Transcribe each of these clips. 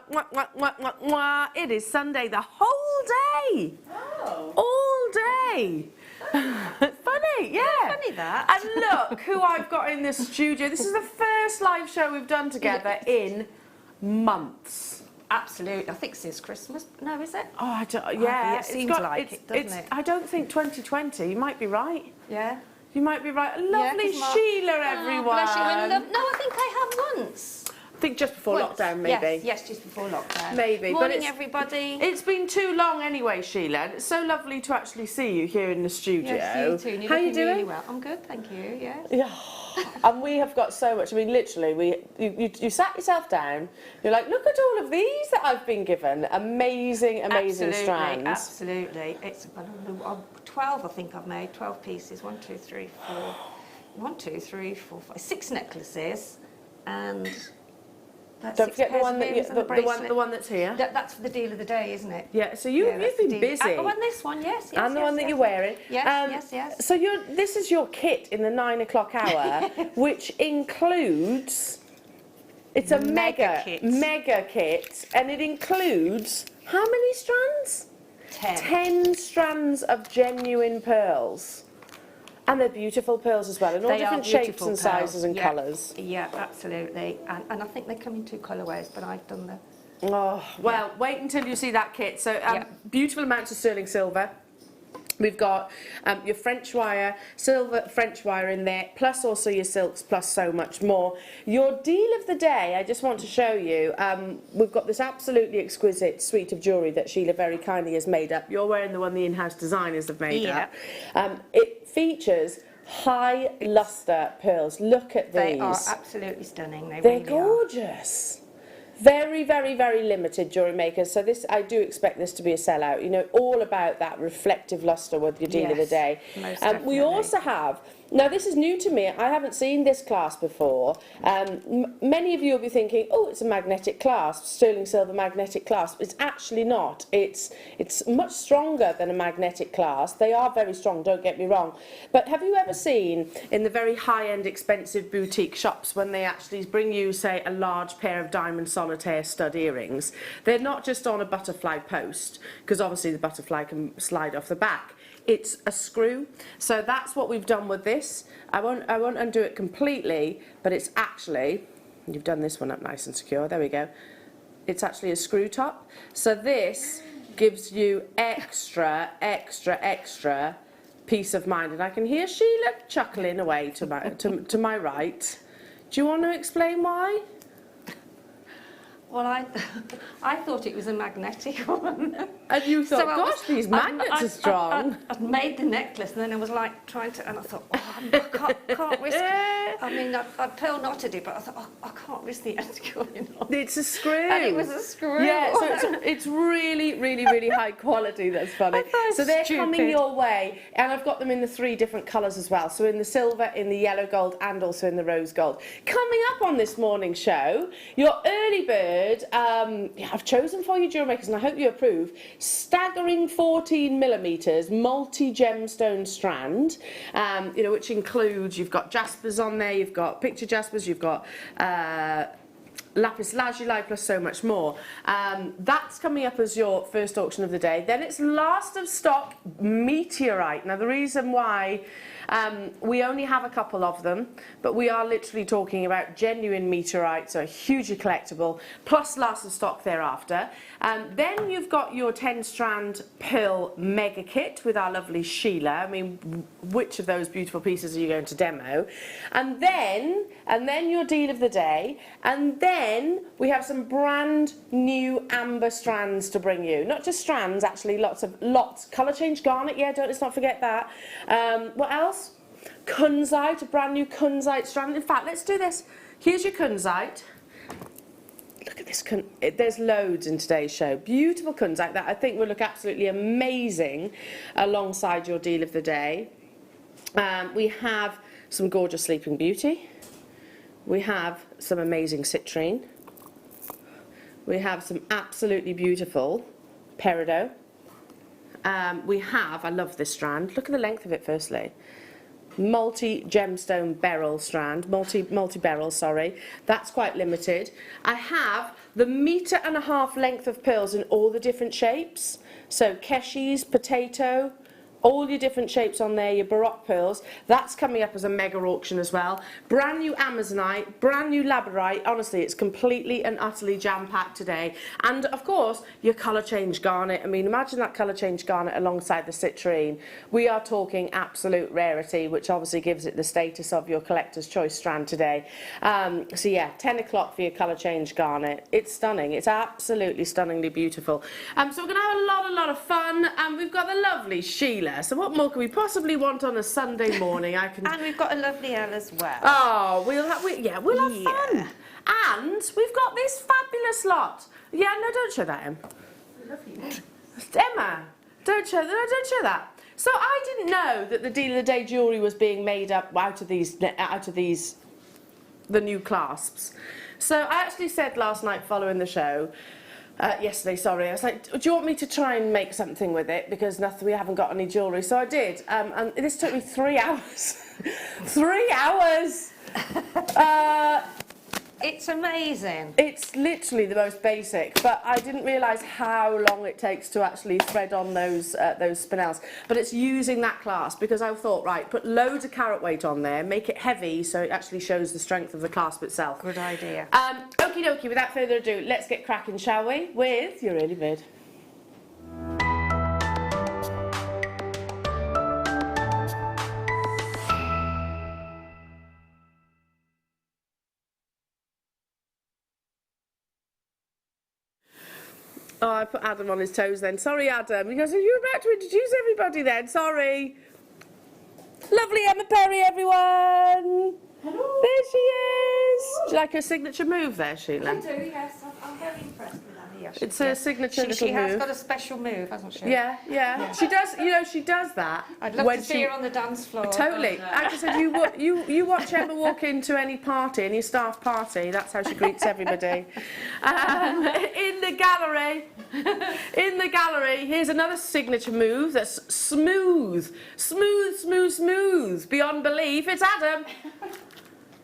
It is Sunday the whole day. Oh. All day. Funny, yeah. Funny that. And look who I've got in the studio. This is the first live show we've done together in months. Absolutely. I think since Christmas. No, is it? Oh, I don't, yeah. It seems like it, doesn't it? I don't think 2020. You might be right. Yeah. You might be right. Lovely Sheila, everyone. Bless you. No, I think I have once. I think just before lockdown, maybe. Yes, just before lockdown. Maybe. Morning, everybody. It's been too long anyway, Sheila. And it's so lovely to actually see you here in the studio. Yes, you too. How are you doing? Really well. I'm good, thank you. Yes. Yeah. And we have got so much. I mean, literally, you sat yourself down. You're like, look at all of these that I've been given. Amazing, amazing strands. Absolutely. It's 12. I think I've made 12 pieces. 1, 2, 3, 4. 1, 2, 3, 4, 5. 6 necklaces, and. Don't forget the one that the one that's here. That's for the deal of the day, isn't it? Yeah. So you've been busy. Oh, and this one, yes. And the one that you're wearing. Yes. So this is your kit in the 9 o'clock hour, which includes. It's a mega kit, and it includes how many strands? 10. 10 strands of genuine pearls. And they're beautiful pearls as well, in all different shapes and sizes and colours. Yeah, absolutely. And I think they come in 2 colourways, but I've done the... Oh, well, wait until you see that kit. So, beautiful amounts of sterling silver. We've got your French wire, silver French wire in there, plus also your silks, plus so much more. Your deal of the day, I just want to show you, we've got this absolutely exquisite suite of jewellery that Sheila very kindly has made up. You're wearing the one the in-house designers have made up. It features high lustre pearls. Look at these. They are absolutely stunning. They're really gorgeous. Very, very, very limited Jewellery Maker. So this, I do expect this to be a sellout. You know, all about that reflective lustre with your deal of the day. We also have, now this is new to me, I haven't seen this clasp before. Many of you will be thinking, oh, it's a magnetic clasp, sterling silver magnetic clasp. It's actually not. It's much stronger than a magnetic clasp. They are very strong, don't get me wrong. But have you ever seen in the very high-end expensive boutique shops when they actually bring you, say, a large pair of diamond solitaire stud earrings? They're not just on a butterfly post, because obviously the butterfly can slide off the back. It's a screw. So that's what we've done with this. I won't undo it completely, but it's actually, you've done this one up nice and secure, there we go. It's actually a screw top. So this gives you extra peace of mind. And I can hear Sheila chuckling away to my right. Do you want to explain why? Well, I thought it was a magnetic one. And you thought, so gosh, these magnets are strong. I'd made the necklace, and then I was like trying to, and I thought, oh, I can't risk it. I mean, I'd pearl knotted it, but I thought, oh, I can't risk the end going on. It's a screw. And it was a screw. Yeah, so it's really, really, really high quality. That's funny. So they're coming your way, and I've got them in the 3 different colours as well. So in the silver, in the yellow gold, and also in the rose gold. Coming up on this morning show, your early bird, I've chosen for you, Jewellery Makers, and I hope you approve, staggering 14mm multi-gemstone strand, you know, which includes, you've got jaspers on there, you've got picture jaspers, you've got lapis lazuli, plus so much more. That's coming up as your first auction of the day. Then it's last of stock meteorite. Now the reason why we only have a couple of them, but we are literally talking about genuine meteorite, so hugely collectible, plus last of stock thereafter. Then you've got your 10-strand pearl mega kit with our lovely Sheila. I mean, which of those beautiful pieces are you going to demo? And then your deal of the day, and then we have some brand new amber strands to bring you. Not just strands, actually, lots. Colour change garnet, yeah, let's not forget that. What else? Kunzite, a brand new kunzite strand. In fact, let's do this. Here's your kunzite. Look at this. There's loads in today's show. Beautiful kunzite that I think will look absolutely amazing alongside your deal of the day. We have some gorgeous Sleeping Beauty. We have some amazing citrine. We have some absolutely beautiful peridot. We have, I love this strand. Look at the length of it firstly. multi-gemstone beryl strand, multi-beryl, sorry. That's quite limited. I have the 1.5 meter length of pearls in all the different shapes. So Keshies, potato, all your different shapes on there, your Baroque pearls. That's coming up as a mega auction as well. Brand new Amazonite, brand new Labradorite. Honestly, it's completely and utterly jam-packed today. And of course, your colour change garnet. I mean, imagine that colour change garnet alongside the citrine. We are talking absolute rarity, which obviously gives it the status of your collector's choice strand today. So yeah, 10 o'clock for your colour change garnet. It's stunning. It's absolutely stunningly beautiful. So we're going to have a lot of fun. We've got the lovely Sheila. So what more can we possibly want on a Sunday morning? And we've got a lovely Elle as well. Oh, we'll have fun. And we've got this fabulous lot. Yeah, no, don't show that, Em. Lovely. Emma, don't show that. So I didn't know that the Deal of the Day jewellery was being made up out of these, the new clasps. So I actually said last night following the show, yesterday, sorry, I was like, do you want me to try and make something with it? Because we haven't got any jewellery. So I did. And this took me 3 hours. 3 hours! It's amazing. It's literally the most basic, but I didn't realise how long it takes to actually thread on those spinels. But it's using that clasp, because I thought, right, put loads of carat weight on there, make it heavy so it actually shows the strength of the clasp itself. Good idea. Okie dokie, without further ado, let's get cracking, shall we, with your early bird. Oh, I put Adam on his toes then. Sorry, Adam. He goes, are you about to introduce everybody then? Sorry. Lovely Emma Perry, everyone. Hello. There she is. Do you like her signature move there, Sheila? I do, yes. I'm very impressed with that. Yeah, It's her signature little move. She has got a special move, hasn't she? Yeah. She does, you know, she does that. I'd love to see her on the dance floor. Totally. I just said, you watch Emma walk into any party, any staff party, that's how she greets everybody. In the gallery, here's another signature move that's smooth, beyond belief. It's Adam.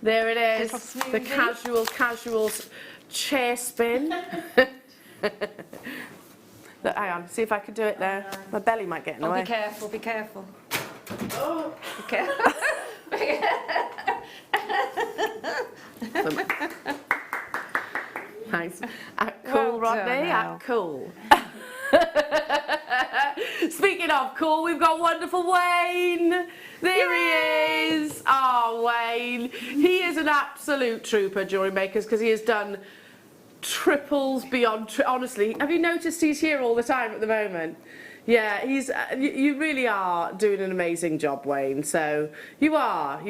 There it is, the casual chair spin. Look, hang on, see if I can do it there. My belly might get in the way. Be careful, be careful. Oh. Be careful. Thanks. Cool, Well Rodney. done, Cool. Speaking of cool, we've got wonderful Wayne. There he is. Oh, Wayne. He is an absolute trooper, Jewellery Makers, because he has done triples beyond. Honestly, have you noticed he's here all the time at the moment? Yeah, he's. You really are doing an amazing job, Wayne. So you are.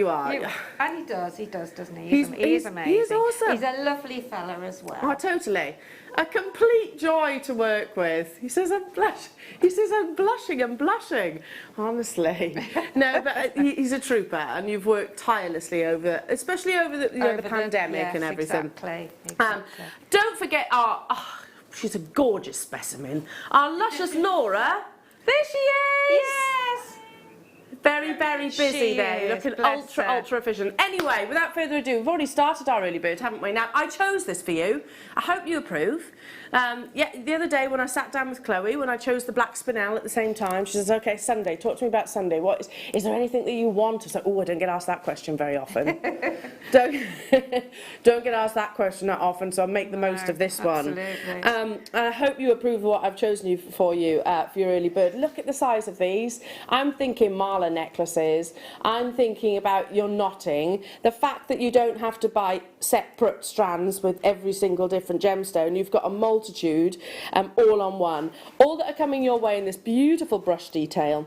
And he does, doesn't he? He's amazing. He's awesome. He's a lovely fella as well. Oh, totally. A complete joy to work with. He says I'm blushing and blushing. Honestly, no, but he's a trooper, and you've worked tirelessly especially over the pandemic and everything. Exactly. Don't forget she's a gorgeous specimen. Our luscious Laura. There she is. Yes. Very busy there, looking ultra efficient. Anyway, without further ado, we've already started our early bird, haven't we? Now, I chose this for you. I hope you approve. The other day when I sat down with Chloe, when I chose the black spinel at the same time, she says, okay, Sunday, talk to me about Sunday. Is there anything that you want? I was like, oh, I don't get asked that question very often. don't get asked that question that often, so I'll make the most of this one. I hope you approve of what I've chosen for you for your early bird. Look at the size of these. I'm thinking mala necklaces. I'm thinking about your knotting. The fact that you don't have to buy separate strands with every single different gemstone. You've got a multitude all on one. All that are coming your way in this beautiful brush detail.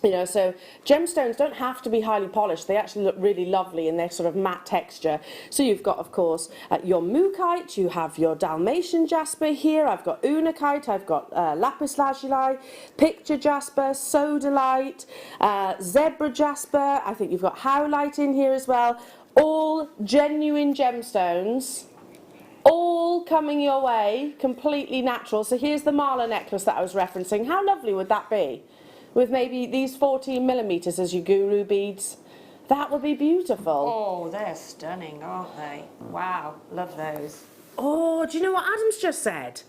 You know, so gemstones don't have to be highly polished. They actually look really lovely in their sort of matte texture. So you've got, of course, your mookaite, you have your Dalmatian jasper here, I've got unakite, I've got lapis lazuli, picture jasper, sodalite, zebra jasper, I think you've got howlite in here as well. All genuine gemstones, all coming your way, completely natural. So here's the mala necklace that I was referencing. How lovely would that be? with maybe these 14 millimeters as your guru beads. That would be beautiful. Oh, they're stunning, aren't they? Wow, love those. Oh, do you know what Adam's just said?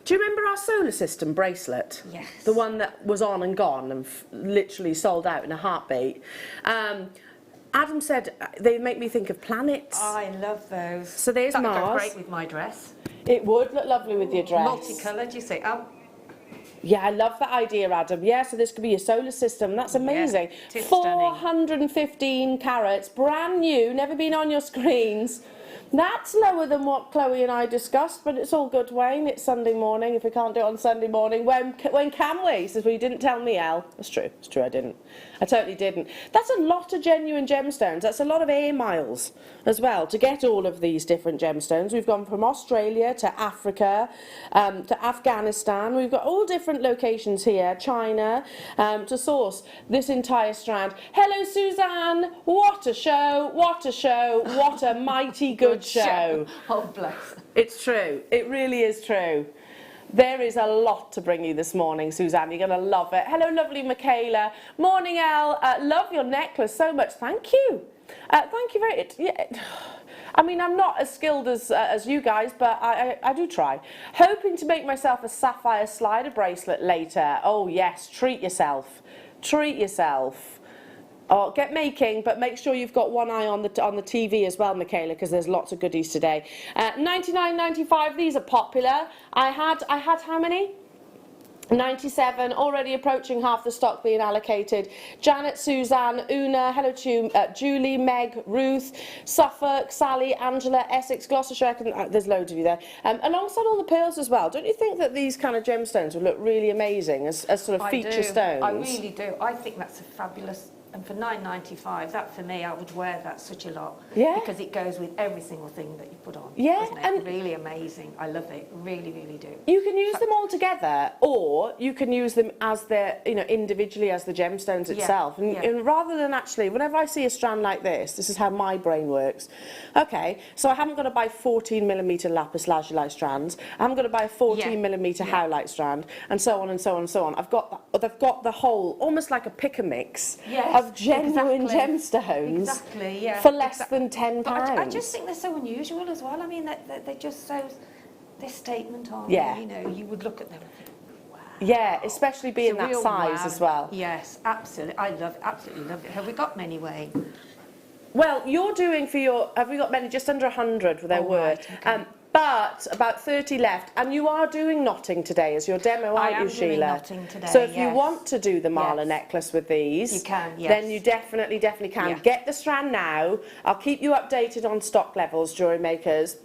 Do you remember our solar system bracelet? Yes. The one that was on and gone and literally sold out in a heartbeat. Adam said they make me think of planets. I love those. So there's That would Mars. go great with my dress. It would look lovely with your dress. Multicoloured, you see. Oh, Yeah, I love that idea, Adam. Yeah, so this could be your solar system. That's amazing. it is stunning. 415 carats, brand new, never been on your screens. That's lower than what Chloe and I discussed, but it's all good, Wayne. It's Sunday morning. If we can't do it on Sunday morning, when can we? He says, well, you didn't tell me, Elle. That's true. It's true, I didn't. I totally didn't. That's a lot of genuine gemstones. That's a lot of air miles as well to get all of these different gemstones. We've gone from Australia to Africa, to Afghanistan. We've got all different locations here, China, to source this entire strand. Hello, Suzanne. What a show. What a show. What a mighty good show. Oh, bless. It's true. It really is true. There is a lot to bring you this morning, Suzanne. You're going to love it. Hello, lovely Michaela. Morning, Elle. Love your necklace so much. Thank you. Thank you very much. Yeah. I mean, I'm not as skilled as you guys, but I do try. Hoping to make myself a sapphire slider bracelet later. Oh, yes. Treat yourself. Treat yourself. Oh, get making, but make sure you've got one eye on the TV as well, Michaela, because there's lots of goodies today. 99.95. These are popular. I had how many? 97, already approaching half the stock being allocated. Janet, Suzanne, Una, hello to you, Julie, Meg, Ruth, Suffolk, Sally, Angela, Essex, Gloucestershire, there's loads of you there. Alongside all the pearls as well. Don't you think that these kind of gemstones would look really amazing as sort of feature stones? I really do. I think that's a fabulous. And for $9.95, that for me, I would wear that such a lot. Yeah. Because it goes with every single thing that you put on. Yeah, Doesn't it? and really amazing. I love it. Really, really do. You can use them all together, or you can use them as the, individually as the gemstones itself. And rather than actually, whenever I see a strand like this is how my brain works. Okay, so I haven't got to buy 14 millimeter lapis lazuli strands. I haven't got to buy a 14 millimeter howlite strand, and so on and so on and so on. I've got the whole, almost like a pick a mix of genuine gemstones for less than £10. I just think they're so unusual as well. I mean, they're just so, they're statement on. Yeah. You would look at them and think, wow. Yeah, especially being that size as well. Yes, absolutely. Absolutely love it. Have we got many, Wayne? Well, you're doing for your, have we got many? Just under 100 there were. Right, okay. But about 30 left, and you are doing knotting today as your demo, aren't you, Sheila? I am doing knotting today, so if you want to do the Marla necklace with these, you can, yes. Then you definitely can. Yeah. Get the strand now. I'll keep you updated on stock levels, Jewellery Makers.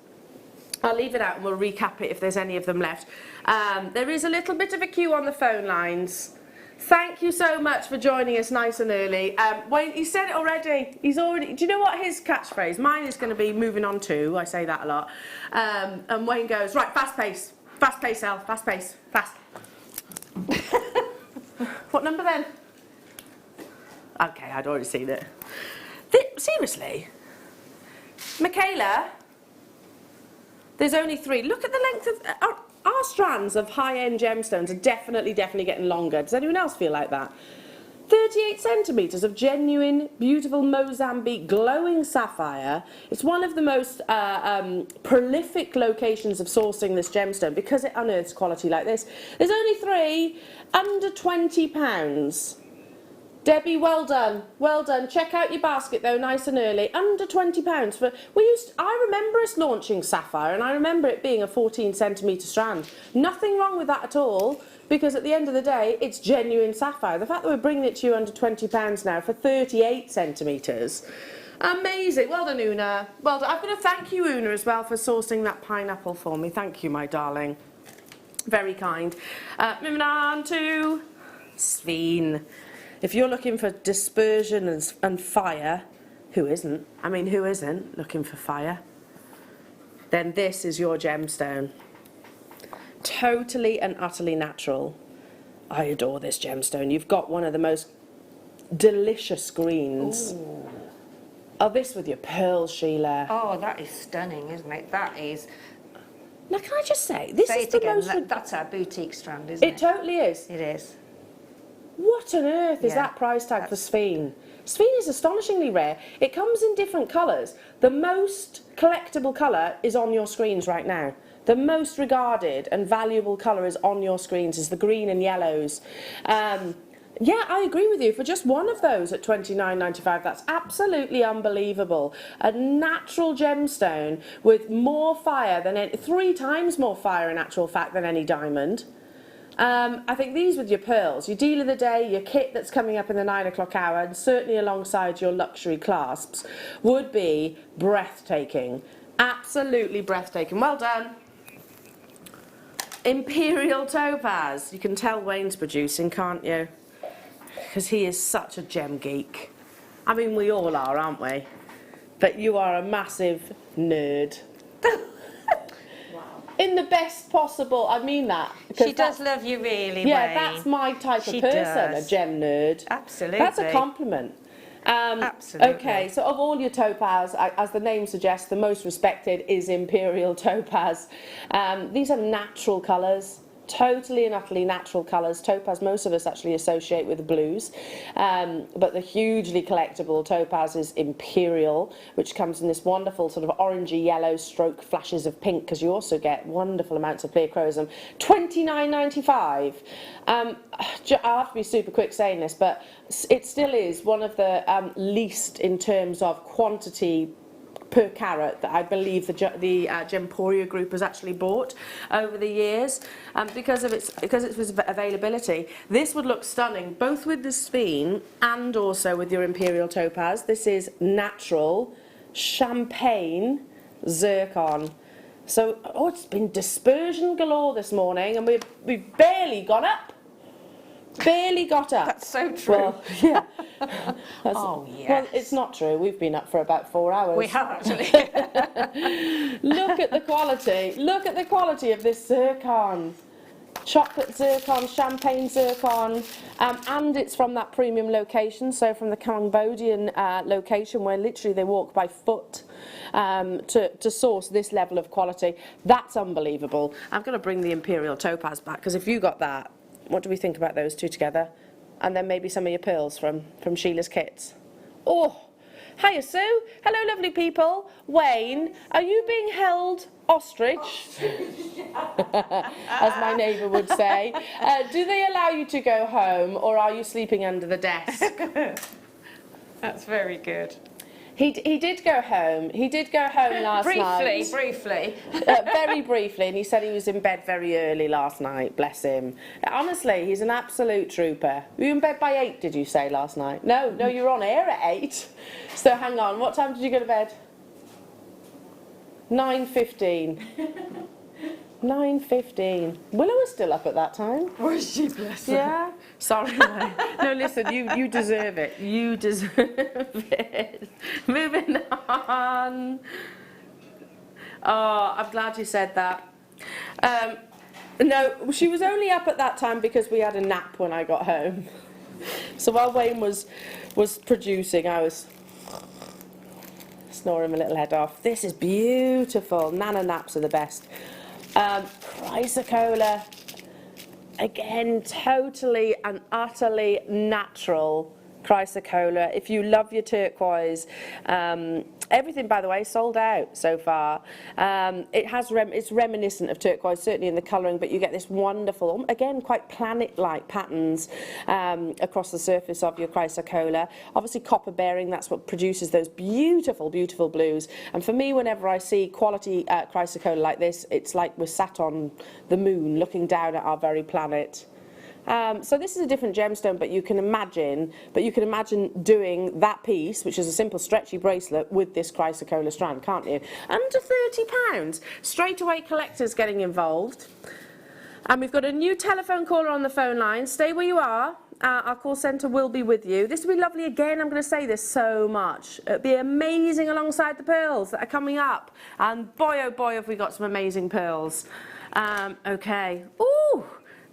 I'll leave it out and we'll recap it if there's any of them left. There is a little bit of a queue on the phone lines. Thank you so much for joining us nice and early. Wayne, he said it already. He's already. Do you know what his catchphrase? Mine is going to be moving on to. I say that a lot. And Wayne goes, right, fast pace, Elle, fast pace, fast. What number then? Okay, I'd already seen it. Seriously, Michaela. There's only 3. Look at the length of. Our strands of high-end gemstones are definitely getting longer. Does anyone else feel like that? 38 centimetres of genuine, beautiful Mozambique glowing sapphire. It's one of the most prolific locations of sourcing this gemstone because it unearths quality like this. There's only 3 under £20. Debbie, well done, well done. Check out your basket though, nice and early. Under £20 for. I remember us launching sapphire, and I remember it being a 14 centimetre strand. Nothing wrong with that at all, because at the end of the day, it's genuine sapphire. The fact that we're bringing it to you under £20 now for 38 centimetres. Amazing. Well done, Una. Well done. I'm going to thank you, Una, as well for sourcing that pineapple for me. Thank you, my darling. Very kind. Moving on to Sveen. If you're looking for dispersion and fire, who isn't? I mean, who isn't looking for fire? Then this is your gemstone. Totally and utterly natural. I adore this gemstone. You've got one of the most delicious greens. Ooh. Oh, this with your pearls, Sheila. Oh, that is stunning, isn't it? That is. Now, can I just say, this is the most. That's our boutique strand, isn't it? It totally is. It is. What on earth is that price tag for Sphene? Sphene is astonishingly rare. It comes in different colours. The most collectible colour is on your screens right now. The most regarded and valuable colour is on your screens, is the green and yellows. Yeah, I agree with you. For just one of those at $29.95, that's absolutely unbelievable. A natural gemstone with more fire than 3 times more fire in actual fact than any diamond. I think these with your pearls, your deal of the day, your kit that's coming up in the 9 o'clock hour, and certainly alongside your luxury clasps, would be breathtaking. Absolutely breathtaking. Well done. Imperial Topaz. You can tell Wayne's producing, can't you? Because he is such a gem geek. I mean, we all are, aren't we? But you are a massive nerd. In the best possible, I mean that. She does love you really, yeah, Wayne. that's my type of person, does. a gem nerd. Absolutely. That's a compliment. Absolutely. Okay, so of all your topaz, as the name suggests, the most respected is Imperial Topaz. These are natural colours. Totally and utterly natural colours. Topaz, most of us actually associate with the blues, but the hugely collectible topaz is Imperial, which comes in this wonderful sort of orangey yellow stroke flashes of pink, because you also get wonderful amounts of pleochrosum. $29.95. I'll have to be super quick saying this, but it still is one of the least in terms of quantity per carat that I believe the Gemporia group has actually bought over the years, because of its availability. This would look stunning both with the Sphene and also with your Imperial Topaz. This is natural champagne zircon. So it's been dispersion galore this morning, and we've barely got up. Barely got up. That's so true. Well, yeah. Oh, yes. Well, it's not true. We've been up for about 4 hours. We have actually. Look at the quality. Look at the quality of this zircon. Chocolate zircon, champagne zircon, and it's from that premium location, so from the Cambodian location where literally they walk by foot to source this level of quality. That's unbelievable. I'm going to bring the Imperial Topaz back, because if you got that, what do we think about those two together? And then maybe some of your pearls from Sheila's kits. Oh, hiya Sue. Hello lovely people. Wayne, are you being held ostrich? As my neighbour would say. Do they allow you to go home, or are you sleeping under the desk? That's very good. He did go home. He did go home last night. Briefly. Very briefly, and he said he was in bed very early last night, bless him. Honestly, he's an absolute trooper. Were you in bed by 8, did you say, last night? No, you were on air at 8. So hang on, what time did you go to bed? 9:15. 9:15. Willow was still up at that time. Was she, bless her? Yeah. Sorry. No, listen, you deserve it. You deserve it. Moving on. Oh, I'm glad you said that. No, she was only up at that time because we had a nap when I got home. So while Wayne was producing, I was snoring my little head off. This is beautiful. Nana naps are the best. Chrysocolla, again, totally and utterly natural chrysocolla. If you love your turquoise, everything, by the way, sold out so far. It's reminiscent of turquoise, certainly in the colouring, but you get this wonderful, again, quite planet-like patterns across the surface of your chrysocolla. Obviously, copper bearing, that's what produces those beautiful, beautiful blues. And for me, whenever I see quality chrysocolla like this, it's like we're sat on the moon looking down at our very planet. So this is a different gemstone, but you can imagine doing that piece, which is a simple stretchy bracelet, with this chrysocolla strand, can't you? Under £30. Straight away collectors getting involved. And we've got a new telephone caller on the phone line. Stay where you are. Our call centre will be with you. This will be lovely again. I'm going to say this so much. It'll be amazing alongside the pearls that are coming up. And boy, oh boy, have we got some amazing pearls. Okay. Ooh.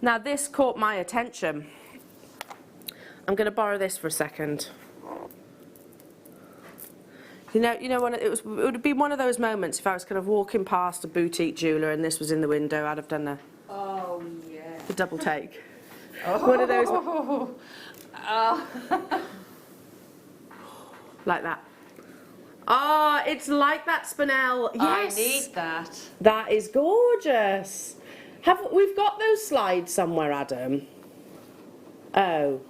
Now this caught my attention. I'm going to borrow this for a second. You know, when it would be one of those moments if I was kind of walking past a boutique jeweller and this was in the window, I'd have done the double take. One of those. Like that. Oh, it's like that spinel. Yes. I need that. That is gorgeous. We've got those slides somewhere, Adam? Oh,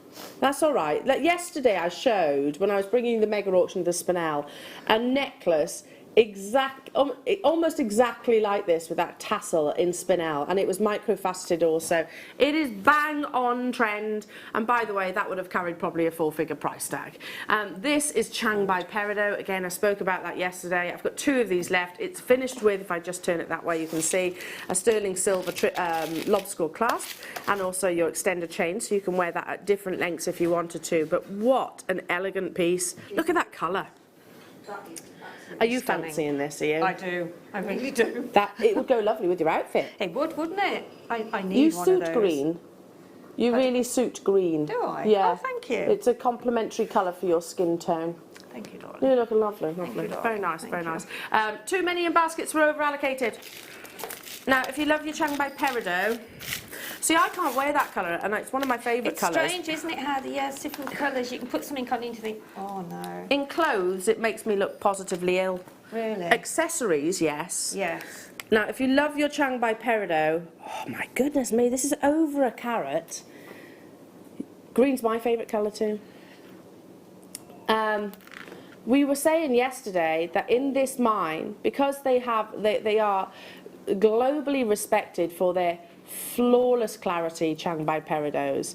that's all right. Like yesterday I showed, when I was bringing the mega auction the spinel, a necklace almost exactly like this with that tassel in spinel, and it was micro-faceted also. It is bang on trend, and by the way, that would have carried probably a 4-figure price tag. This is Chang by Peridot. Again, I spoke about that yesterday. I've got 2 of these left. It's finished with, if I just turn it that way, you can see a sterling silver lobscoil clasp, and also your extended chain, so you can wear that at different lengths if you wanted to. But what an elegant piece. Look at that colour. Are you fancying this, are you? I do. I really do. It would go lovely with your outfit. It would, wouldn't it? I need You one of those. suit green. You really suit green. Do I? Yeah. Oh, thank you. It's a complementary colour for your skin tone. Thank you, darling. You're looking lovely, lovely. you, darling. Very nice, Thank very you. nice. Too many in baskets were over allocated. Now, if you love your Chang by Peridot, see, I can't wear that colour, and it's one of my favourite colours. It's strange, isn't it, how the different colours, you can put something on and think, oh no. In clothes, it makes me look positively ill. Really? Accessories, yes. Yes. Now, if you love your Chang by Peridot, oh my goodness me, this is over a carat. Green's my favourite colour too. We were saying yesterday that in this mine, because they are globally respected for their flawless clarity, Chang by Peridots.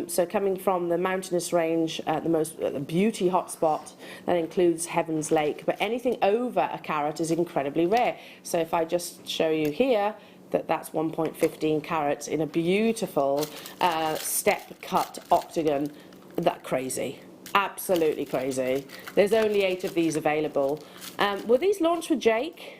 So coming from the mountainous range, the beauty hotspot that includes Heaven's Lake, but anything over a carat is incredibly rare. So if I just show you here, that's 1.15 carats in a beautiful step cut octagon. That crazy. Absolutely crazy. There's only 8 of these available. Were these launched with Jake?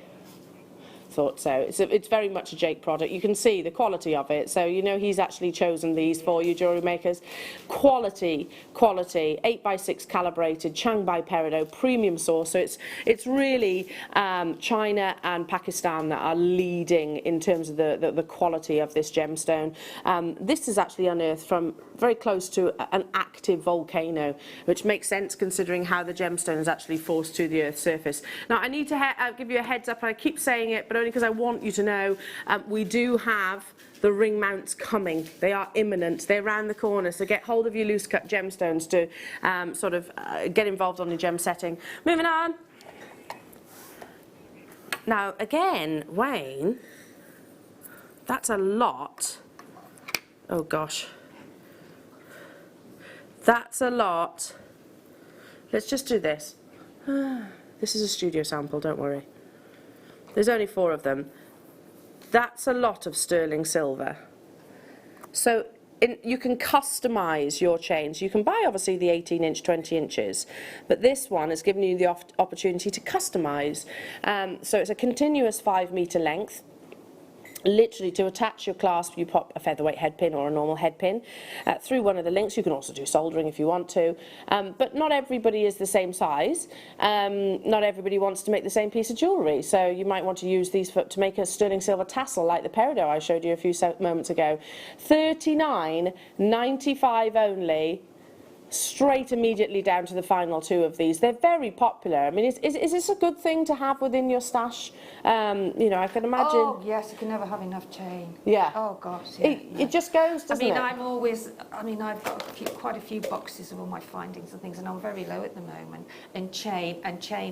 Thought so. It's very much a Jake product. You can see the quality of it. So you know he's actually chosen these for you, jewellery makers. Quality, 8x6 calibrated, Chang by Peridot, premium source. So it's really China and Pakistan that are leading in terms of the quality of this gemstone. This is actually unearthed from very close to an active volcano, which makes sense considering how the gemstone is actually forced to the Earth's surface. Now I need to give you a heads up, and I keep saying it, but only because I want you to know, we do have the ring mounts coming. They are imminent. They're around the corner, so get hold of your loose cut gemstones to get involved on your gem setting. Moving on. Now again, Wayne, that's a lot. Oh gosh. That's a lot. Let's just do this. This is a studio sample, don't worry. There's only 4 of them. That's a lot of sterling silver. So you can customise your chains. You can buy obviously the 18-inch, 20 inches, but this one has given you the opportunity to customise. So it's a continuous 5-metre length. Literally, to attach your clasp, you pop a featherweight head pin or a normal head pin through one of the links. You can also do soldering if you want to, but not everybody is the same size. Not everybody wants to make the same piece of jewellery, so you might want to use these to make a sterling silver tassel like the Peridot I showed you a few moments ago. $39.95 only. Straight immediately down to the final 2 of these. They're very popular. I mean, is this a good thing to have within your stash? You know, I can imagine. Oh yes, you can never have enough chain. Yeah. Oh gosh. Yeah, It just goes, doesn't it? I've got quite a few boxes of all my findings and things, and I'm very low at the moment. And chain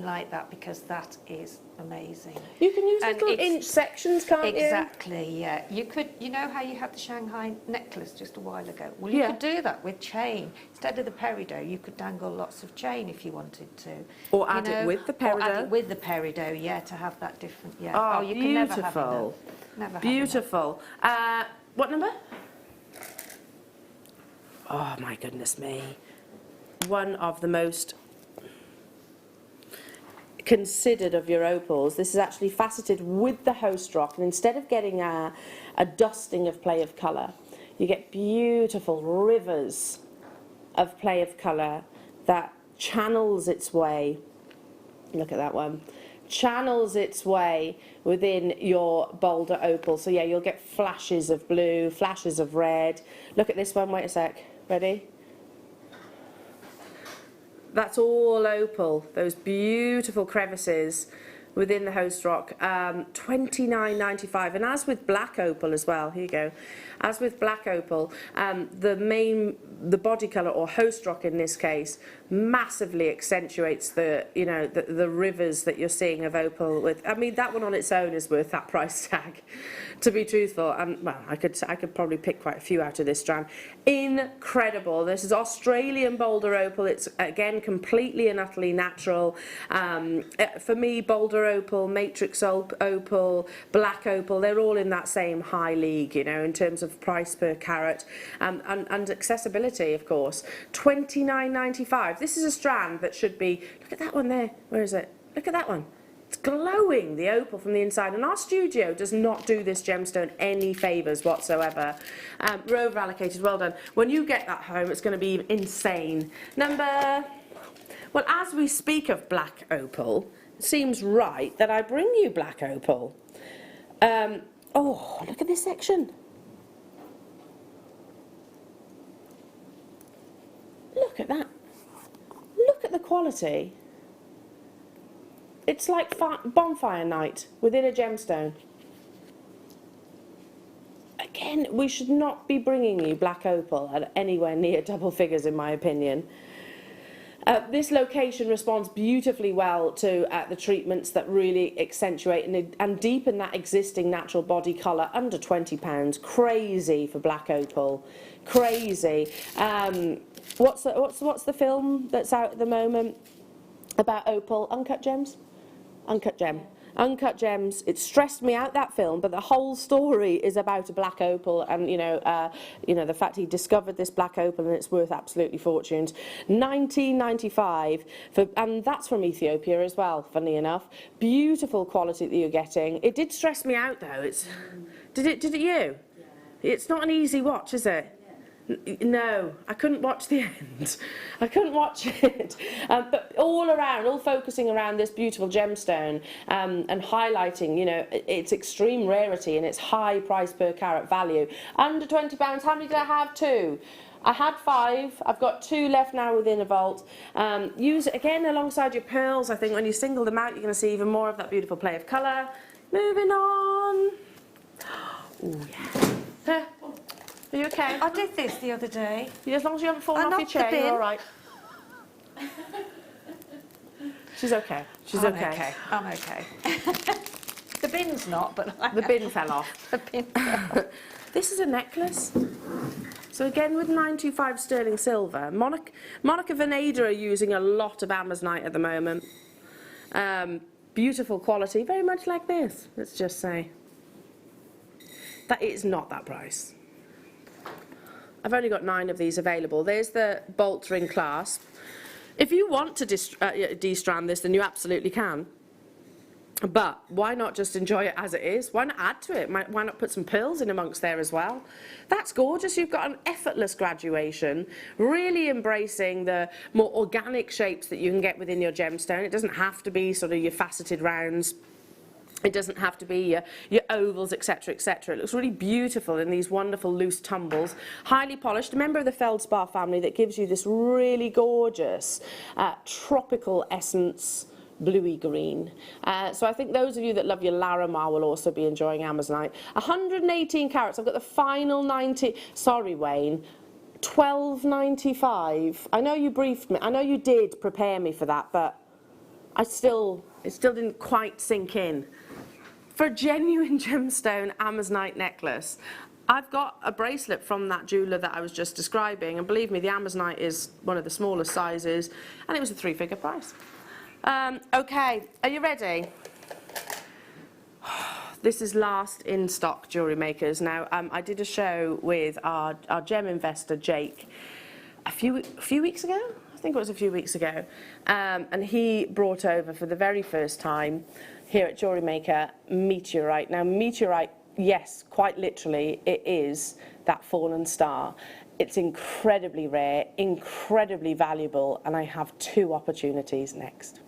like that, because that is amazing. You can use little inch sections, can't you? Exactly. Yeah. You could. You know how you had the Shanghai necklace just a while ago? Well, you could do that with chain instead of the Peridot. You could dangle lots of chain if you wanted to. Or add it with the Peridot. Or add it with the Peridot, yeah, to have that different. Yeah. Oh, you beautiful. can never have enough. Never beautiful. What number? Oh my goodness me. One of the most considered of your opals. This is actually faceted with the host rock, and instead of getting a dusting of play of colour, you get beautiful rivers of play of colour that channels its way, look at that one, channels its way within your bolder opal. So yeah, you'll get flashes of blue, flashes of red. Look at this one, wait a sec, ready? That's all opal, those beautiful crevices within the host rock. $29.95, and as with black opal as well, here you go, as with black opal, the body colour, or host rock in this case, massively accentuates the, you know, the rivers that you're seeing of opal. With, I mean, that one on its own is worth that price tag, to be truthful. And well, I could probably pick quite a few out of this strand. Incredible. This is Australian boulder opal. It's again completely and utterly natural. For me, boulder opal, matrix opal, black opal, they're all in that same high league, you know, in terms of price per carat, and accessibility, of course. $29.95. This is a strand that should be, look at that one there, where is it? Look at that one. It's glowing, the opal from the inside, and our studio does not do this gemstone any favours whatsoever. Rover allocated, well done. When you get that home, it's going to be insane. Well, as we speak of black opal, it seems right that I bring you black opal. Oh, look at this section. Look at that. Look at the quality. It's like bonfire night within a gemstone. Again, we should not be bringing you black opal at anywhere near double figures, in my opinion. This location responds beautifully well to the treatments that really accentuate and deepen that existing natural body colour. Under £20, crazy for black opal, crazy. What's the film that's out at the moment about opal? Uncut Gems? Uncut Gem. Uncut Gems. It stressed me out, that film, but the whole story is about a black opal, and you know the fact he discovered this black opal, and it's worth absolutely fortunes. $19.95 for, and that's from Ethiopia as well. Funny enough, beautiful quality that you're getting. It did stress me out though. Did it you? Yeah. It's not an easy watch, is it? No, I couldn't watch the end. I couldn't watch it. But all around, all focusing around this beautiful gemstone, and highlighting, you know, its extreme rarity and its high price per carat value. Under £20, how many did I have? 2. I had 5. I've got 2 left now within a vault. Use it again alongside your pearls. I think when you single them out, you're going to see even more of that beautiful play of colour. Moving on. Oh, yeah. Are you okay? I did this the other day. As long as you haven't fallen off your chair, you're all right. She's okay. She's okay. I'm okay. The bin's not, but the bin fell off. The bin fell off. This is a necklace. So again with 925 sterling silver. Monica Veneda are using a lot of amazonite at the moment. Beautiful quality, very much like this, let's just say. That is not that price. I've only got 9 of these available. There's the bolt ring clasp. If you want to de-strand this, then you absolutely can. But why not just enjoy it as it is? Why not add to it? Why not put some pearls in amongst there as well? That's gorgeous. You've got an effortless graduation, really embracing the more organic shapes that you can get within your gemstone. It doesn't have to be sort of your faceted rounds. It doesn't have to be your ovals, etc., etc. It looks really beautiful in these wonderful loose tumbles. Highly polished, a member of the feldspar family that gives you this really gorgeous tropical essence, bluey green. So I think those of you that love your Larimar will also be enjoying amazonite. 118 carats. I've got the final 90. Sorry, Wayne. $12.95. I know you briefed me. I know you did prepare me for that, but it still didn't quite sink in. For a genuine gemstone amazonite necklace, I've got a bracelet from that jeweller that I was just describing, and believe me, the amazonite is one of the smallest sizes, and it was a 3-figure price. Okay, are you ready? This is last in stock, jewellery makers. Now, I did a show with our gem investor, Jake, a few weeks ago? I think it was a few weeks ago. And he brought over for the very first time here at Jewellery Maker meteorite. Now, meteorite, yes, quite literally, it is that fallen star. It's incredibly rare, incredibly valuable, and I have 2 opportunities next.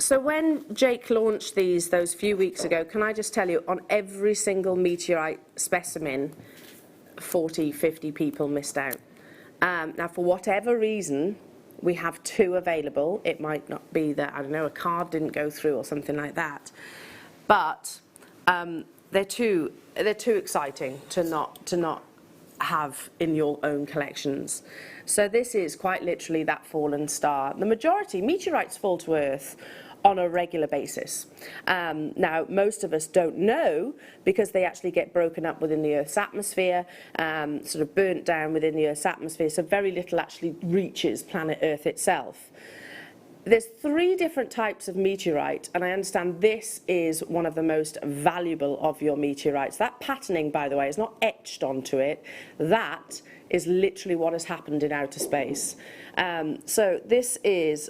So when Jake launched those few weeks ago, can I just tell you, on every single meteorite specimen, 40, 50 people missed out. Now, for whatever reason, we have 2 available. It might not be that, I don't know, a card didn't go through or something like that. But they're too exciting to not have in your own collections. So this is quite literally that fallen star. The majority, meteorites fall to Earth on a regular basis. Now, most of us don't know because they actually get broken up within the Earth's atmosphere, sort of burnt down within the Earth's atmosphere, so very little actually reaches planet Earth itself. There's 3 different types of meteorite, and I understand this is one of the most valuable of your meteorites. That patterning, by the way, is not etched onto it. That is literally what has happened in outer space. So this is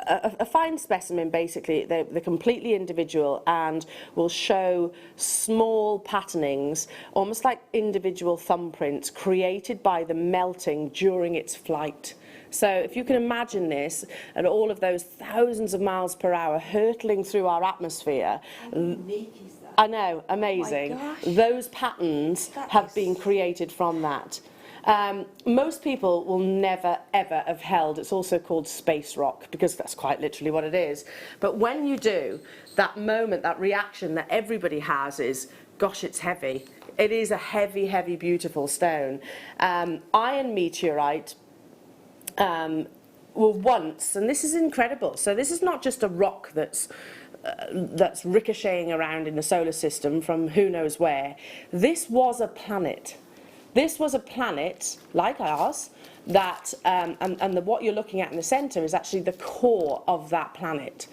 a fine specimen. Basically, they're completely individual and will show small patternings, almost like individual thumbprints created by the melting during its flight. So if you can imagine this, and all of those thousands of miles per hour hurtling through our atmosphere. How unique is that? I know, amazing. Oh my gosh. Those patterns have been created from that. Most people will never, ever have held, it's also called space rock, because that's quite literally what it is. But when you do, that moment, that reaction that everybody has is, gosh, it's heavy. It is a heavy, heavy, beautiful stone. Iron meteorite were once, and this is incredible, so this is not just a rock that's ricocheting around in the solar system from who knows where. This was a planet. This was a planet like ours that, what you're looking at in the centre is actually the core of that planet,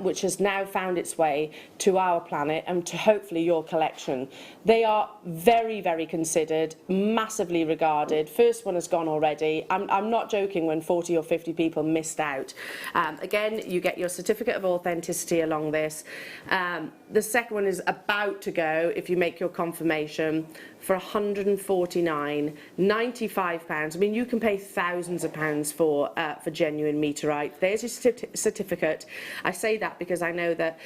which has now found its way to our planet and to hopefully your collection. They are very, very considered, massively regarded. First one has gone already. I'm not joking when 40 or 50 people missed out. Again, you get your certificate of authenticity along this. The second one is about to go if you make your confirmation for £149.95. I mean, you can pay thousands of pounds for genuine meteorite. There's your certificate. I say that because I know that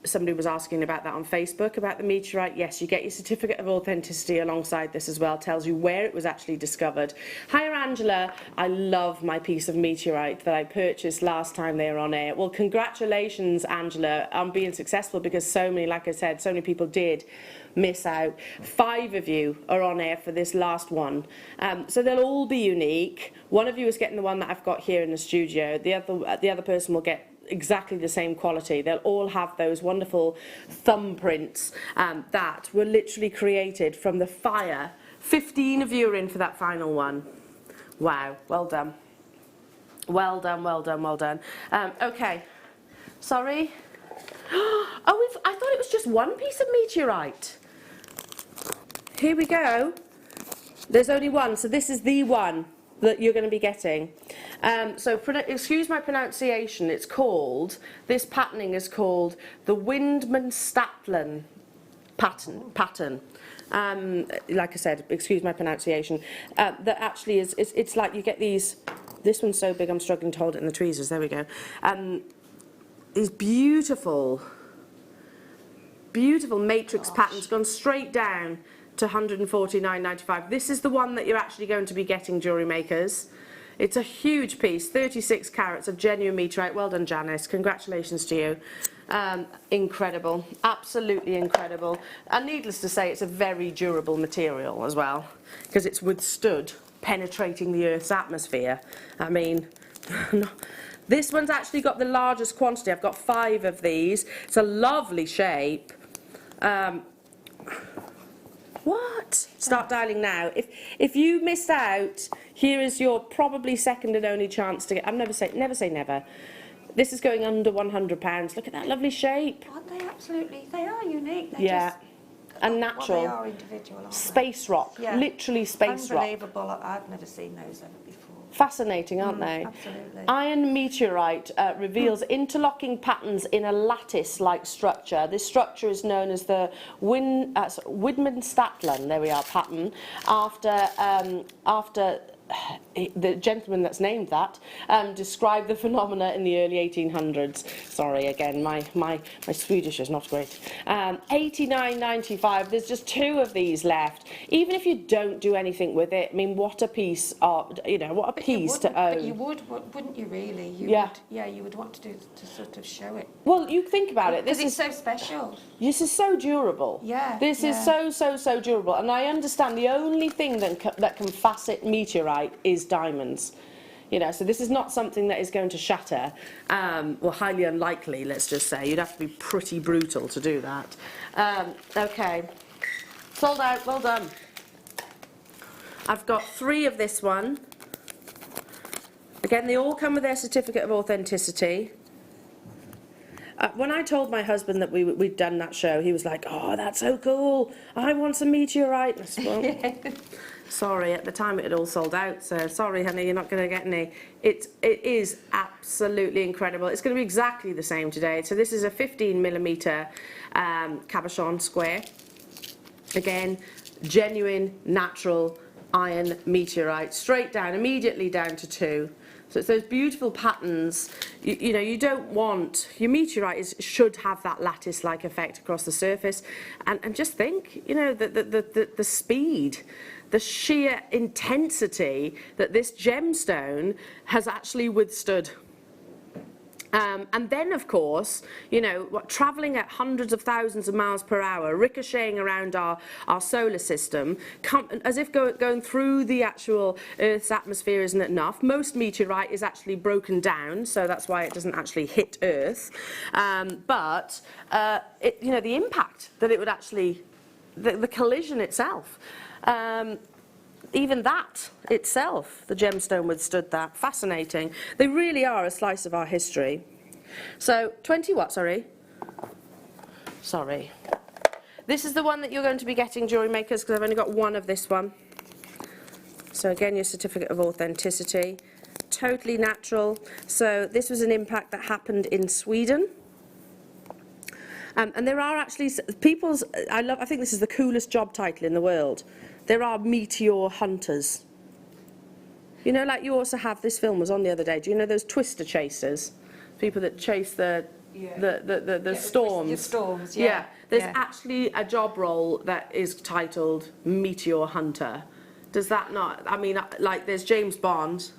somebody was asking about that on Facebook, about the meteorite. Yes, you get your certificate of authenticity alongside this as well. Tells you where it was actually discovered. Hiya, Angela. I love my piece of meteorite that I purchased last time they were on air. Well, congratulations, Angela, on being successful, because so many, like I said, so many people did miss out. 5 of you are on air for this last one, so they'll all be unique. One of you is getting the one that I've got here in the studio. The other person will get exactly the same quality. They'll all have those wonderful thumbprints that were literally created from the fire. 15 of you are in for that final one. Wow, well done. Well done, well done, well done. Okay, sorry. Oh, I thought it was just one piece of meteorite. Here we go. There's only one, so this is the one that you're going to be getting. Excuse my pronunciation, it's called, this patterning is called the Windman-Statlen pattern. Like I said, excuse my pronunciation. That actually is, it's like you get these, this one's so big I'm struggling to hold it in the tweezers, there we go. These beautiful matrix patterns gone straight down to £149.95. This is the one that you're actually going to be getting, Jewellery Makers. It's a huge piece, 36 carats of genuine meteorite. Well done, Janice. Congratulations to you. Incredible, absolutely incredible. And needless to say, it's a very durable material as well, because it's withstood penetrating the Earth's atmosphere. I mean, this one's actually got the largest quantity. I've got 5 of these. It's a lovely shape. What? Start dialing now. If you missed out, here is your probably second and only chance to get. Never say never. This is going under £100. Look at that lovely shape. Aren't they absolutely? They are unique. They're yeah. Just, and natural. Well, they are individual, aren't space they? rock. Yeah. Literally space rock. Unbelievable. I've never seen those ever before. Fascinating, aren't they? Absolutely. Iron meteorite reveals interlocking patterns in a lattice-like structure. This structure is known as the Widman-Statlen, there we are, pattern, after the gentleman that's named that described the phenomena in the early 1800s. Sorry, again, my Swedish is not great. 89.95. There's just 2 of these left. Even if you don't do anything with it, I mean, what a piece of, you know, what a piece to own. But you wouldn't you really? You would want to sort of show it. Well, you think about it. This is so special. This is so durable. Yeah. This is so durable, and I understand the only thing that can facet meteorite is diamonds. You know, so this is not something that is going to shatter. Well, highly unlikely, let's just say. You'd have to be pretty brutal to do that. Okay, sold out. Well done. I've got 3 of this one. Again, they all come with their certificate of authenticity. When I told my husband that we'd done that show, he was like, "Oh, that's so cool! I want some meteorite." I said, well, sorry, at the time it had all sold out, so sorry, honey, you're not going to get any. It is absolutely incredible. It's going to be exactly the same today. So this is a 15mm cabochon square. Again, genuine, natural iron meteorite, straight down, immediately down to 2. So it's those beautiful patterns. You know, you don't want, your meteorite should have that lattice-like effect across the surface. And just think, you know, the speed, the sheer intensity that this gemstone has actually withstood. And then, of course, you know, travelling at hundreds of thousands of miles per hour, ricocheting around our solar system, as if going through the actual Earth's atmosphere isn't enough. Most meteorite is actually broken down, so that's why it doesn't actually hit Earth. But you know, the impact that it would actually, the collision itself. Even that itself, the gemstone withstood that. Fascinating. They really are a slice of our history. So, 20 what, sorry? Sorry. This is the one that you're going to be getting, Jewellery Makers, because I've only got 1 of this one. So again, your certificate of authenticity. Totally natural. So this was an impact that happened in Sweden. And there are actually people's, I think this is the coolest job title in the world. There are meteor hunters. You know, like you also have, this film was on the other day, do you know those twister chasers? People that chase the storms. The storms, yeah. There's actually a job role that is titled Meteor Hunter. Does that not, I mean, like there's James Bond,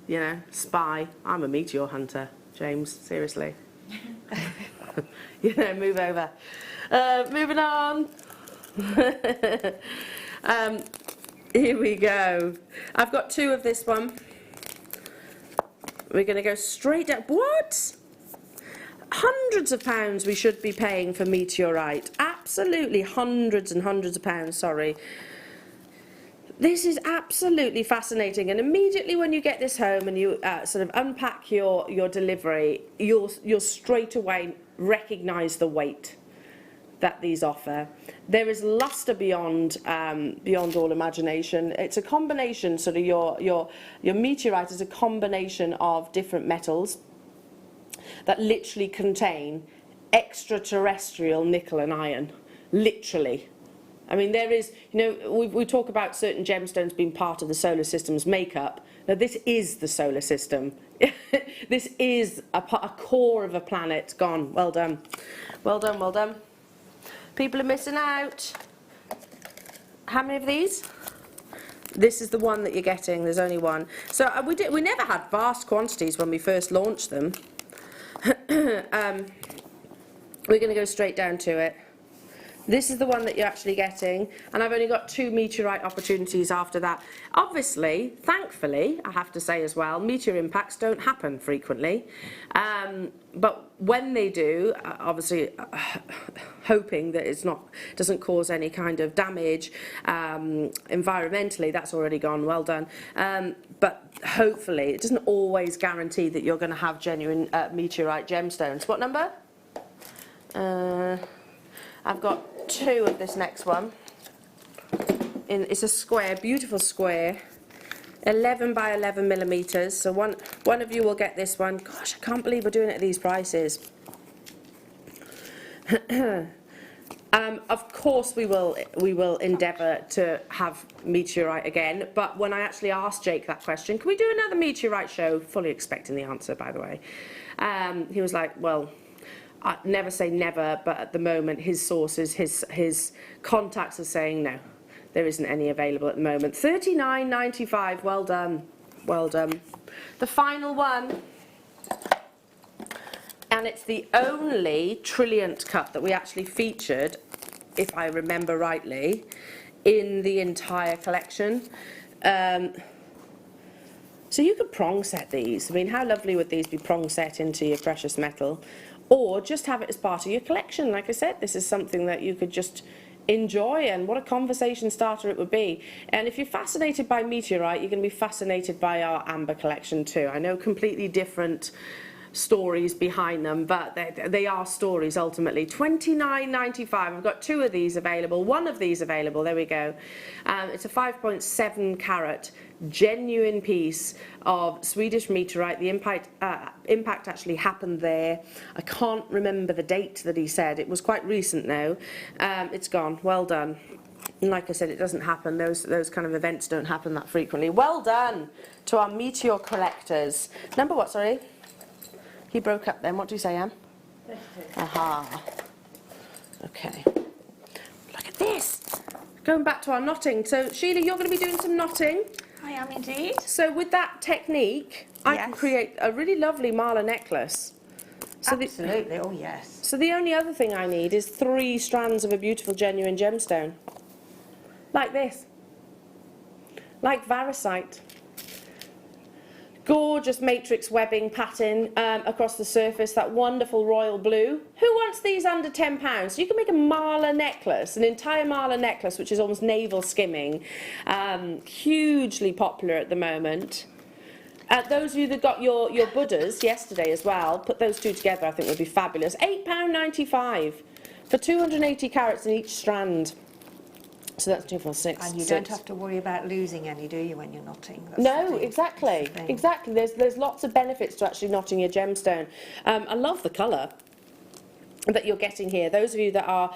you know, spy. I'm a meteor hunter, James, seriously. You know, move over. Moving on. Here we go. I've got 2 of this one. We're going to go straight down. What? Hundreds of pounds we should be paying for meteorite. Absolutely hundreds and hundreds of pounds, sorry. This is absolutely fascinating, and immediately when you get this home and you sort of unpack your delivery, you'll straight away recognise the weight that these offer. There is luster beyond all imagination. It's a combination, sort of your meteorite is a combination of different metals that literally contain extraterrestrial nickel and iron, literally. I mean, there is, you know, we talk about certain gemstones being part of the solar system's makeup. Now, this is the solar system. This is a core of a planet gone. Well done. Well done, well done. People are missing out. How many of these? This is the one that you're getting. There's only 1. So we never had vast quantities when we first launched them. We're going to go straight down to it. This is the one that you're actually getting, and I've only got 2 meteorite opportunities after that. Obviously, thankfully, I have to say as well, meteor impacts don't happen frequently. But when they do, obviously hoping that it's doesn't cause any kind of damage environmentally, that's already gone, well done. But hopefully, it doesn't always guarantee that you're going to have genuine meteorite gemstones. What number? I've got 2 of this next one. It's a square, beautiful square, 11 by 11 millimeters. So one of you will get this one. Gosh, I can't believe we're doing it at these prices. Of course we will endeavour to have meteorite again, but when I actually asked Jake that question, can we do another meteorite show, fully expecting the answer, by the way, he was like, well, I'd never say never, but at the moment his sources, his contacts are saying no, there isn't any available at the moment. $39.95, well done, well done. The final one. And it's the only Trilliant cut that we actually featured, if I remember rightly, in the entire collection. So you could prong set these. I mean, how lovely would these be, prong set into your precious metal? Or just have it as part of your collection. Like I said, this is something that you could just enjoy, and what a conversation starter it would be. And if you're fascinated by meteorite, you're going to be fascinated by our amber collection too. I know completely different stories behind them, but they are stories ultimately. $29.95. I've got two of these available, one of these available, there we go. It's a 5.7 carat genuine piece of Swedish meteorite. The impact actually happened there. I can't remember the date that he said. It was quite recent now. It's gone. Well done. And like I said, it doesn't happen. Those kind of events don't happen that frequently. Well done to our meteor collectors. Number what, sorry? He broke up then. What do you say, Anne? 32. Aha. Okay. Look at this. Going back to our knotting. So, Sheila, you're going to be doing some knotting. I am indeed. So, with that technique, I can create a really lovely mala necklace. So Absolutely. Oh, yes. So the only other thing I need is 3 strands of a beautiful genuine gemstone. Like this. Like varisite. Gorgeous matrix webbing pattern across the surface, that wonderful royal blue. Who wants these under £10? So you can make a mala necklace, an entire mala necklace, which is almost navel skimming. Hugely popular at the moment. Those of you that got your Buddhas yesterday as well, put those two together, I think would be fabulous. £8.95 for 280 carats in each strand. So that's 2, 4, 6. And you don't have to worry about losing any, do you, when you're knotting? That's no, exactly. Exactly. There's lots of benefits to actually knotting your gemstone. I love the colour that you're getting here. Those of you that are,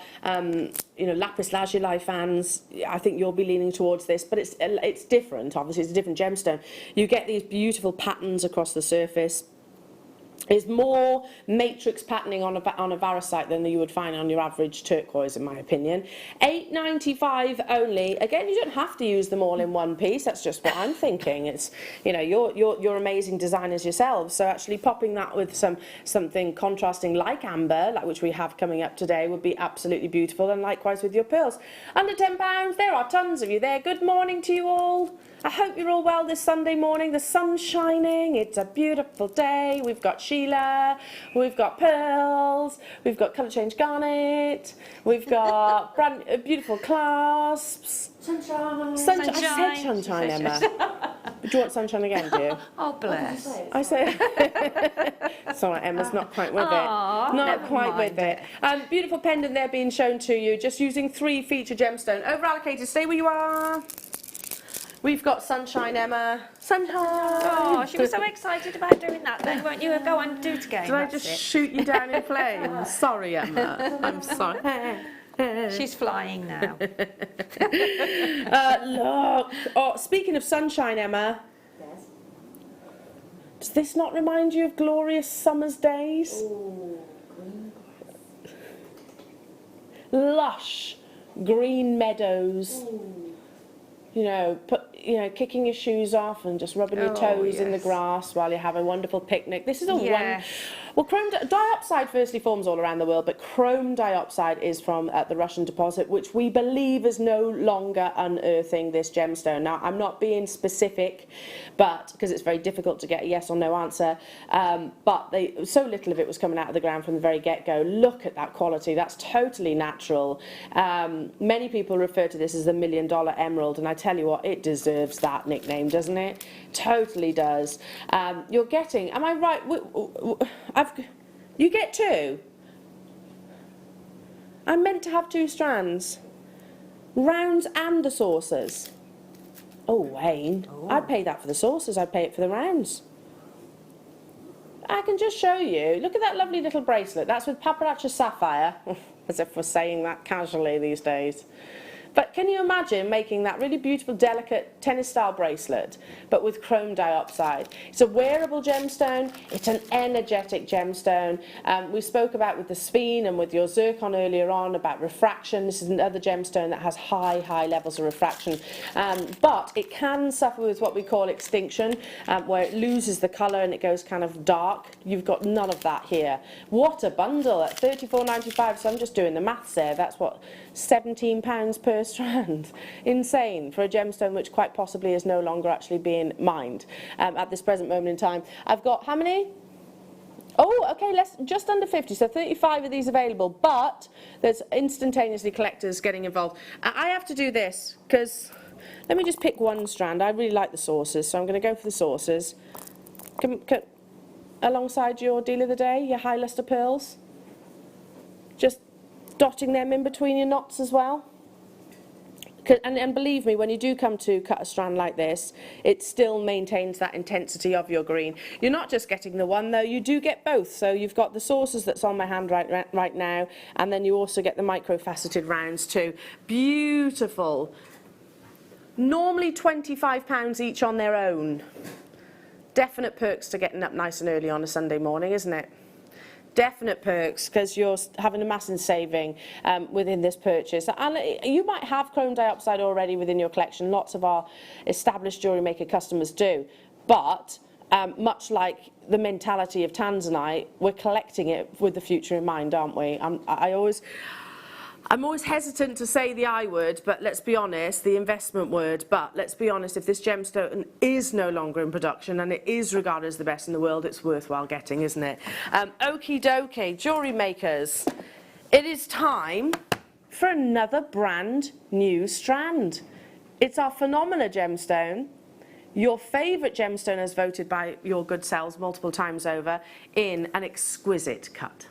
lapis lazuli fans, I think you'll be leaning towards this, but it's different. Obviously, it's a different gemstone. You get these beautiful patterns across the surface. Is more matrix patterning on a varisite than you would find on your average turquoise, in my opinion. $8.95 only. Again, you don't have to use them all in one piece. That's just what I'm thinking. It's, you're amazing designers yourselves. So actually popping that with something contrasting like amber, like which we have coming up today, would be absolutely beautiful. And likewise with your pearls. Under £10. There are tons of you there. Good morning to you all. I hope you're all well this Sunday morning. The sun's shining. It's a beautiful day. We've got Sheila. We've got pearls. We've got colour change garnet. We've got beautiful clasps. Sunshine. I said sunshine, Emma. Do you want sunshine again, do you? Oh, bless. I say. Sorry, Emma's not quite with it. Not quite with it. Beautiful pendant there being shown to you. Just using 3 feature gemstone. Over allocated. Stay where you are. We've got sunshine, Emma. Sunshine. Oh, she was so excited about doing that then, weren't you? Go on, do it again. Did I just shoot you down in flames? Sorry, Emma. I'm sorry. She's flying now. Look. Oh, speaking of sunshine, Emma. Yes. Does this not remind you of glorious summer's days? Oh, green. Lush green meadows. Ooh. Kicking your shoes off and just rubbing your toes in the grass while you have a wonderful picnic. This is a Well, chrome dioxide firstly forms all around the world, but chrome dioxide is from the Russian deposit, which we believe is no longer unearthing this gemstone. Now, I'm not being specific, but because it's very difficult to get a yes or no answer, but so little of it was coming out of the ground from the very get-go. Look at that quality. That's totally natural. Many people refer to this as the $1 million emerald, and I tell you what, it deserves that nickname, doesn't it? Totally does. You're getting, am I right? You get 2. I'm meant to have 2 strands. Rounds and the saucers. Oh, Wayne. I'd pay that for the saucers. I'd pay it for the rounds. I can just show you. Look at that lovely little bracelet. That's with paparazzi sapphire, as if we're saying that casually these days. But can you imagine making that really beautiful, delicate tennis-style bracelet, but with chrome dioxide? It's a wearable gemstone. It's an energetic gemstone. We spoke about with the sphene and with your zircon earlier on about refraction. This is another gemstone that has high levels of refraction. But it can suffer with what we call extinction, where it loses the colour and it goes kind of dark. You've got none of that here. What a bundle at £34.95. So I'm just doing the maths there. That's what, £17 per strand. Insane for a gemstone which quite possibly is no longer actually being mined at this present moment in time. I've got how many? Oh, okay, just under 50, so 35 of these available, but there's instantaneously collectors getting involved. I have to do this because let me just pick one strand. I really like the saucers, so I'm going to go for the saucers. Alongside your deal of the day, your high luster pearls, just dotting them in between your knots as well. And believe me, when you do come to cut a strand like this, it still maintains that intensity of your green. You're not just getting the one though, you do get both. So you've got the saucers that's on my hand right now, and then you also get the micro-faceted rounds too. Beautiful. Normally £25 each on their own. Definite perks to getting up nice and early on a Sunday morning, isn't it? Definite perks because you're having a massive saving within this purchase. And you might have chrome dioxide already within your collection. Lots of our established Jewellery Maker customers do. But much like the mentality of tanzanite, we're collecting it with the future in mind, aren't we? I'm always hesitant to say the I word, but let's be honest, the investment word, but let's be honest, if this gemstone is no longer in production and it is regarded as the best in the world, it's worthwhile getting, isn't it? Okie dokie, jewellery makers, it is time for another brand new strand. It's our Phenomena gemstone, your favourite gemstone as voted by your good selves multiple times over, in an exquisite cut.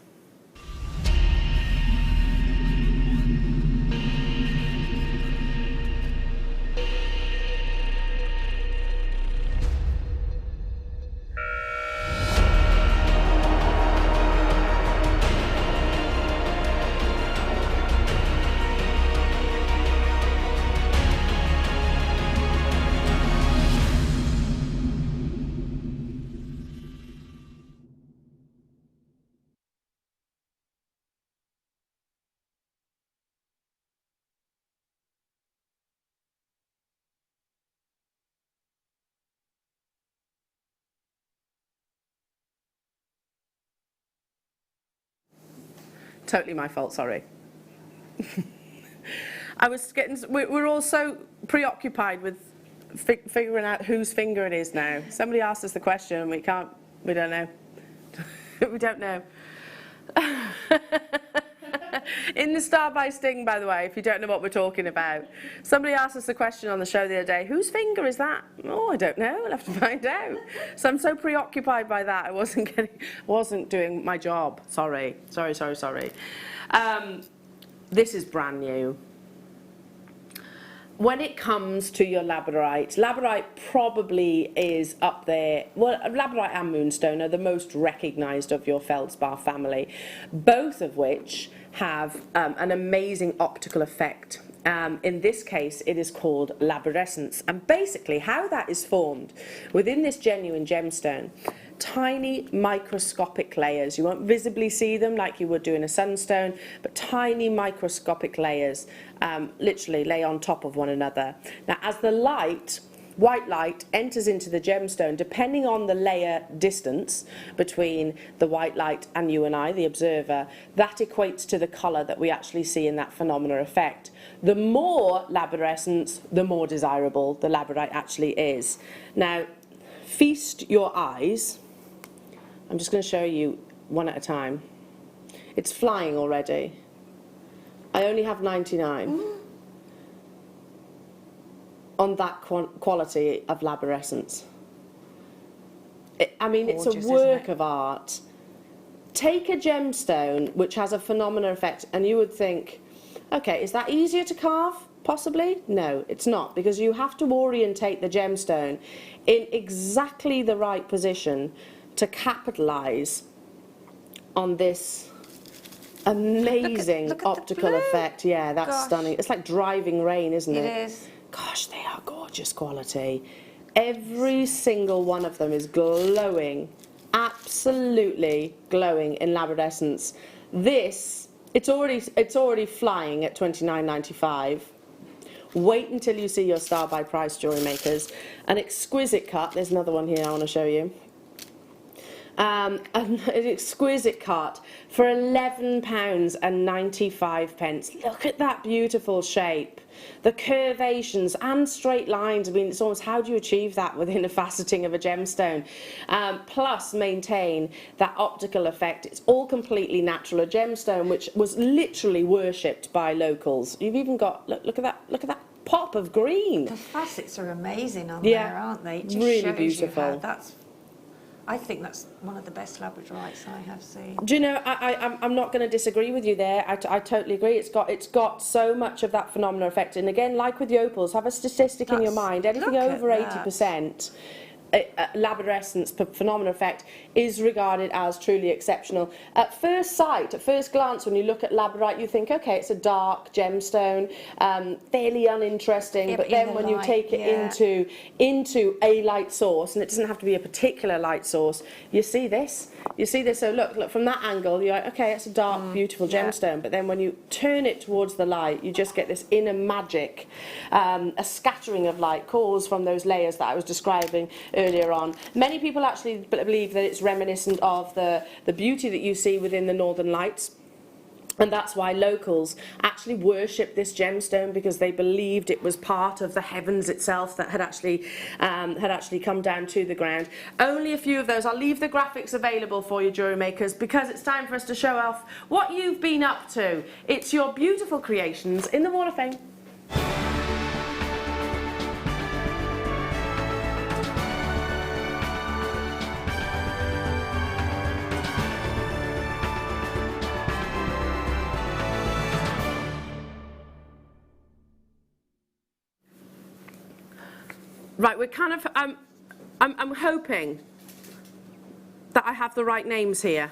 Totally my fault, sorry. We're all so preoccupied with figuring out whose finger it is now. Somebody asked us the question and we don't know. We don't know. In the Star by Sting, by the way, if you don't know what we're talking about. Somebody asked us the question on the show the other day, whose finger is that? Oh, I don't know, we'll have to find out. So I'm so preoccupied by that, I wasn't doing my job. Sorry. This is brand new. When it comes to your labradorite probably is up there. Well, labradorite and moonstone are the most recognised of your feldspar family, both of which have an amazing optical effect. In this case, it is called labrarescence. And basically how that is formed within this genuine gemstone, tiny microscopic layers. You won't visibly see them like you would do in a sunstone, but tiny microscopic layers literally lay on top of one another. Now, as the white light enters into the gemstone, depending on the layer distance between the white light and you and I, the observer, that equates to the colour that we actually see in that phenomena effect. The more labrarescence, the more desirable the labradorite actually is. Now, feast your eyes. I'm just going to show you one at a time. It's flying already. I only have 99 on that quality of labrarescence. I mean, gorgeous, it's a work of art. Take a gemstone which has a phenomena effect and you would think, okay, is that easier to carve? Possibly? No, it's not, because you have to orientate the gemstone in exactly the right position to capitalise on this amazing look at the optical blue. effect. Yeah, that's Gosh. stunning. It's like driving rain, isn't it? It is. Gosh, they are gorgeous quality. Every single one of them is glowing, absolutely glowing in labradescence. This, it's already flying at £29.95. Wait until you see your star by price, jewellery makers. An exquisite cut. There's another one here I want to show you. An exquisite cut for £11.95. Look at that beautiful shape. The curvations and straight lines. I mean, it's almost, how do you achieve that within a faceting of a gemstone? Plus maintain that optical effect. It's all completely natural. A gemstone which was literally worshipped by locals. You've even got, look at that pop of green. The facets are amazing on there, aren't they? It just really shows beautiful. You how I think that's one of the best labradorites I have seen. Do you know, I'm not going to disagree with you there. I totally agree. It's got so much of that phenomenal effect. And again, like with the opals, have a statistic in your mind. Anything over 80%, labradescence phenomenal effect is regarded as truly exceptional. At first sight, at first glance, when you look at labradorite, you think, okay, it's a dark gemstone, fairly uninteresting. Yeah, but then when you take it into a light source, and it doesn't have to be a particular light source, you see this. You see this. So look from that angle, you're like, okay, it's a dark, beautiful gemstone. But then when you turn it towards the light, you just get this inner magic, a scattering of light caused from those layers that I was describing earlier on. Many people actually believe that it's reminiscent of the beauty that you see within the Northern Lights. And that's why locals actually worshipped this gemstone, because they believed it was part of the heavens itself that had actually come down to the ground. Only a few of those. I'll leave the graphics available for you, jewellery makers, because it's time for us to show off what you've been up to. It's your beautiful creations in the Wall of Fame. Right, we're kind of, I'm hoping that I have the right names here.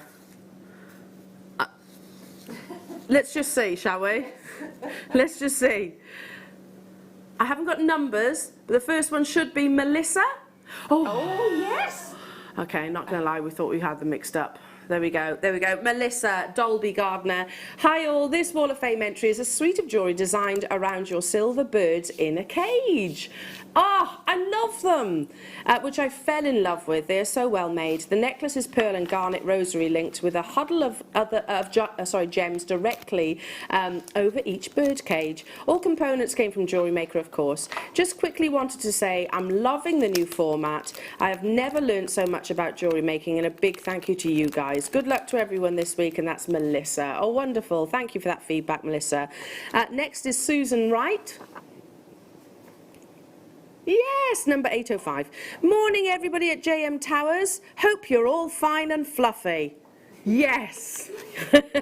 Let's just see, shall we? Let's just see. I haven't got numbers, but the first one should be Melissa. Oh yes! Okay, not going to lie, we thought we had them mixed up. There we go, there we go. Melissa Dolby Gardner. Hi all, this Wall of Fame entry is a suite of jewellery designed around your silver birds in a cage. Ah, I love them, which I fell in love with. They are so well made. The necklace is pearl and garnet rosary linked with a huddle of gems directly over each bird cage. All components came from Jewellery Maker, of course. Just quickly wanted to say I'm loving the new format. I have never learned so much about jewellery making, and a big thank you to you guys. Good luck to everyone this week, and that's Melissa. Oh, wonderful. Thank you for that feedback, Melissa. Next is Susan Wright. Yes, number 805. Morning, everybody at JM Towers. Hope you're all fine and fluffy. Yes.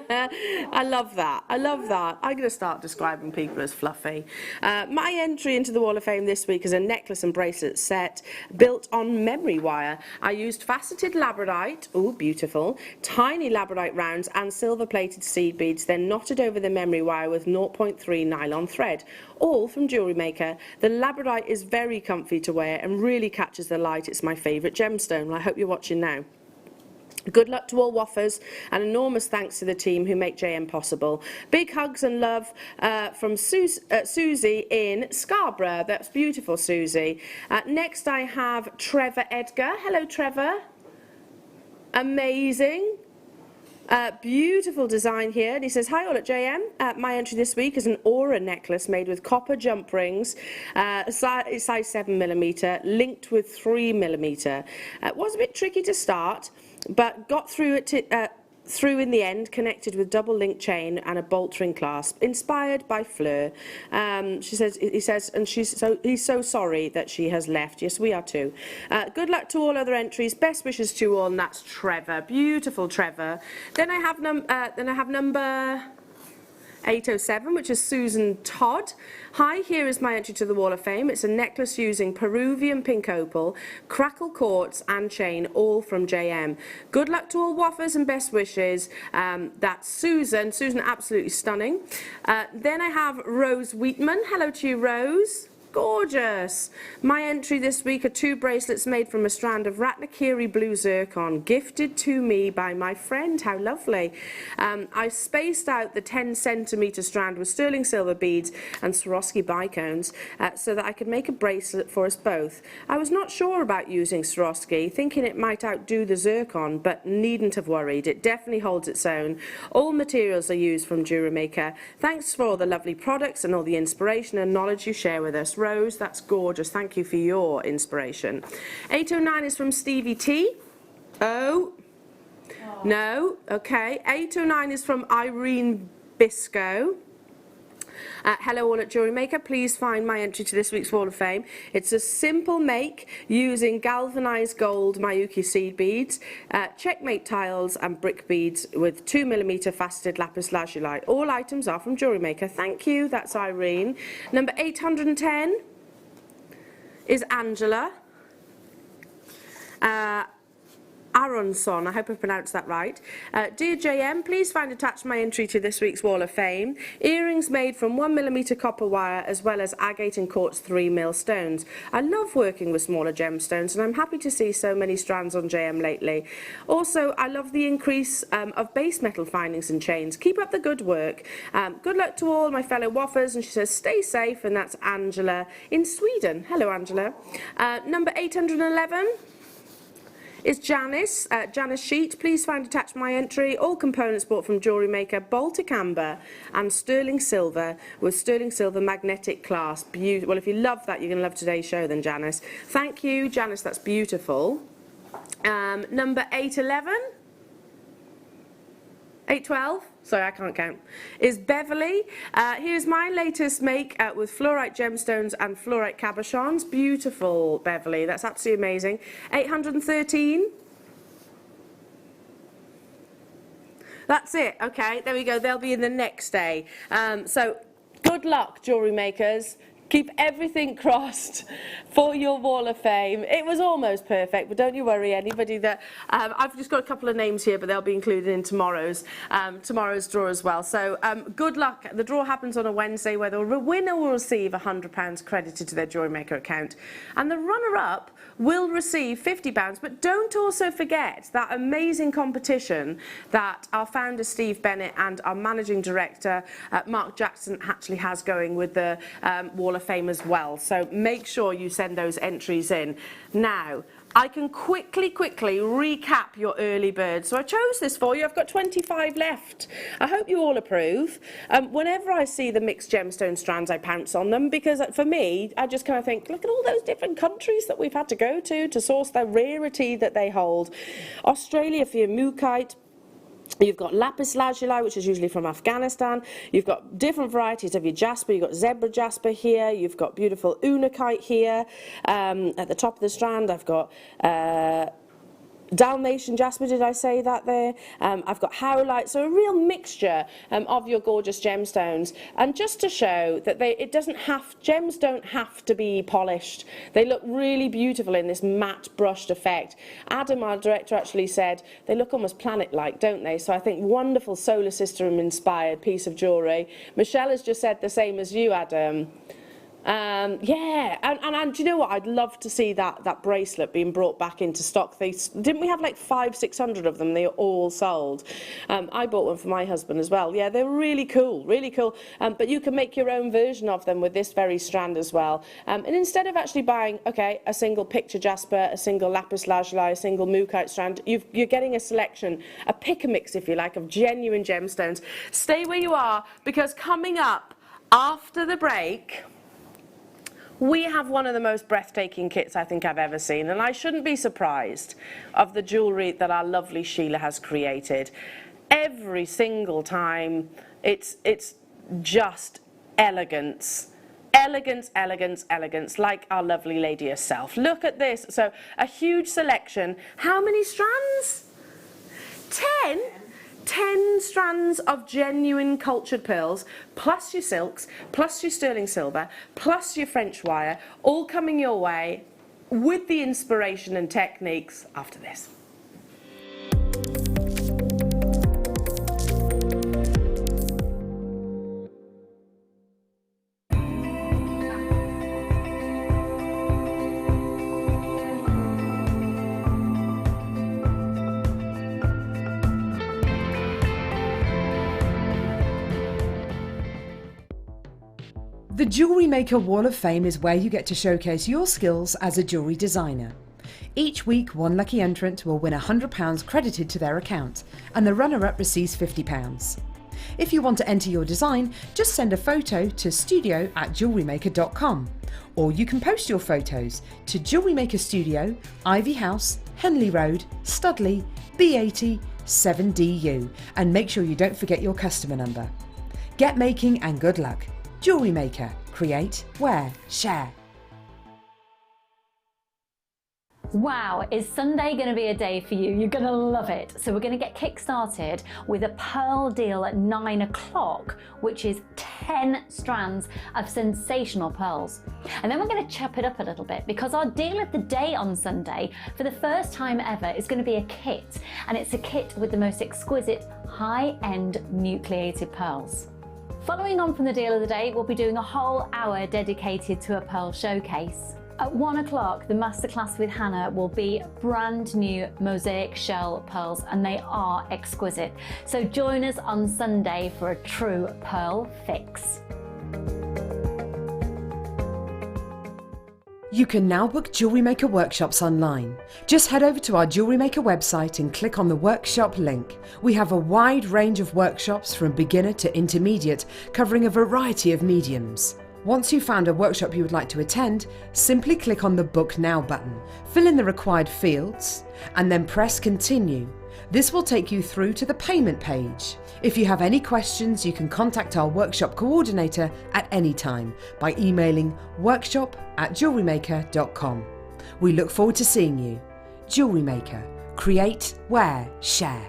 I love that. I love that. I'm going to start describing people as fluffy. My entry into the Wall of Fame this week is a necklace and bracelet set built on memory wire. I used faceted labradorite, oh beautiful, tiny labradorite rounds and silver plated seed beads, then knotted over the memory wire with 0.3 nylon thread. All from Jewellery Maker. The labradorite is very comfy to wear and really catches the light. It's my favourite gemstone. I hope you're watching now. Good luck to all waffers, and enormous thanks to the team who make JM possible. Big hugs and love from Susie in Scarborough. That's beautiful, Susie. Next I have Trevor Edgar. Hello, Trevor. Amazing. Beautiful design here, and he says, hi all at JM. My entry this week is an aura necklace made with copper jump rings, size 7mm, linked with 3mm. It was a bit tricky to start, but got through it through in the end, connected with double link chain and a bolt ring clasp, inspired by Fleur. He says, and he's so sorry that she has left. Yes, we are too. Good luck to all other entries. Best wishes to you all, and that's Trevor. Beautiful Trevor. Then I have number 807, which is Susan Todd. Hi, here is my entry to the Wall of Fame. It's a necklace using Peruvian pink opal, crackle quartz and chain, all from JM. Good luck to all waffers and best wishes. That's Susan. Susan, absolutely stunning. Then I have Rose Wheatman. Hello to you, Rose. Gorgeous. My entry this week are 2 bracelets made from a strand of Ratnakiri blue zircon, gifted to me by my friend. How lovely. I spaced out the 10cm strand with sterling silver beads and Swarovski bicones so that I could make a bracelet for us both. I was not sure about using Swarovski, thinking it might outdo the zircon, but needn't have worried. It definitely holds its own. All materials are used from Jewellery Maker. Thanks for all the lovely products and all the inspiration and knowledge you share with us. Rose, that's gorgeous. Thank you for your inspiration. 809 is from Stevie T. Oh. No. Okay. 809 is from Irene Bisco. Hello all at Jewellery Maker, please find my entry to this week's Wall of Fame. It's a simple make using galvanized gold Mayuki seed beads, checkmate tiles and brick beads with 2mm faceted lapis lazuli. All items are from Jewellery Maker. Thank you, that's Irene. Number 810 is Angela. Aronson, I hope I pronounced that right. Dear JM, please find attached my entry to this week's Wall of Fame. Earrings made from 1mm copper wire as well as agate and quartz 3mm stones. I love working with smaller gemstones and I'm happy to see so many strands on JM lately. Also, I love the increase of base metal findings and chains. Keep up the good work. Good luck to all my fellow waffers, and she says stay safe, and that's Angela in Sweden. Hello Angela. Number 811 is Janice. Janice Sheet, please find attached my entry. All components bought from Jewellery Maker, Baltic Amber and Sterling Silver with Sterling Silver magnetic clasp. Well, if you love that, you're going to love today's show then, Janice. Thank you, Janice, that's beautiful. Number 811, 812, sorry, I can't count, is Beverly. Here's my latest make with fluorite gemstones and fluorite cabochons. Beautiful, Beverly, that's absolutely amazing. 813. That's it, okay, there we go, they'll be in the next day. So, good luck, Jewellery Makers. Keep everything crossed for your Wall of Fame. It was almost perfect, but don't you worry, anybody that... I've just got a couple of names here, but they'll be included in tomorrow's draw as well. So good luck. The draw happens on a Wednesday where the winner will receive £100 credited to their Jewellery Maker account. And the runner-up will receive £50, but don't also forget that amazing competition that our founder Steve Bennett and our managing director Mark Jackson actually has going with the Wall of Fame as well. So make sure you send those entries in. Now, I can quickly recap your early birds. So I chose this for you. I've got 25 left. I hope you all approve. Whenever I see the mixed gemstone strands, I pounce on them because for me, I just kind of think, look at all those different countries that we've had to go to source the rarity that they hold. Australia for your mookaite. You've got lapis lazuli, which is usually from Afghanistan. You've got different varieties of your jasper. You've got zebra jasper here. You've got beautiful unakite here. At the top of the strand, I've got Dalmatian jasper, did I say that there? I've got howlite, so a real mixture of your gorgeous gemstones. And just to show that gems don't have to be polished. They look really beautiful in this matte brushed effect. Adam, our director, actually said they look almost planet-like, don't they? So I think wonderful solar system-inspired piece of jewellery. Michelle has just said the same as you, Adam. Yeah, and do you know what? I'd love to see that bracelet being brought back into stock. Didn't we have like 500-600 of them? They all sold. I bought one for my husband as well. Yeah, they're really cool, really cool. But you can make your own version of them with this very strand as well. And instead of actually buying, okay, a single picture jasper, a single lapis lazuli, a single mookaite strand, you're getting a selection, a pick-a-mix, if you like, of genuine gemstones. Stay where you are, because coming up after the break, we have one of the most breathtaking kits I think I've ever seen, and I shouldn't be surprised of the jewellery that our lovely Sheila has created. Every single time, it's just elegance. Elegance, elegance, elegance, like our lovely lady herself. Look at this. So, a huge selection. How many strands? 10? 10 strands of genuine cultured pearls, plus your silks, plus your sterling silver, plus your French wire, all coming your way with the inspiration and techniques after this. The Jewellery Maker Wall of Fame is where you get to showcase your skills as a jewellery designer. Each week, one lucky entrant will win £100 credited to their account, and the runner-up receives £50. If you want to enter your design, just send a photo to studio@jewellerymaker.com, or you can post your photos to Jewellery Maker Studio, Ivy House, Henley Road, Studley, B80 7DU, and make sure you don't forget your customer number. Get making and good luck. Jewellery Maker. Create, wear, share. Wow, is Sunday going to be a day for you? You're going to love it. So we're going to get kick-started with a pearl deal at 9 o'clock, which is 10 strands of sensational pearls. And then we're going to chop it up a little bit, because our deal of the day on Sunday, for the first time ever, is going to be a kit. And it's a kit with the most exquisite high-end nucleated pearls. Following on from the deal of the day, we'll be doing a whole hour dedicated to a pearl showcase. At 1 o'clock, the masterclass with Hannah will be brand new mosaic shell pearls, and they are exquisite. So join us on Sunday for a true pearl fix. You can now book Jewellery Maker workshops online. Just head over to our Jewellery Maker website and click on the workshop link. We have a wide range of workshops from beginner to intermediate, covering a variety of mediums. Once you've found a workshop you would like to attend, simply click on the Book Now button, fill in the required fields, and then press Continue. This will take you through to the payment page. If you have any questions, you can contact our workshop coordinator at any time by emailing workshop@jewellerymaker.com. We look forward to seeing you. Jewellery Maker. Create, wear, share.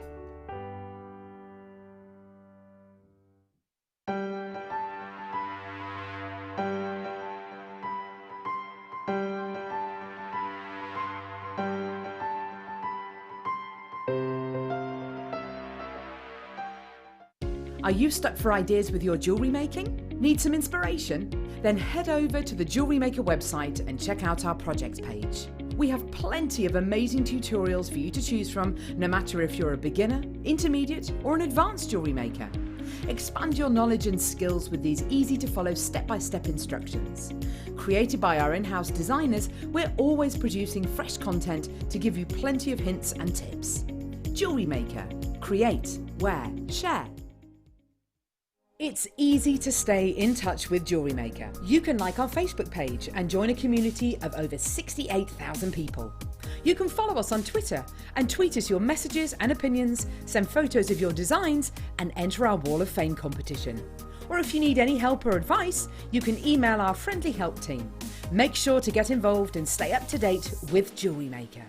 Are you stuck for ideas with your jewellery making? Need some inspiration? Then head over to the Jewellery Maker website and check out our projects page. We have plenty of amazing tutorials for you to choose from, no matter if you're a beginner, intermediate, or an advanced jewellery maker. Expand your knowledge and skills with these easy to follow step-by-step instructions. Created by our in-house designers, we're always producing fresh content to give you plenty of hints and tips. Jewellery Maker. Create, wear, share. It's easy to stay in touch with Jewellery Maker. You can like our Facebook page and join a community of over 68,000 people. You can follow us on Twitter and tweet us your messages and opinions, send photos of your designs, and enter our Wall of Fame competition. Or if you need any help or advice, you can email our friendly help team. Make sure to get involved and stay up to date with Jewellery Maker.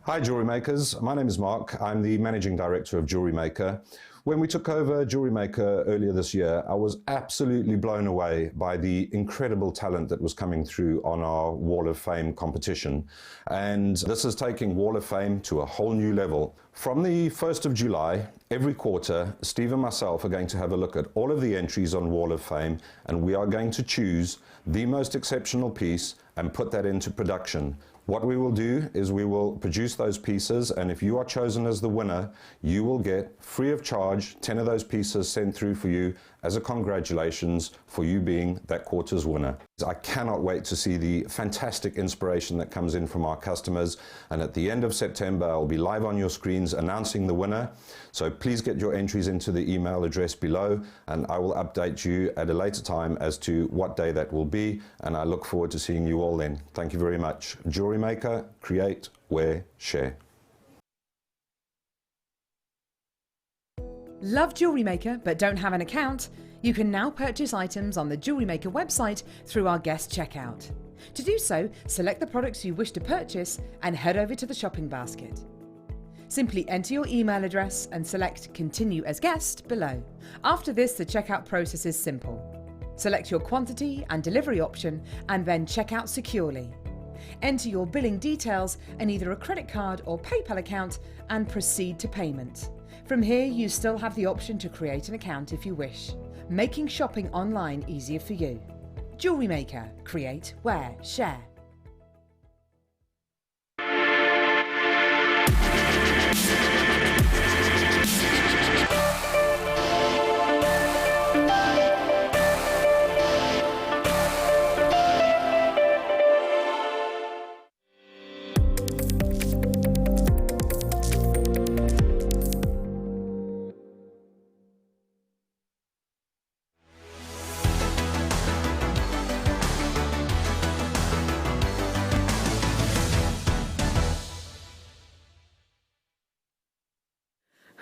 Hi Jewellery Makers, my name is Mark. I'm the Managing Director of Jewellery Maker. When we took over Jewellery Maker earlier this year, I was absolutely blown away by the incredible talent that was coming through on our Wall of Fame competition. And this is taking Wall of Fame to a whole new level. From the 1st of July, every quarter, Steve and myself are going to have a look at all of the entries on Wall of Fame, and we are going to choose the most exceptional piece and put that into production. What we will do is we will produce those pieces, and if you are chosen as the winner, you will get, free of charge, 10 of those pieces sent through for you as a congratulations for you being that quarter's winner. I cannot wait to see the fantastic inspiration that comes in from our customers, and at the end of September I'll be live on your screens announcing the winner. So please get your entries into the email address below, and I will update you at a later time as to what day that will be, and I look forward to seeing you all then. Thank you very much. Jewellery Maker, create, wear, share. Love Jewellery Maker but don't have an account? You can now purchase items on the Jewellery Maker website through our guest checkout. To do so, select the products you wish to purchase and head over to the shopping basket. Simply enter your email address and select Continue as Guest below. After this, the checkout process is simple. Select your quantity and delivery option and then check out securely. Enter your billing details and either a credit card or PayPal account and proceed to payment. From here, you still have the option to create an account if you wish, making shopping online easier for you. Jewellery Maker. Create, wear, share.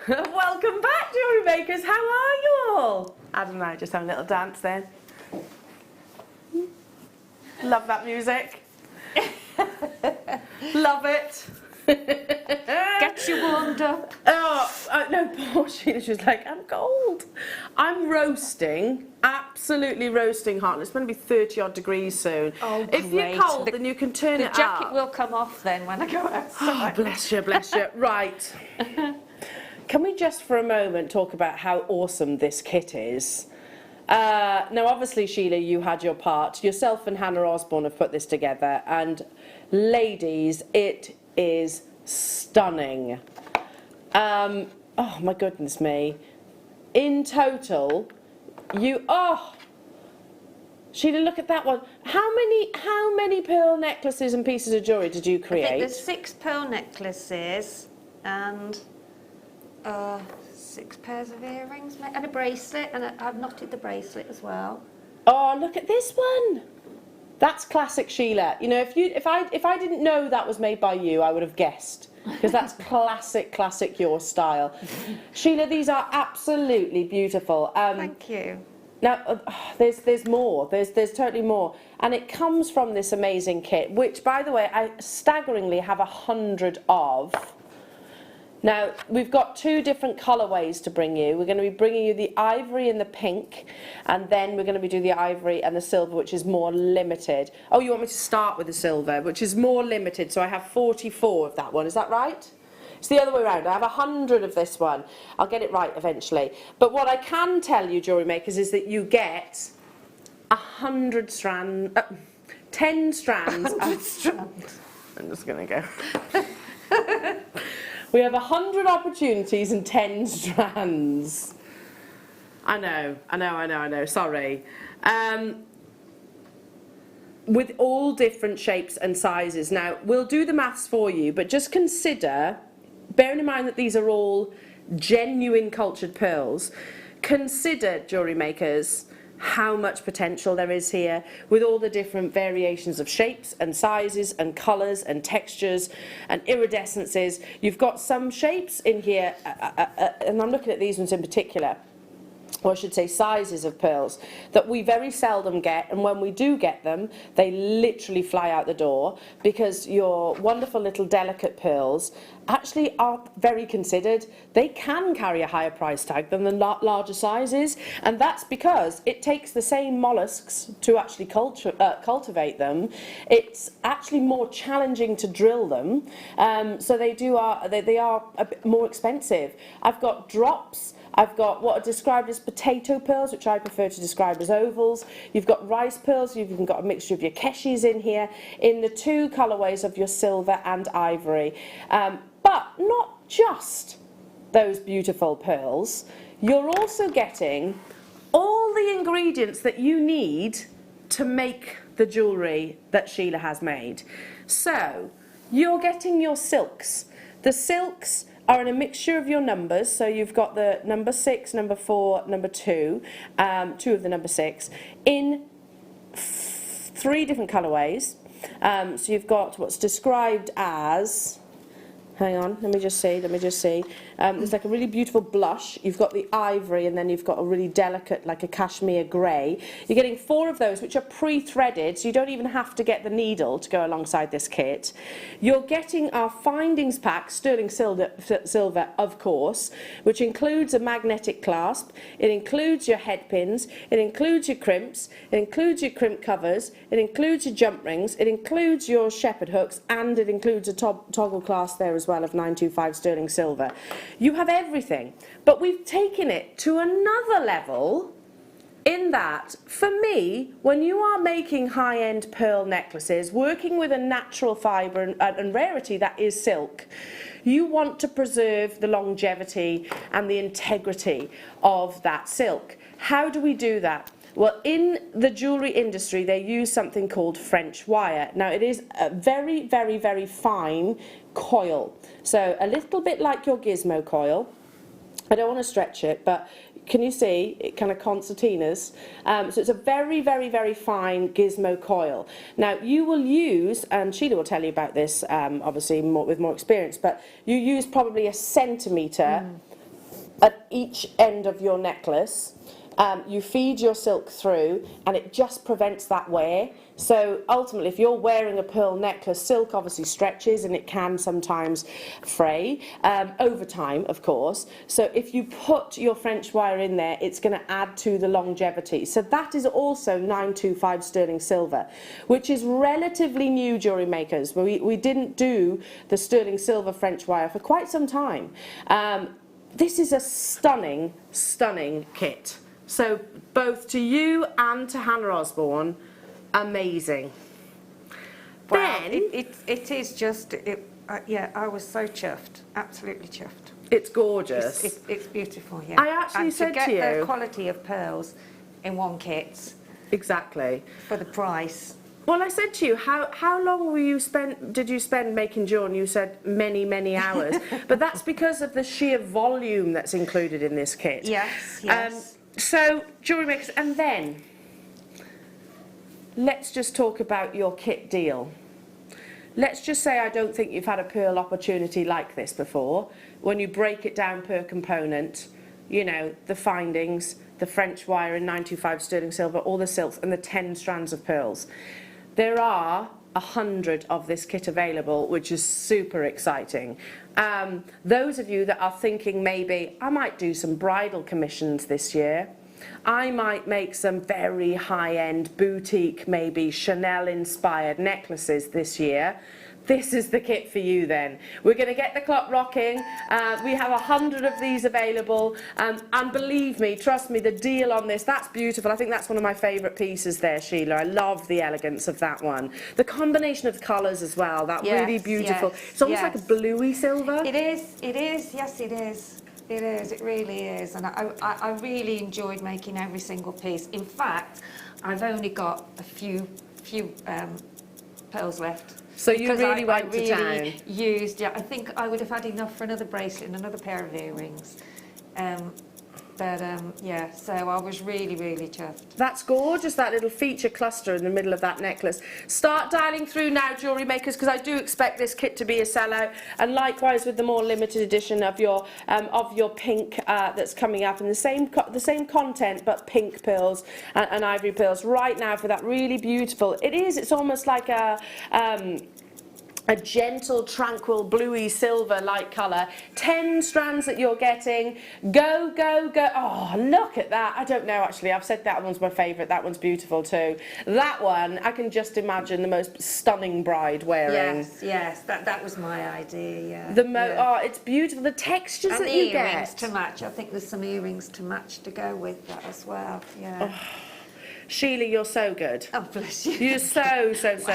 Welcome back, Jewellery Makers. How are you all? Adam and I just having a little dance then. Love that music. Love it. Get you warmed up. Oh, no, poor Sheila, she was like, I'm cold. I'm roasting, absolutely roasting hot. It's going to be 30 odd degrees soon. Oh, if great. you're cold, then you can turn it The jacket up. will come off then when I go outside. Oh, bless you, bless you. Right. Can we just for a moment talk about how awesome this kit is? Now, obviously, Sheila, you had your part. Yourself and Hannah Osborne have put this together. And ladies, it is stunning. Oh, my goodness me. In total, Sheila, look at that one. How many pearl necklaces and pieces of jewellery did you create? I think there's 6 pearl necklaces and 6 pairs of earrings and a bracelet, and I've knotted the bracelet as well. Oh, look at this one. That's classic Sheila. You know, if I didn't know that was made by you, I would have guessed, because that's classic your style. Sheila, these are absolutely beautiful. Thank you. Now, there's more. There's totally more, and it comes from this amazing kit, which, by the way, I staggeringly have 100 of. Now, we've got 2 different colourways to bring you. We're going to be bringing you the ivory and the pink, and then we're going to be doing the ivory and the silver, which is more limited. Oh, you want me to start with the silver, which is more limited, so I have 44 of that one. Is that right? It's the other way around. I have 100 of this one. I'll get it right eventually. But what I can tell you, Jewellery Makers, is that you get 100 strands, 10 strands. 100 strands. I'm just going to go. We have 100 opportunities and 10 strands. I know, sorry. With all different shapes and sizes. Now, we'll do the maths for you, but just consider, bearing in mind that these are all genuine cultured pearls, consider, Jewellery Makers, how much potential there is here with all the different variations of shapes and sizes and colours and textures and iridescences. You've got some shapes in here, and I'm looking at these ones in particular, or I should say sizes of pearls, that we very seldom get, and when we do get them, they literally fly out the door, because your wonderful little delicate pearls actually are very considered. They can carry a higher price tag than the larger sizes, and that's because it takes the same mollusks to actually cultivate them. It's actually more challenging to drill them, so they are a bit more expensive. I've got drops. I've got what are described as potato pearls, which I prefer to describe as ovals. You've got rice pearls. You've even got a mixture of your keshis in here, in the 2 colourways of your silver and ivory. But not just those beautiful pearls. You're also getting all the ingredients that you need to make the jewellery that Sheila has made. So you're getting your silks. The silks are in a mixture of your numbers, so you've got the number 6, number 4, number 2, 2 of the number 6, in 3 different colourways. So you've got what's described as, Hang on, let me just see. There's like a really beautiful blush. You've got the ivory, and then you've got a really delicate, like a cashmere grey. You're getting 4 of those, which are pre-threaded, so you don't even have to get the needle to go alongside this kit. You're getting our findings pack, sterling silver, of course, which includes a magnetic clasp. It includes your head pins. It includes your crimps. It includes your crimp covers. It includes your jump rings. It includes your shepherd hooks, and it includes a toggle clasp there as well of 925 sterling silver. You have everything, but we've taken it to another level in that, for me, when you are making high-end pearl necklaces, working with a natural fibre and rarity that is silk, you want to preserve the longevity and the integrity of that silk. How do we do that? Well, in the jewellery industry, they use something called French wire. Now, it is a very, very, very fine coil. So a little bit like your gizmo coil. I don't want to stretch it, but can you see it kind of concertinas? So it's a very, very, very fine gizmo coil. Now, you will use, and Sheila will tell you about this, obviously with more experience, but you use probably a centimetre at each end of your necklace. You feed your silk through, and it just prevents that wear. So ultimately, if you're wearing a pearl necklace, silk obviously stretches and it can sometimes fray over time, of course. So if you put your French wire in there, it's going to add to the longevity. So that is also 925 sterling silver, which is relatively new, jewellery makers. We didn't do the sterling silver French wire for quite some time. This is a stunning, stunning kit. So both to you and to Hannah Osborne, amazing. Wow, Then it is just, yeah, I was so chuffed, absolutely chuffed. it's gorgeous. It's beautiful, yeah. I actually and said to get to you, the quality of pearls in one kit exactly. for the price. Well, I said to you, how long did you spend making jewelry? And you said many, many hours. But that's because of the sheer volume that's included in this kit. Yes, yes. So, jewellery makers, and then let's just talk about your kit deal. Let's just say I don't think you've had a pearl opportunity like this before. When you break it down per component, you know, the findings, the French wire in 925 sterling silver, all the silks, and the 10 strands of pearls. There are 100 of this kit available, which is super exciting. Those of you that are thinking maybe I might do some bridal commissions this year, I might make some very high-end boutique, maybe Chanel inspired necklaces this year, this is the kit for you then. We're going to get the clock rocking. We have 100 of these available, and believe me, trust me, the deal on this, that's beautiful. I think that's one of my favourite pieces there, Sheila. I love the elegance of that one. The combination of colours as well, that really beautiful. Yes, it's almost like a bluey silver. It is, yes it is. It is, it really is, and I really enjoyed making every single piece. In fact, I've only got a few pearls left. So you really went to town. Used, yeah, I think I would have had enough for another bracelet and another pair of earrings. Yeah, so I was really, really chuffed. That's gorgeous, that little feature cluster in the middle of that necklace. Start dialing through now, jewellery makers, because I do expect this kit to be a sellout. And likewise with the more limited edition of your pink that's coming up, and the same content but pink pearls and ivory pearls right now for that really beautiful. It's almost like a gentle, tranquil, bluey silver light colour. 10 strands that you're getting. Go, go, go. Oh, look at that. I don't know, actually. I've said that one's my favourite. That one's beautiful too. That one, I can just imagine the most stunning bride wearing. Yes, yes. That was my idea, yeah. Oh, it's beautiful. The textures and that the you earrings get. to match. I think there's some earrings to match to go with that as well, yeah. Oh. Sheila, you're so good. Oh, bless you. You're so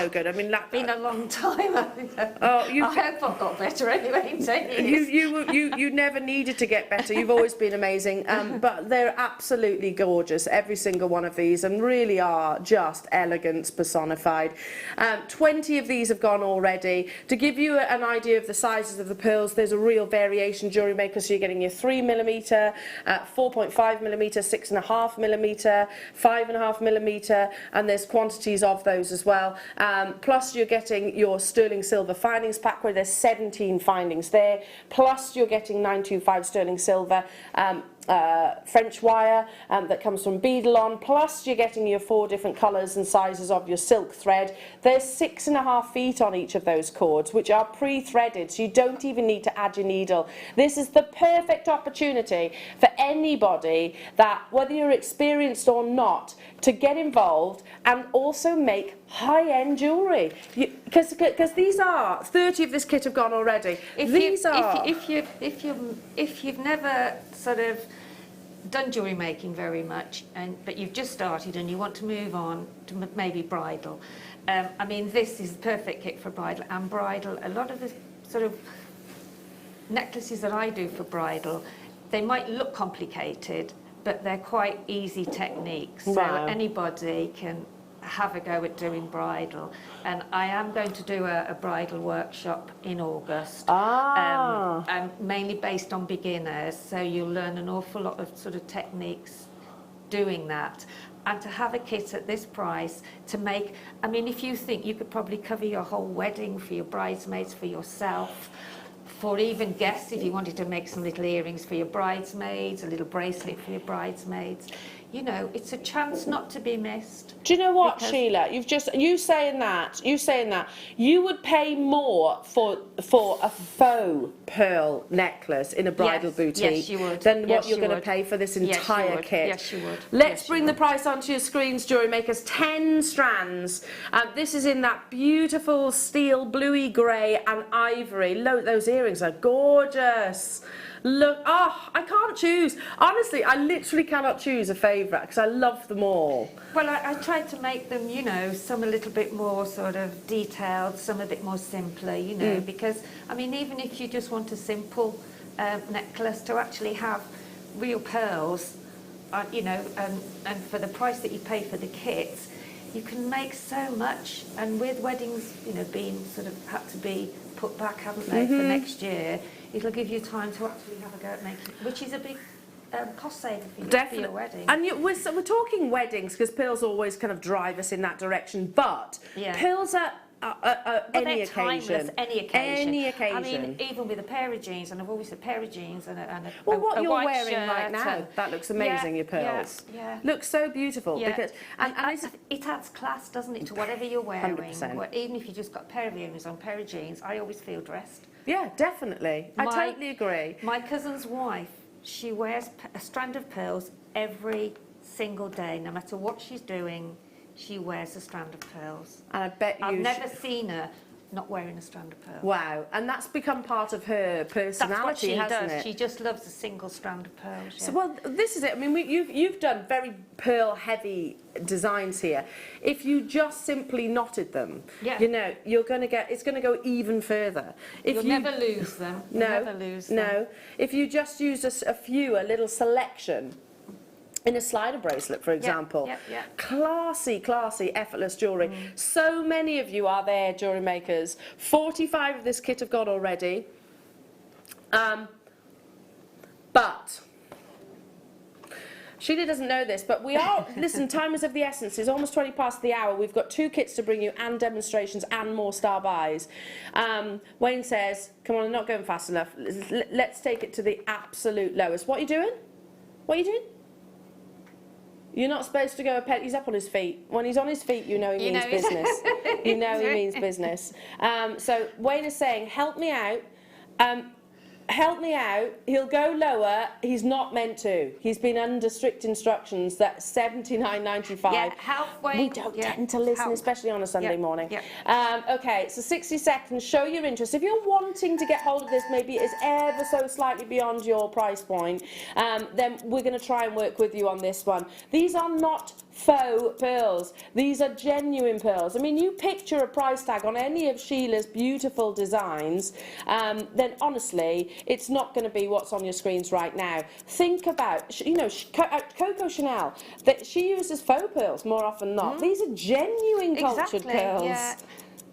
good. I mean, that's been a long time. I hope I've got better anyway in 10 years. You never needed to get better. You've always been amazing. But they're absolutely gorgeous, every single one of these, and really are just elegance personified. 20 of these have gone already. To give you an idea of the sizes of the pearls, there's a real variation, Jewellery Maker. So you're getting your 3mm, 4.5mm, 6.5mm, 5.5mm. 12mm, and there's quantities of those as well. Plus you're getting your sterling silver findings pack where there's 17 findings there. Plus you're getting 925 sterling silver French wire that comes from Beadalon, plus you're getting your 4 different colours and sizes of your silk thread. There's 6.5 feet on each of those cords, which are pre-threaded, so you don't even need to add your needle. This is the perfect opportunity for anybody that, whether you're experienced or not, to get involved and also make high-end jewellery. Because these are 30 of this kit have gone already. If you've never sort of done jewellery making very much, but you've just started and you want to move on to maybe bridal, I mean, this is the perfect kit for bridal. And bridal, a lot of the sort of necklaces that I do for bridal, they might look complicated, but they're quite easy techniques. So anybody can have a go at doing bridal, and I am going to do a bridal workshop in August, and mainly based on beginners, so you'll learn an awful lot of sort of techniques doing that. And to have a kit at this price to make, I mean, if you think you could probably cover your whole wedding for your bridesmaids, for yourself, for even guests, if you wanted to make some little earrings for your bridesmaids, a little bracelet for your bridesmaids. You know, it's a chance not to be missed. Do you know what, Sheila? You saying that, you would pay more for a faux pearl necklace in a bridal boutique than what you're going to pay for this entire kit. Yes, you would. Let's bring the price onto your screens, Jewellery Makers. 10 strands. This is in that beautiful steel, bluey grey and ivory. Look, those earrings are gorgeous. Look, oh, I can't choose. Honestly, I literally cannot choose a favourite because I love them all. Well, I tried to make them, you know, some a little bit more sort of detailed, some a bit more simpler, you know, because, I mean, even if you just want a simple necklace, to actually have real pearls, you know, and for the price that you pay for the kits, you can make so much. And with weddings, you know, being sort of had to be put back, haven't they, for next year, it'll give you time to actually have a go at making, which is a big cost saver for your wedding. And we're talking weddings because pearls always kind of drive us in that direction, but pearls are any occasion. Any occasion. I mean, even with a pair of jeans, and I've always a pair of jeans and a well, what a you're white wearing shirt right now, that looks amazing, your pearls. Yeah. Looks so beautiful. Yeah. Because, it adds class, doesn't it, to whatever you're wearing. 100%. Even if you just got a pair of earrings on, a pair of jeans, I always feel dressed. Yeah, definitely. I totally agree. My cousin's wife, she wears a strand of pearls every single day, no matter what she's doing. She wears a strand of pearls. And I bet you... I've never seen her not wearing a strand of pearls. Wow, and that's become part of her personality, hasn't it? She just loves a single strand of pearls. Yeah. So, well, this is it. I mean, you've done very pearl-heavy designs here. If you just simply knotted them, you know, you're going to get... It's going to go even further. If You'll never lose them. No, no. If you just use a little selection... in a slider bracelet, for example. Classy, effortless jewellery. So many of you are there, Jewellery Makers. 45 of this kit have gone already. But Sheila doesn't know this, but we are, listen, time is of the essence. It's almost 20 past the hour. We've got 2 kits to bring you and demonstrations and more star buys. Wayne says, come on, I'm not going fast enough. Let's take it to the absolute lowest. What are you doing? What are you doing? You're not supposed to go a pet. He's up on his feet. When he's on his feet, you know he means business. You know he means business. So Wayne is saying, help me out. Help me out. He'll go lower. He's not meant to. He's been under strict instructions that $79.95. Yeah, help Wayne. We don't tend to listen, especially on a Sunday morning. Okay, so 60 seconds. Show your interest. If you're wanting to get hold of this, maybe it's ever so slightly beyond your price point, then we're going to try and work with you on this one. These are not faux pearls. These are genuine pearls. I mean, you picture a price tag on any of Sheila's beautiful designs, then honestly, it's not going to be what's on your screens right now. Think about, you know, Coco Chanel, that she uses faux pearls more often than not. These are genuine cultured pearls. Yeah.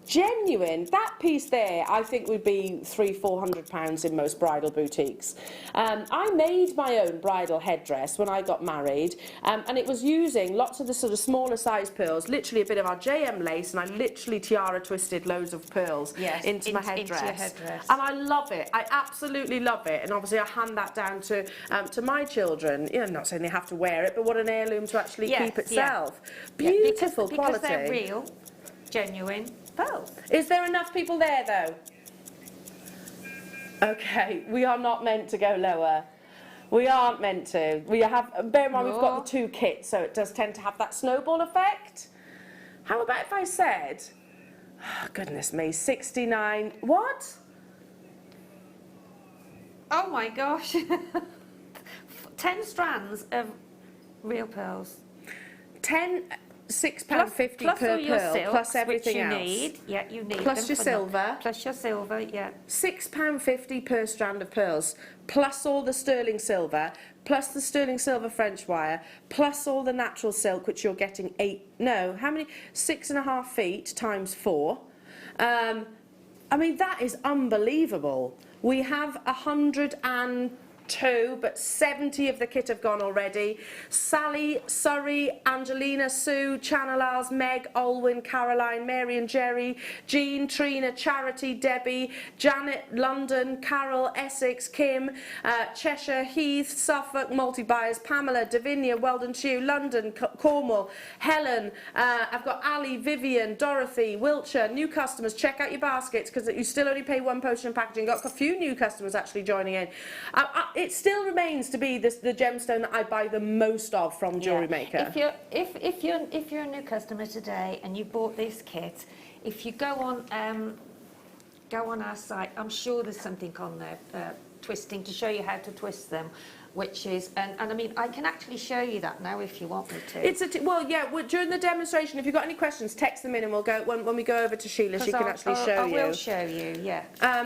Genuine, that piece there, I think would be £300–400 in most bridal boutiques. I made my own bridal headdress when I got married, and it was using lots of the sort of smaller size pearls, literally a bit of our JM lace, and I literally tiara twisted loads of pearls into my headdress. Into your headdress. And I love it. I absolutely love it. And obviously I hand that down to my children. You know, I'm not saying they have to wear it, but what an heirloom to actually keep itself. Beautiful quality. Because they're real, genuine pearls. Is there enough people there though? Okay, we are not meant to go lower. We aren't meant to. We have, bear in mind we've got the two kits, so it does tend to have that snowball effect. How about if I said, oh, goodness me, 69, what? Oh my gosh. 10 strands of real pearls. £6.50 plus per all your pearl, silks, plus everything which you else. need. Yeah, you need Plus them your for silver. Plus your silver, yeah. £6.50 per strand of pearls, plus all the sterling silver, plus the sterling silver French wire, plus all the natural silk, which you're getting 6.5 feet times 4. I mean, that is unbelievable. We have 102, but 70 of the kit have gone already. Sally, Surrey, Angelina, Sue, Channel Isles, Meg, Olwyn, Caroline, Mary and Jerry, Jean, Trina, Charity, Debbie, Janet, London, Carol, Essex, Kim, Cheshire, Heath, Suffolk, multi-buyers, Pamela, Davinia, Weldon Chew, London, Cornwall, Helen, I've got Ali, Vivian, Dorothy, Wiltshire, new customers, check out your baskets because you still only pay £1 postage and packaging. Got a few new customers actually joining in. It still remains to be the gemstone that I buy the most of from Jewellery Maker. If you're a new customer today and you bought this kit, if you go on our site, I'm sure there's something on there twisting to show you how to twist them, which is and I mean I can actually show you that now if you want me to. During the demonstration, if you've got any questions, text them in and we'll go when we go over to Sheila. She can actually show you. I will show you, yeah.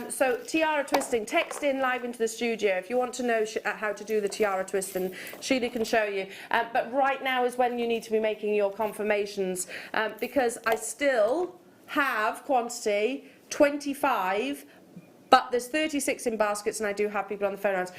So tiara twisting, text in live into the studio if you want to know how to do the tiara twist, and Sheila can show you. But right now is when you need to be making your confirmations, because I still have quantity 25. But there's 36 in baskets, and I do have people on the phone lines.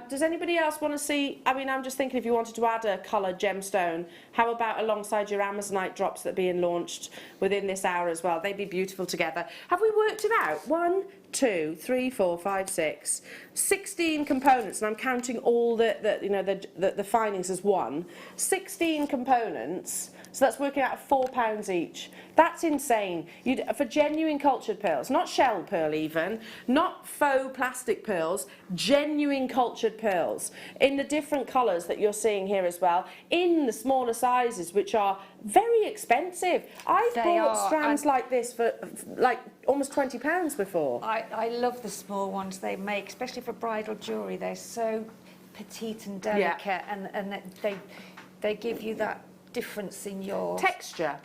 Does anybody else want to see? I mean, I'm just thinking if you wanted to add a coloured gemstone, how about alongside your Amazonite drops that are being launched within this hour as well? They'd be beautiful together. Have we worked it out? 1, 2, 3, 4, 5, 6, 16 components, and I'm counting all the findings as one. 16 components. So that's working out at £4 each. That's insane. For genuine cultured pearls, not shell pearl even, not faux plastic pearls, genuine cultured pearls in the different colours that you're seeing here as well, in the smaller sizes, which are very expensive. I've bought strands like this for like almost £20 before. I love the small ones they make, especially for bridal jewellery. They're so petite and delicate, and they give you that difference in your texture,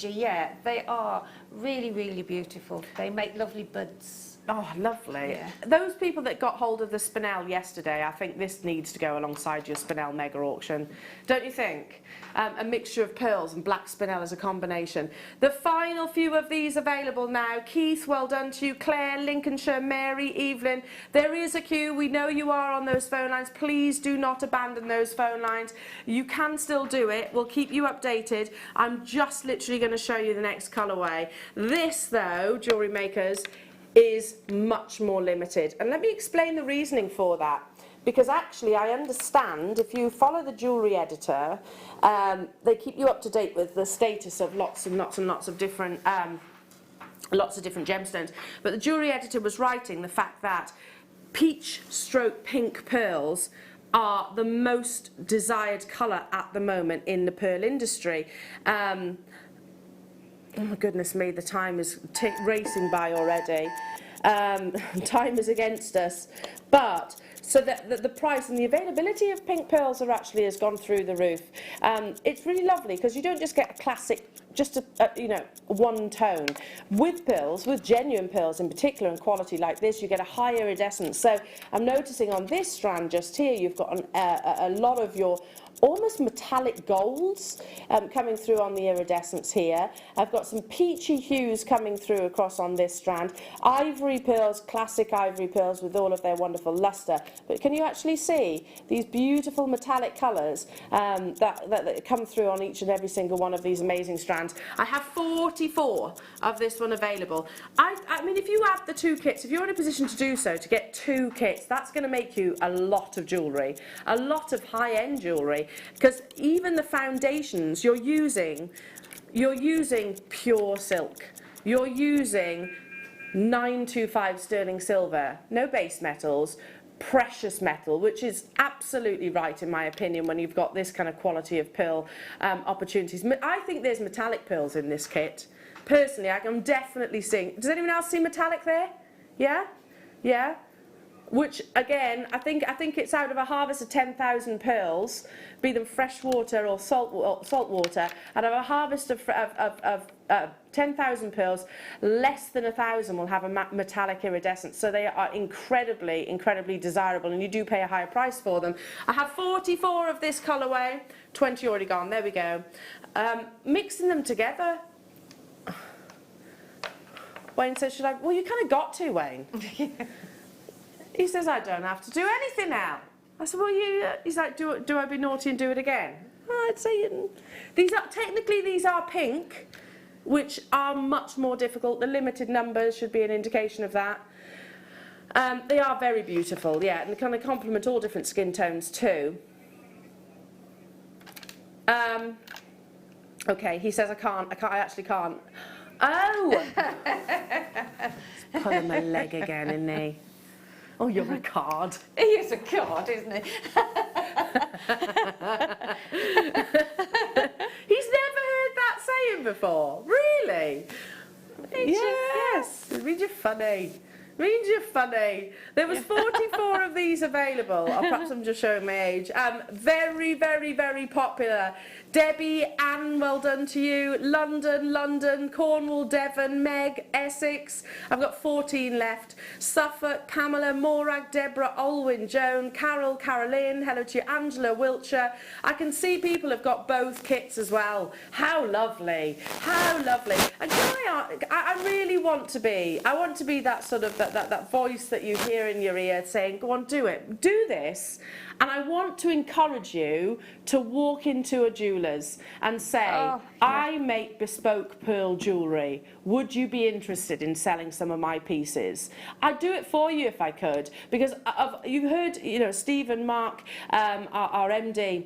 yeah. They are really, really beautiful. They make lovely buds. Oh, lovely. Yeah. Those people that got hold of the spinel yesterday, I think this needs to go alongside your spinel mega auction. Don't you think? A mixture of pearls and black spinel as a combination. The final few of these available now. Keith, well done to you. Claire, Lincolnshire, Mary, Evelyn. There is a queue. We know you are on those phone lines. Please do not abandon those phone lines. You can still do it. We'll keep you updated. I'm just literally going to show you the next colourway. This, though, Jewellery Makers, is much more limited. And let me explain the reasoning for that. Because actually, I understand if you follow the jewellery editor, they keep you up to date with the status of lots and lots and lots of different gemstones. But the jewellery editor was writing the fact that peach stroke pink pearls are the most desired colour at the moment in the pearl industry. Oh my goodness me, the time is racing by already. Time is against us. But so that the price and the availability of pink pearls has gone through the roof. It's really lovely because you don't just get a classic, just a one tone. With pearls, with genuine pearls in particular and quality like this, you get a high iridescence. So I'm noticing on this strand just here, you've got a lot of your almost metallic golds coming through on the iridescence here. I've got some peachy hues coming through across on this strand. Ivory pearls, classic ivory pearls with all of their wonderful luster. But can you actually see these beautiful metallic colours that come through on each and every single one of these amazing strands? I have 44 of this one available. I mean, if you add the 2 kits, if you're in a position to do so, to get 2 kits, that's going to make you a lot of jewellery, a lot of high-end jewellery, because even the foundations you're using pure silk. You're using 925 sterling silver, no base metals, precious metal, which is absolutely right in my opinion when you've got this kind of quality of pearl opportunities. I think there's metallic pearls in this kit. Personally, I'm definitely seeing. Does anyone else see metallic there? Yeah? Yeah? Which again, I think it's out of a harvest of 10,000 pearls, be them fresh water or salt water, out of a harvest of 10,000 pearls, less than 1,000 will have a metallic iridescence. So they are incredibly, incredibly desirable, and you do pay a higher price for them. I have 44 of this colourway, 20 already gone. There we go. Mixing them together. Wayne says, should I? Well, you kind of got to, Wayne. He says, I don't have to do anything now. I said, well, he's like, do I be naughty and do it again? I'd say, technically these are pink, which are much more difficult. The limited numbers should be an indication of that. They are very beautiful, yeah, and they kind of complement all different skin tones too. Okay, he says, I actually can't. Oh! He's pulling my leg again, isn't he? Oh, you're a card. He is a card, isn't he? He's never heard that saying before. Really? Yes. Read your funny. Read your funny. There was 44 of these available. Or perhaps I'm just showing my age. Very, very, very popular. Debbie, Anne, well done to you. London, Cornwall, Devon, Meg, Essex. I've got 14 left. Suffolk, Pamela, Morag, Deborah, Olwyn, Joan, Carol, Caroline. Hello to you, Angela, Wiltshire. I can see people have got both kits as well. How lovely. How lovely. And I really want to be that sort of that voice that you hear in your ear saying, go on, do it. Do this. And I want to encourage you to walk into a jeweller's and say, I make bespoke pearl jewellery. Would you be interested in selling some of my pieces? I'd do it for you if I could, because you've heard, Steve and Mark, our MD,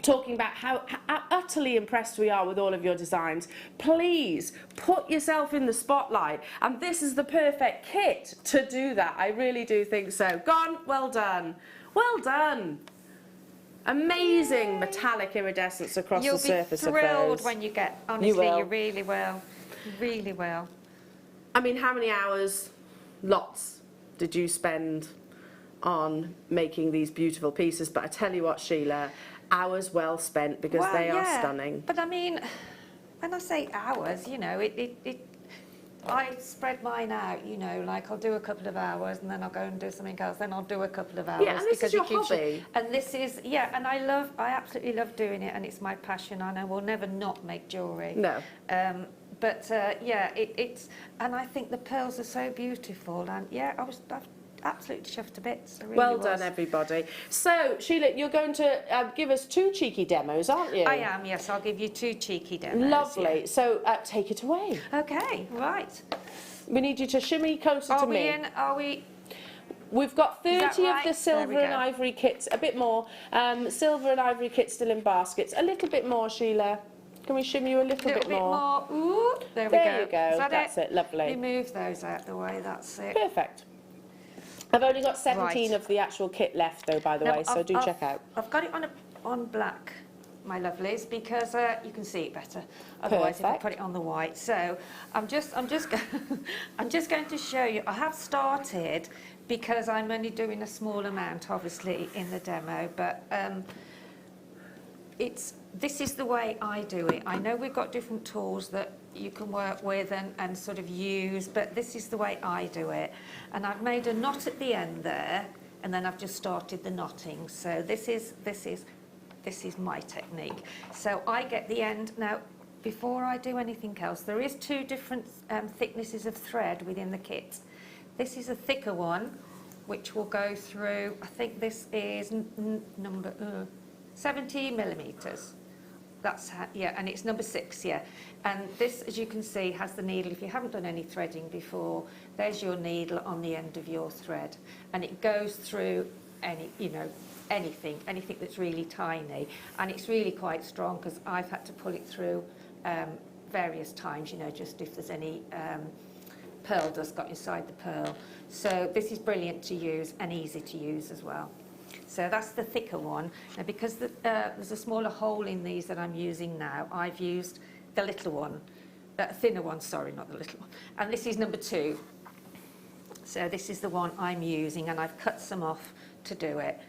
talking about how utterly impressed we are with all of your designs. Please put yourself in the spotlight, and this is the perfect kit to do that. I really do think so. Gone, well done. Well done. Amazing metallic iridescence across the surface of those. You'll be thrilled when you get, honestly, you really will. You really will. I mean, how many hours, lots, did you spend on making these beautiful pieces? But I tell you what, Sheila, hours well spent, because they are stunning. But I mean, when I say hours, I spread mine out, like I'll do a couple of hours and then I'll go and do something else, then I'll do a couple of hours. Yeah, and this is your hobby. And this is, and I absolutely love doing it, and it's my passion, and I will never not make jewellery. No. It's, and I think the pearls are so beautiful, and I've absolutely chuffed to bits. I really well done, everybody. So, Sheila, you're going to give us 2 cheeky demos, aren't you? I am, yes. I'll give you 2 cheeky demos. Lovely. Yeah. So, take it away. Okay, right. We need you to shimmy closer to me. Are we? We've got 30 right? of the silver and ivory kits, a bit more. Silver and ivory kits still in baskets. A little bit more, Sheila. Can we shimmy you a little bit more? Ooh, there we go. There you go. That's it. Lovely. We move those out the way. That's it. Perfect. I've only got 17 of the actual kit left, though, by the way, so do check out. I've got it on black, my lovelies, because you can see it better. Otherwise, if I put it on the white, so I'm just going to show you. I have started because I'm only doing a small amount, obviously, in the demo, but this is the way I do it. I know we've got different tools that you can work with and sort of use, but this is the way I do it. And I've made a knot at the end there, and then I've just started the knotting. So this is this is my technique. So I get the end. Now, before I do anything else, there is 2 different thicknesses of thread within the kit. This is a thicker one, which will go through, I think this is number 70 millimetres. That's how, yeah, and it's number 6, yeah. And this, as you can see, has the needle. If you haven't done any threading before, there's your needle on the end of your thread, and it goes through anything that's really tiny, and it's really quite strong because I've had to pull it through various times, just if there's any pearl dust got inside the pearl. So this is brilliant to use and easy to use as well. So that's the thicker one. Now, because there's a smaller hole in these that I'm using now, I've used the little one, thinner one, sorry, not the little one. And this is number 2. So this is the one I'm using, and I've cut some off to do it.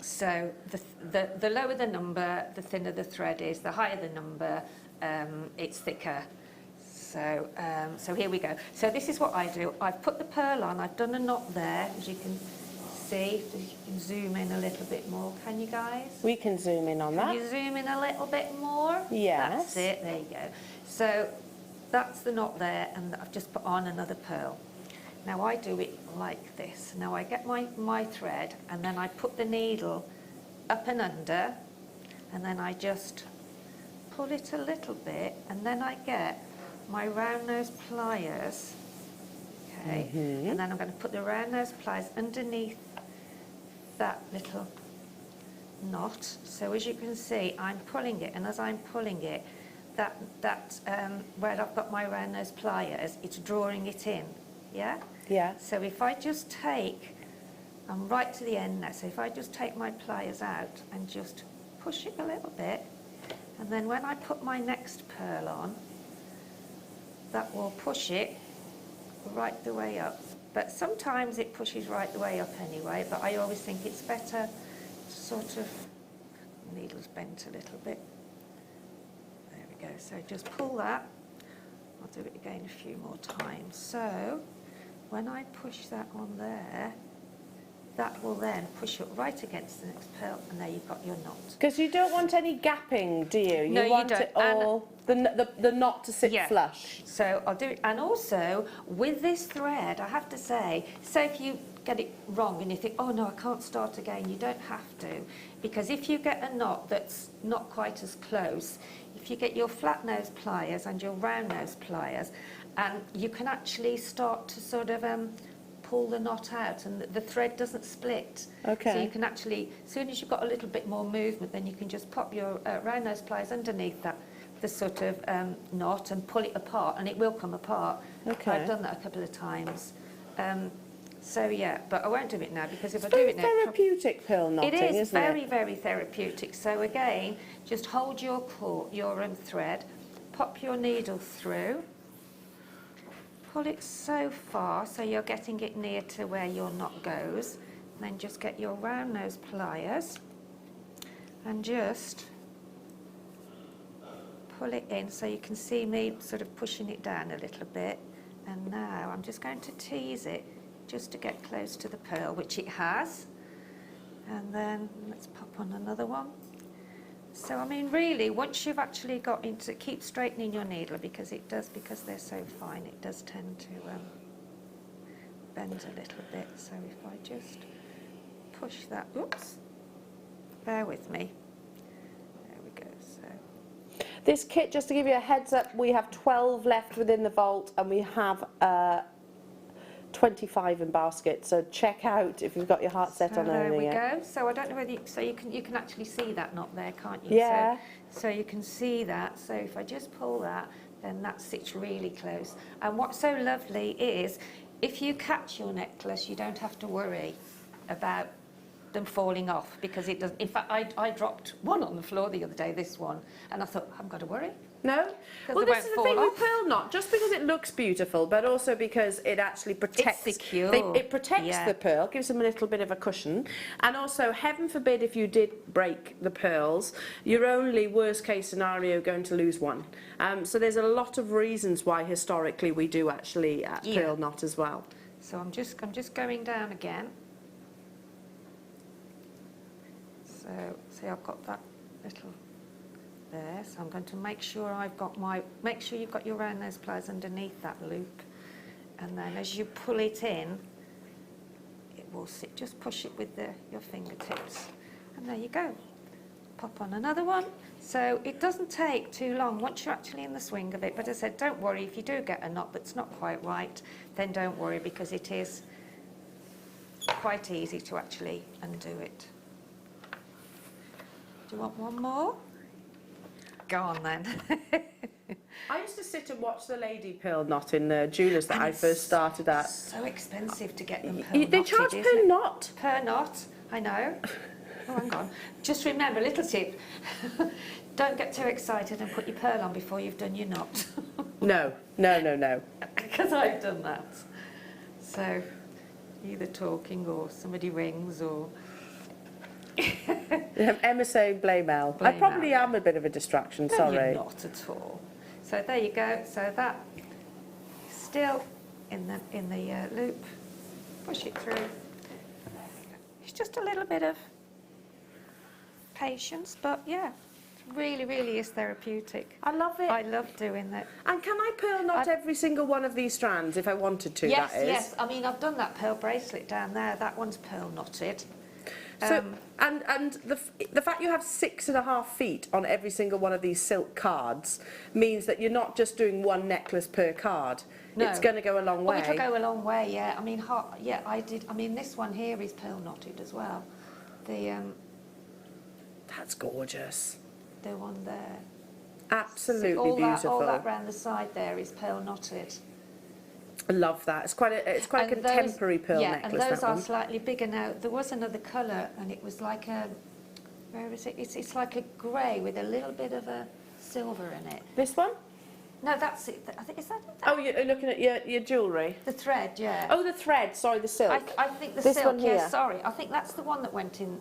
So the lower the number, the thinner the thread is. The higher the number, it's thicker. So, so here we go. So this is what I do. I've put the pearl on. I've done a knot there, as you can see. If you can zoom in a little bit more, can you guys? We can zoom in on that. Can you zoom in a little bit more? Yes. That's it. There you go. So that's the knot there, and I've just put on another pearl. Now I do it like this. Now I get my thread, and then I put the needle up and under, and then I just pull it a little bit, and then I get my round nose pliers, okay, and then I'm going to put the round nose pliers underneath that little knot. So as you can see, I'm pulling it, and as I'm pulling it, where I've got my round nose pliers, it's drawing it in, yeah? Yeah. So if I just I'm right to the end now, so if I just take my pliers out and just push it a little bit, and then when I put my next pearl on, that will push it right the way up. But sometimes it pushes right the way up anyway, but I always think it's better to sort of, the needle's bent a little bit. There we go, so just pull that. I'll do it again a few more times. So when I push that on there, that will then push it right against the next pearl, and there you've got your knot. Because you don't want any gapping, do you? No, you you want don't. it all, the knot to sit flush. So I'll do it. And also, with this thread, I have to say if you get it wrong and you think, oh no, I can't start again, you don't have to. Because if you get a knot that's not quite as close, if you get your flat nose pliers and your round nose pliers, and you can actually start to sort of pull the knot out, and the thread doesn't split. Okay. So you can actually, as soon as you've got a little bit more movement, then you can just pop your round nose pliers underneath the sort of knot and pull it apart, and it will come apart. Okay. I've done that a couple of times. So yeah, but I won't do it now, because if I It's do very it now, therapeutic pearl knotting, it is isn't very, it? very therapeutic. So again, just hold your thread, pop your needle through, pull it so far so you're getting it near to where your knot goes, and then just get your round nose pliers and just pull it in, so you can see me sort of pushing it down a little bit. And now I'm just going to tease it just to get close to the pearl, which it has. And then let's pop on another one. So I mean, really, once you've actually got into, keep straightening your needle, because it does, because they're so fine, it does tend to bend a little bit. So if I just push that, oops, bear with me. There we go. So This kit, just to give you a heads up, we have 12 left within the vault, and we have 25 in basket. So check out if you've got your heart set on owning it. There we go. So I don't know whether you can actually see that knot there, can't you? Yeah. So you can see that. So if I just pull that, then that sits really close. And what's so lovely is, if you catch your necklace, you don't have to worry about them falling off, because it doesn't. In fact, I dropped one on the floor the other day, this one, and I thought, I haven't got to worry. No? Well, this is the thing with pearl knot, just because it looks beautiful, but also because it actually protects. It's secure. It protects the pearl, gives them a little bit of a cushion, and also, heaven forbid, if you did break the pearls, you're only, worst case scenario, going to lose one. So there's a lot of reasons why historically we do actually pearl knot as well. So I'm just going down again. So So, see, I've got that little there, so I'm going to make sure I've got make sure you've got your round nose pliers underneath that loop, and then as you pull it in, it will sit, just push it with your fingertips, and there you go. Pop on another one. So it doesn't take too long once you're actually in the swing of it, but as I said, don't worry if you do get a knot that's not quite right, then don't worry, because it is quite easy to actually undo it. Do you want one more? Go on then. I used to sit and watch the lady pearl knot in the jewellers that I first started at. So expensive to get them pearl knotted, They charge per knot. Per knot, I know. Oh, hang on. Just remember, little tip, don't get too excited and put your pearl on before you've done your knot. No, no, no, no. Because I've done that. So, either talking or somebody rings or... Emma saying blame Al. I Blame probably Al. am a bit of a distraction, No, sorry. you're not at all. So there you go. So that is still in the loop. Push it through. It's just a little bit of patience, but yeah, it really, really is therapeutic. I love it. I love doing that. And can I pearl knot every single one of these strands if I wanted to, Yes, that is? yes. I mean, I've done that pearl bracelet down there. That one's pearl knotted. So, and the fact you have 6.5 feet on every single one of these silk cards means that you're not just doing one necklace per card. No. It's going to go a long way. It'll go a long way, yeah. I mean, yeah, I did. I mean, this one here is pearl knotted as well. That's gorgeous. The one there. Absolutely See, beautiful. all that round the side there is pearl knotted. I love that. It's quite a And contemporary pearl yeah, necklace. and those that are one. slightly bigger now. There was another colour, and it was like a, where is it? It's like a grey with a little bit of a silver in it. This one? No, that's it. I think, is that it? Oh, you're looking at your jewellery. The thread, yeah. Oh, the thread. Sorry, the silk. I think the This silk, one here. yeah, sorry. I think that's the one that went in.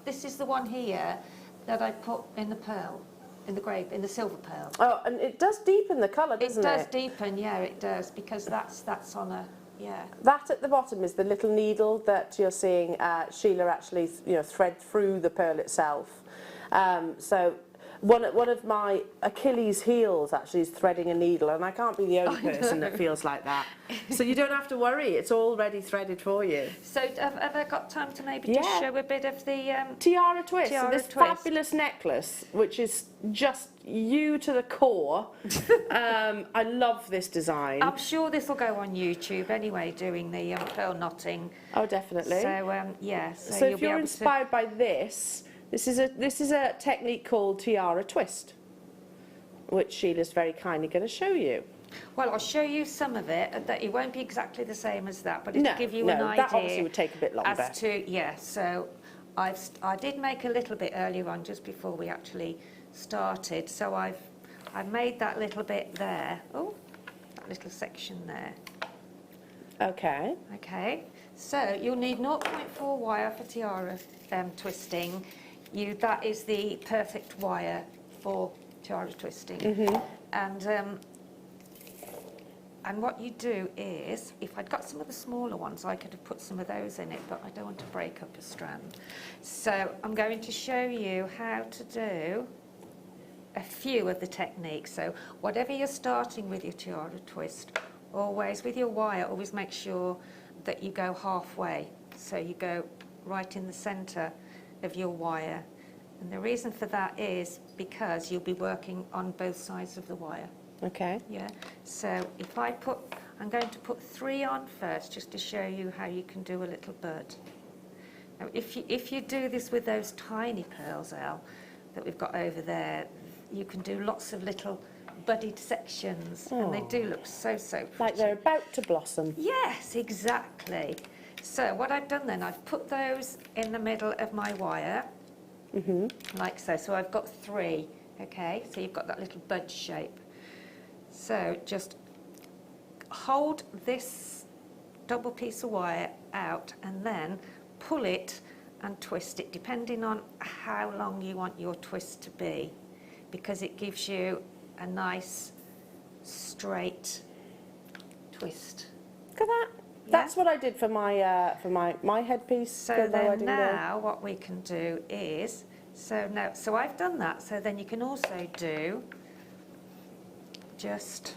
This is the one here that I put in the pearl, in the silver pearl. Oh, and it does deepen the colour, doesn't it? It does deepen, yeah, it does, because that's on a, yeah. That at the bottom is the little needle that you're seeing Sheila actually, thread through the pearl itself. So one of my Achilles heels actually is threading a needle, and I can't be the only person that feels like that. So you don't have to worry; it's already threaded for you. So have I got time to maybe just show a bit of the tiara twist? Tiara so this twist. fabulous necklace, which is just you to the core. I love this design. I'm sure this will go on YouTube anyway, doing the pearl knotting. Oh, definitely. So yeah. So you'll if be you're able inspired by this is a technique called tiara twist, which Sheila's very kindly going to show you. Well, I'll show you some of it. That it won't be exactly the same as that, but it'll give you an idea. That obviously would take a bit longer. As to yeah. So I did make a little bit earlier on, just before we actually started. So I've made that little bit there. Oh, that little section there. Okay. Okay. So you'll need 0.4 wire for tiara twisting. That is the perfect wire for tiara twisting. Mm-hmm. And what you do is, if I'd got some of the smaller ones, I could have put some of those in it, but I don't want to break up a strand. So I'm going to show you how to do a few of the techniques. So whatever you're starting with your tiara twist, always with your wire, always make sure that you go halfway. So you go right in the centre of your wire. And the reason for that is because you'll be working on both sides of the wire. Okay. Yeah. So if I'm going to put 3 on first, just to show you how you can do a little bud. Now, if you do this with those tiny pearls, Al, that we've got over there, you can do lots of little budded sections, and they do look so pretty. Like they're about to blossom. Yes, exactly. So what I've done then, I've put those in the middle of my wire, like so. So I've got 3, okay? So you've got that little bud shape. So just hold this double piece of wire out and then pull it and twist it, depending on how long you want your twist to be, because it gives you a nice straight twist. Look at that. That's what I did for my headpiece. So for my then wedding day. now what we can do is, so I've done that, so then you can also do just,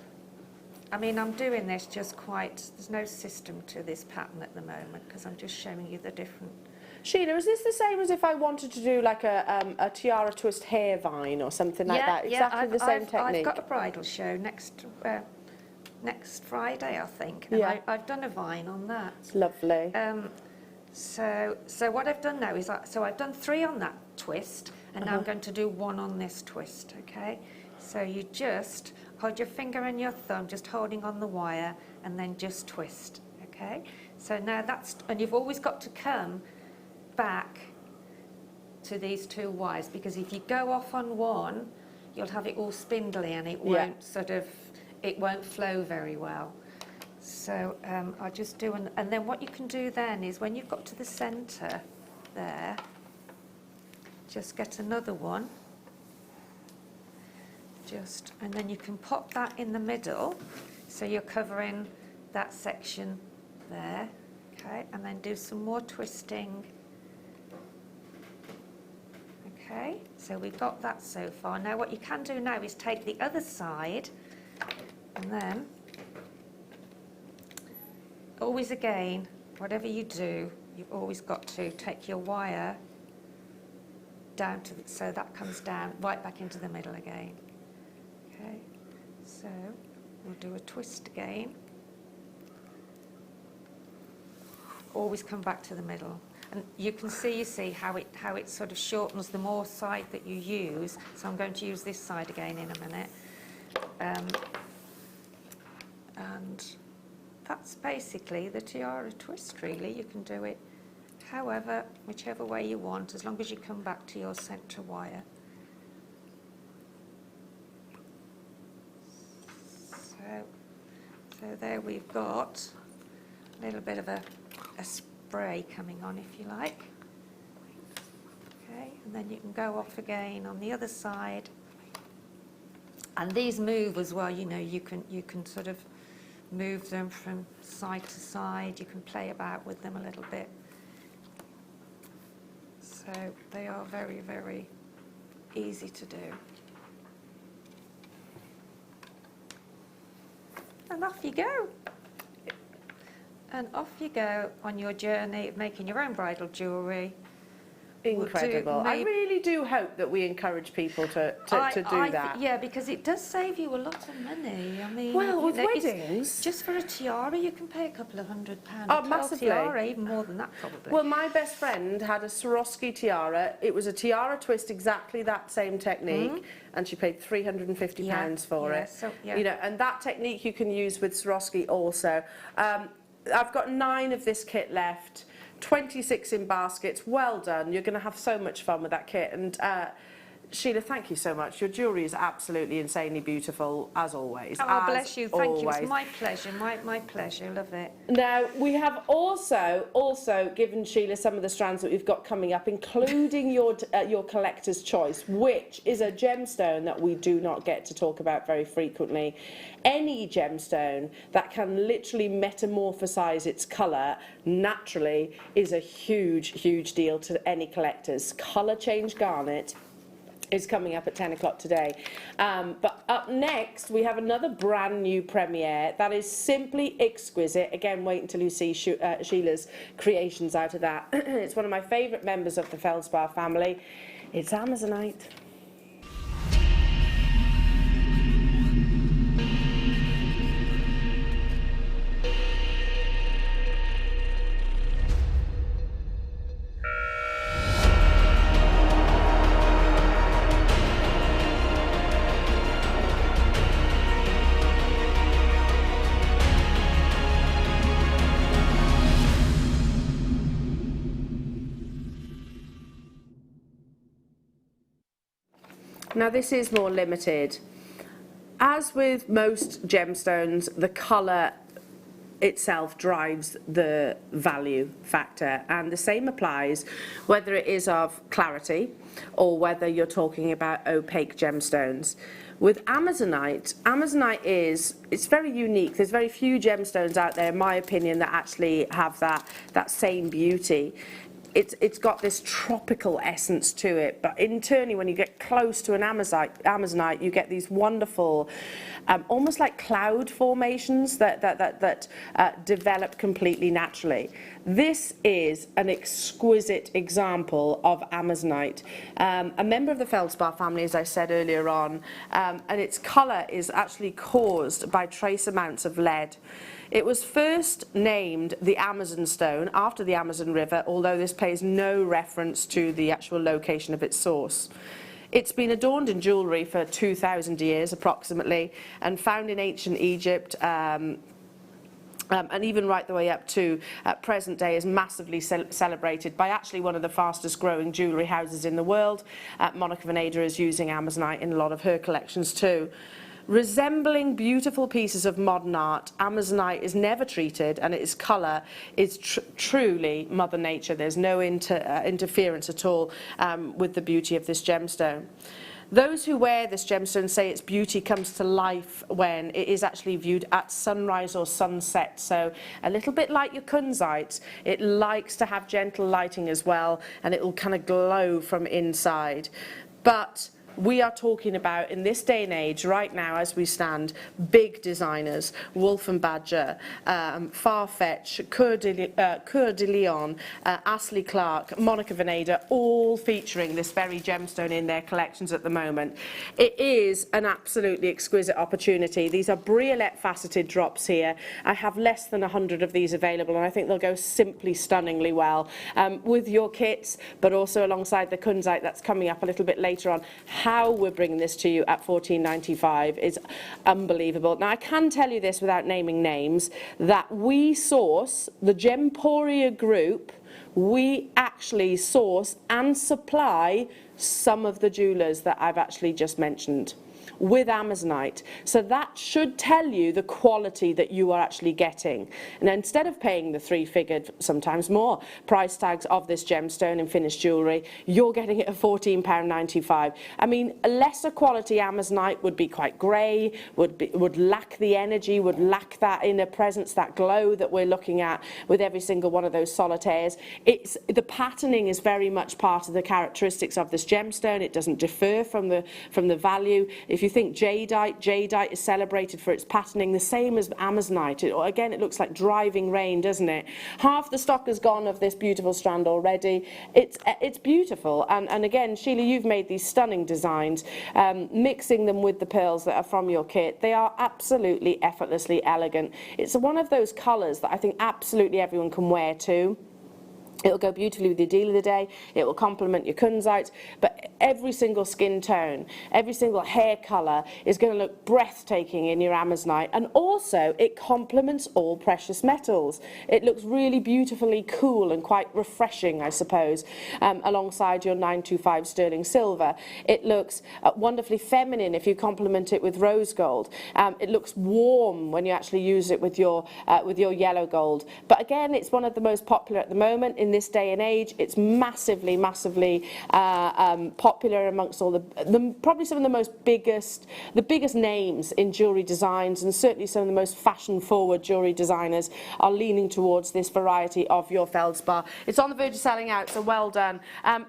I mean, I'm doing this just quite, there's no system to this pattern at the moment because I'm just showing you the different. Sheila, is this the same as if I wanted to do like a tiara twist hair vine or something like that? Exactly the same technique? I've got a bridal show next Friday, I think, and Yeah. I've done a vine on that. Lovely. So what I've done now is, I've done 3 on that twist, and now I'm going to do 1 on this twist, okay? So you just hold your finger and your thumb, just holding on the wire, and then just twist, okay? So now and you've always got to come back to these 2 wires, because if you go off on one, you'll have it all spindly and it won't it won't flow very well. So I'll just do and then what you can do then is when you've got to the centre there, just get another one, and then you can pop that in the middle, so you're covering that section there, okay, and then do some more twisting. Okay, so we've got that so far. Now what you can do now is take the other side, and then always again, whatever you do, you've always got to take your wire down to so that comes down right back into the middle again. Okay, so we'll do a twist again. Always come back to the middle. And you can see how it sort of shortens the more side that you use. So I'm going to use this side again in a minute. And that's basically the tiara twist, really. You can do it whichever way you want, as long as you come back to your centre wire. So there we've got a little bit of a spray coming on, if you like. Okay, and then you can go off again on the other side. And these move as well, you know, you can sort of move them from side to side. You can play about with them a little bit. So they are very, very easy to do. And off you go. And off you go on your journey of making your own bridal jewellery. Incredible. I really do hope that we encourage people to do that. Yeah, because it does save you a lot of money. I mean, well, with weddings, just for a tiara, you can pay a couple of £100. Oh, massively. Tiara, even more than that, probably. Well, my best friend had a Swarovski tiara. It was a tiara twist, exactly that same technique, and she paid £350 for it. So, yeah. You know, and that technique you can use with Swarovski also. I've got 9 of this kit left. 26 in baskets. Well done. You're going to have so much fun with that kit. And Sheila, thank you so much. Your jewellery is absolutely insanely beautiful, as always. Oh, bless you. Thank you. Always. It's my pleasure. My pleasure. Love it. Now, we have also given Sheila some of the strands that we've got coming up, including your collector's choice, which is a gemstone that we do not get to talk about very frequently. Any gemstone that can literally metamorphosize its colour naturally is a huge, huge deal to any collectors. Colour change garnet is coming up at 10 o'clock today. But up next, we have another brand new premiere that is simply exquisite. Again, wait until you see Sheila's creations out of that. It's one of my favourite members of the Feldspar family. It's Amazonite. Now this is more limited. As with most gemstones, the colour itself drives the value factor, and the same applies whether it is of clarity or whether you're talking about opaque gemstones. With Amazonite, it's very unique. There's very few gemstones out there, in my opinion, that actually have that same beauty. It's got this tropical essence to it, but internally, when you get close to an Amazonite, you get these wonderful, almost like cloud formations that develop completely naturally. This is an exquisite example of Amazonite, a member of the feldspar family, as I said earlier on, and its colour is actually caused by trace amounts of lead. It was first named the Amazon stone after the Amazon River, although this pays no reference to the actual location of its source. It's been adorned in jewellery for 2,000 years approximately, and found in ancient Egypt, and even right the way up to present day is massively celebrated by actually one of the fastest growing jewellery houses in the world. Monica Vinader is using Amazonite in a lot of her collections too. Resembling beautiful pieces of modern art, Amazonite is never treated, and its colour is truly Mother Nature. There's no interference at all with the beauty of this gemstone. Those who wear this gemstone say its beauty comes to life when it is actually viewed at sunrise or sunset. So a little bit like your kunzite, it likes to have gentle lighting as well, and it will kind of glow from inside. But we are talking about, in this day and age, right now as we stand, big designers, Wolf & Badger, Farfetch, Coeur de Lion, Astley Clark, Monica Vinader, all featuring this very gemstone in their collections at the moment. It is an absolutely exquisite opportunity. These are briolette faceted drops here. I have less than 100 of these available, and I think they'll go simply stunningly well with your kits, but also alongside the kunzite that's coming up a little bit later on. How we're bringing this to you at $14.95 is unbelievable. Now, I can tell you this without naming names, that we source, the Gemporia group, we actually source and supply some of the jewellers that I've actually just mentioned with Amazonite. So that should tell you the quality that you are actually getting. And instead of paying the three-figured, sometimes more, price tags of this gemstone in finished jewellery, you're getting it at £14.95. I mean, a lesser quality Amazonite would be quite grey, would lack the energy, would lack that inner presence, that glow that we're looking at with every single one of those solitaires. The patterning is very much part of the characteristics of this gemstone. It doesn't differ from the value. If you think jadeite is celebrated for its patterning, the same as Amazonite. Again, it looks like driving rain, doesn't it? Half the stock is gone of this beautiful strand already. It's beautiful, and again, Sheila, you've made these stunning designs, mixing them with the pearls that are from your kit. They are absolutely effortlessly elegant. It's one of those colours that I think absolutely everyone can wear too. It'll go beautifully with your deal of the day. It will complement your kunzite, but every single skin tone, every single hair colour is going to look breathtaking in your Amazonite, and also it complements all precious metals. It looks really beautifully cool and quite refreshing, I suppose, alongside your 925 sterling silver. It looks wonderfully feminine if you complement it with rose gold. It looks warm when you actually use it with your yellow gold. But again, it's one of the most popular at the moment in this day and age. It's massively popular amongst all the probably some of the biggest names in jewellery designs, and certainly some of the most fashion forward jewellery designers are leaning towards this variety of your feldspar. It's on the verge of selling out, so well done.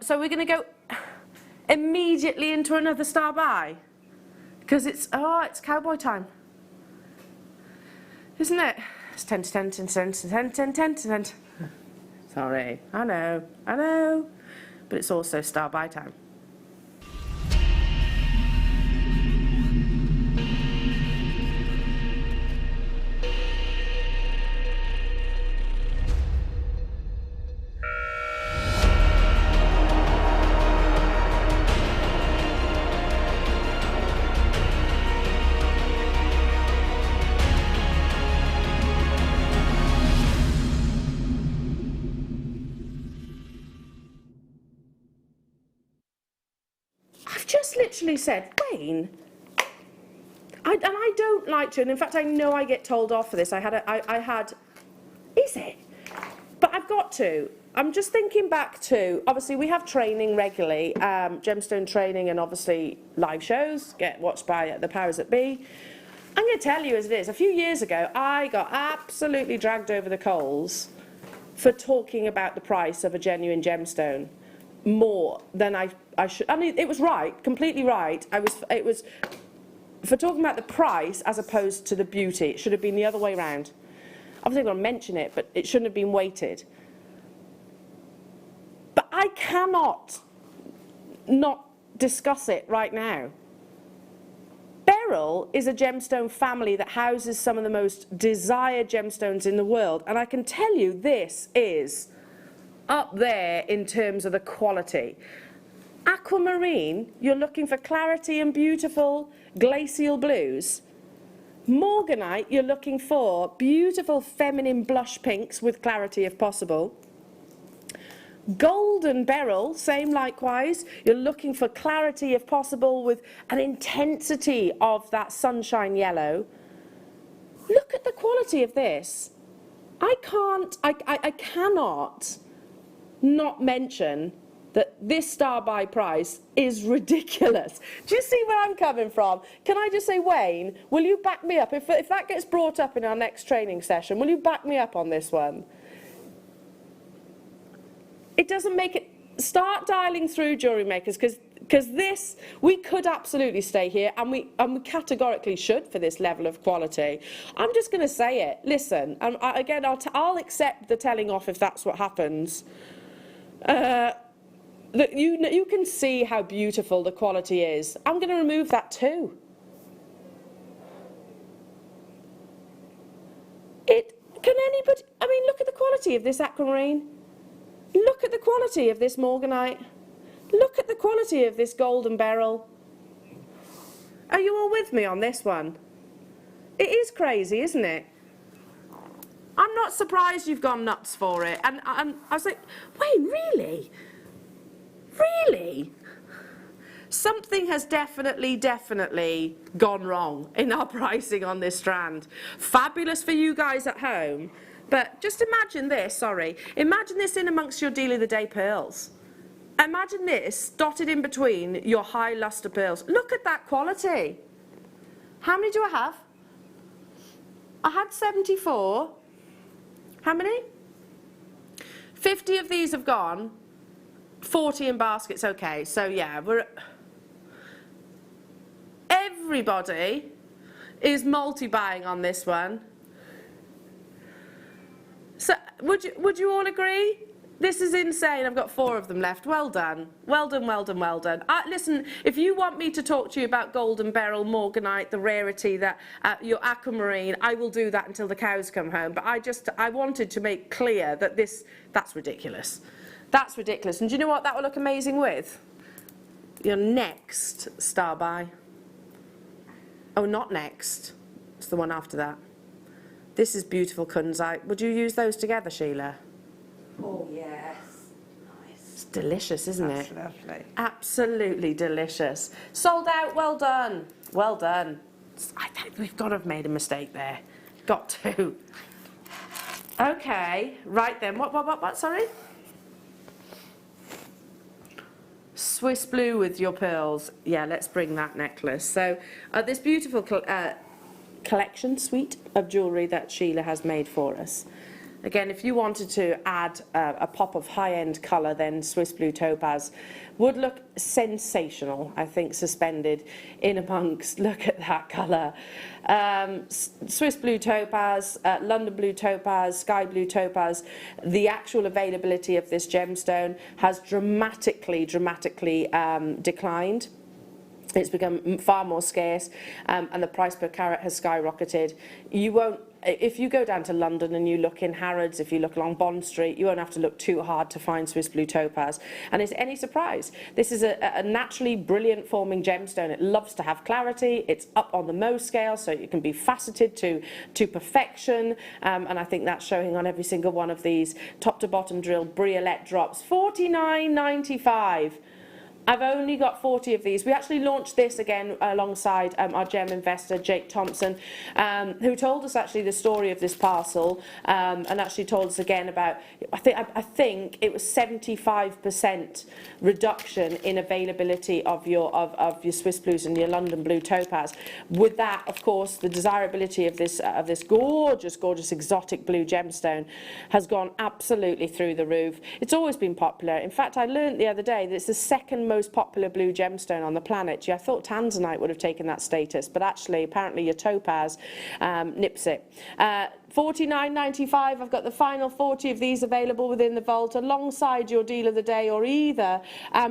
So we're going to go immediately into another star buy, because it's cowboy time, isn't it? It's 10 to 10 to 10 to 10 to 10 to 10. Sorry, I know, but it's also star buy time. Literally said, Wayne, and I don't like to, and in fact I know I get told off for this. Is it? But I've got to. I'm just thinking back to, obviously we have training regularly, gemstone training, and obviously live shows get watched by the powers that be. I'm going to tell you as it is, a few years ago I got absolutely dragged over the coals for talking about the price of a genuine gemstone more than I should. I mean, it was right, completely right. It was for talking about the price as opposed to the beauty. It should have been the other way around. Obviously I'm going to mention it, but it shouldn't have been weighted. But I cannot not discuss it right now. Beryl is a gemstone family that houses some of the most desired gemstones in the world, and I can tell you this is up there in terms of the quality. Aquamarine, you're looking for clarity and beautiful glacial blues. Morganite, you're looking for beautiful feminine blush pinks with clarity if possible. Golden beryl, same likewise. You're looking for clarity if possible with an intensity of that sunshine yellow. Look at the quality of this. I cannot not mention that this star buy price is ridiculous. Do you see where I'm coming from? Can I just say, Wayne, will you back me up? If that gets brought up in our next training session, will you back me up on this one? It doesn't make it, start dialing through Jewellery Makers, because this, we could absolutely stay here, and we categorically should for this level of quality. I'm just going to say it. Listen, again, I'll accept the telling off if that's what happens. You can see how beautiful the quality is. I'm going to remove that too. Can anybody, I mean, look at the quality of this aquamarine. Look at the quality of this morganite. Look at the quality of this golden beryl. Are you all with me on this one? It is crazy, isn't it? I'm not surprised you've gone nuts for it. And I was like, Wayne, really? Really? Something has definitely gone wrong in our pricing on this strand. Fabulous for you guys at home. But just imagine this, imagine this in amongst your deal of the day pearls. Imagine this dotted in between your high luster pearls. Look at that quality. How many do I have? I had 74. How many? 50 of these have gone. 40 in baskets, okay. So yeah, everybody is multi-buying on this one. So, would you all agree? This is insane. I've got 4 of them left. Well done. Well done, well done, well done. Listen, if you want me to talk to you about golden beryl, morganite, the rarity, that your aquamarine, I will do that until the cows come home. But I wanted to make clear that that's ridiculous. That's ridiculous. And do you know what that will look amazing with? Your next star buy. Oh, not next. It's the one after that. This is beautiful kunzite. Would you use those together, Sheila? Oh, yes. Nice. It's delicious, isn't it? That's lovely. Absolutely delicious. Sold out. Well done. Well done. I think we've got to have made a mistake there. Got to. Okay. Right then. What? Sorry? Swiss blue with your pearls. Yeah, let's bring that necklace. So this beautiful collection suite of jewellery that Sheila has made for us. Again, if you wanted to add a pop of high-end colour, then Swiss blue topaz would look sensational, I think, suspended in amongst, look at that colour. Swiss blue topaz, London blue topaz, sky blue topaz. The actual availability of this gemstone has dramatically declined. It's become far more scarce, and the price per carat has skyrocketed. You won't, if you go down to London and you look in Harrods, if you look along Bond Street, you won't have to look too hard to find Swiss blue topaz. And it's any surprise, this is a naturally brilliant forming gemstone. It loves to have clarity. It's up on the Mohs scale, so it can be faceted to perfection. And I think that's showing on every single one of these top to bottom drilled briolette drops. $49.95. I've only got 40 of these. We actually launched this again alongside our gem investor, Jake Thompson, who told us actually the story of this parcel and actually told us again about, I think it was 75% reduction in availability of your Swiss blues and your London blue topaz. With that, of course, the desirability of this gorgeous, gorgeous exotic blue gemstone has gone absolutely through the roof. It's always been popular. In fact, I learned the other day that it's the second most popular blue gemstone on the planet. I thought tanzanite would have taken that status, but actually, apparently, your topaz nips it. $49.95. I've got the final 40 of these available within the vault, alongside your deal of the day, or either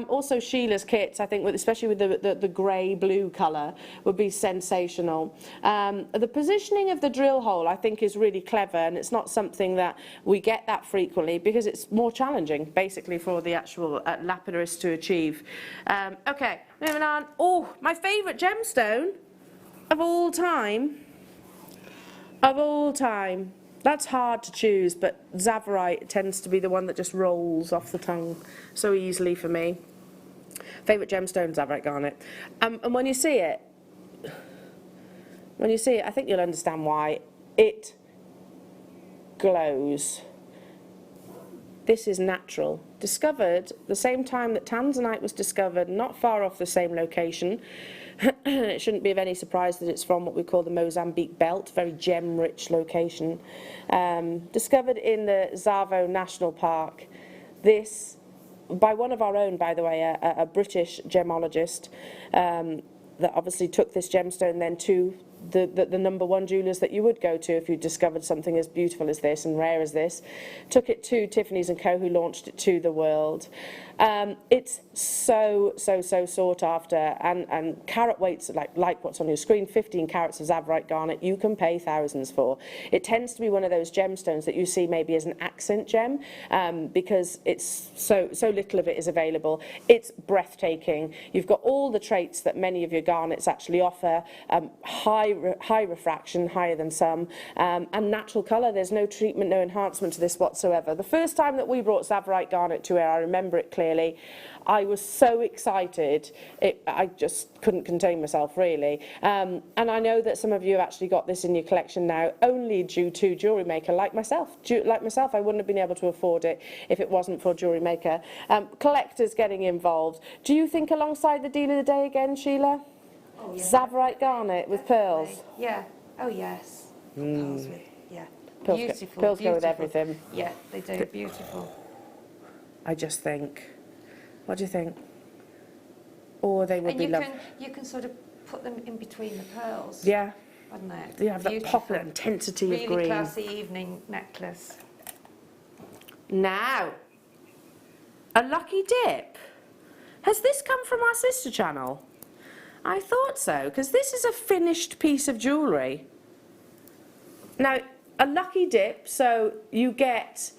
also Sheila's kits. I think, especially with the grey blue colour, would be sensational. The positioning of the drill hole, I think, is really clever, and it's not something that we get that frequently because it's more challenging, basically, for the actual lapidarists to achieve. Okay, moving on. Oh, my favourite gemstone of all time. Of all time. That's hard to choose, but Tsavorite tends to be the one that just rolls off the tongue so easily for me. Favourite gemstone, Tsavorite garnet. And when you see it, I think you'll understand why. It glows. This is natural. Discovered the same time that tanzanite was discovered, not far off the same location. It shouldn't be of any surprise that it's from what we call the Mozambique belt, very gem-rich location. Discovered in the Tsavo National Park. This, by one of our own, by the way, a British gemologist, that obviously took this gemstone then to the #1 jewellers that you would go to if you discovered something as beautiful as this and rare as this. Took it to Tiffany's & Co, who launched it to the world. It's so sought after, and carat weights like what's on your screen, 15 carats of Tsavorite garnet, you can pay thousands for. It tends to be one of those gemstones that you see maybe as an accent gem, because it's so little of it is available. It's breathtaking. You've got all the traits that many of your garnets actually offer, high refraction, higher than some, and natural colour. There's no treatment, no enhancement to this whatsoever. The first time that we brought Tsavorite garnet to air, I remember it clearly. I was so excited, I just couldn't contain myself, really. And I know that some of you have actually got this in your collection now, only due to Jewellery Maker, like myself. I wouldn't have been able to afford it if it wasn't for Jewellery Maker. Collectors getting involved. Do you think alongside the deal of the day again, Sheila? Oh, yeah. Tsavorite garnet with pearls? Yeah. Oh, yes. Pearls with, yeah. Pearls Beautiful. Pearls beautiful. go with everything. Yeah, they do. Beautiful. I just think. What do you think? Or they would And be lovely. you can sort of put them in between the pearls. Yeah. Wouldn't it? You have that Beautiful. popular intensity of green. Really classy evening necklace. Now, a lucky dip. Has this come from our sister channel? I thought so, because this is a finished piece of jewellery. Now, a lucky dip, so you get,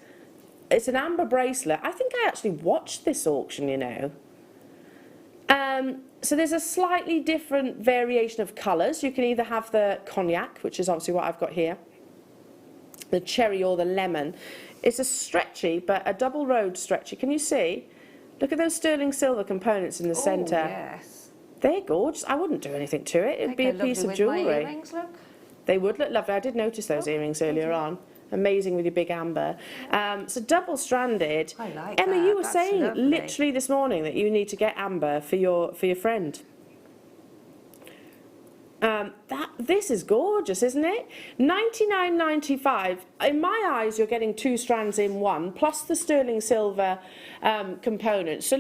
it's an amber bracelet. I think I actually watched this auction, you know. So there's a slightly different variation of colours. You can either have the cognac, which is obviously what I've got here, the cherry or the lemon. It's a stretchy, but a double road stretchy. Can you see? Look at those sterling silver components in the centre. Oh, yes. They're gorgeous. I wouldn't do anything to it. It'd be a piece of jewellery. My earrings, look. They would look lovely. I did notice those earrings earlier on. Amazing with your big amber. So double-stranded. I like Emma, that. you were That's saying lovely. literally this morning that you need to get amber for your friend. This is gorgeous, isn't it? $99.95. In my eyes, you're getting 2 strands in one, plus the sterling silver component. So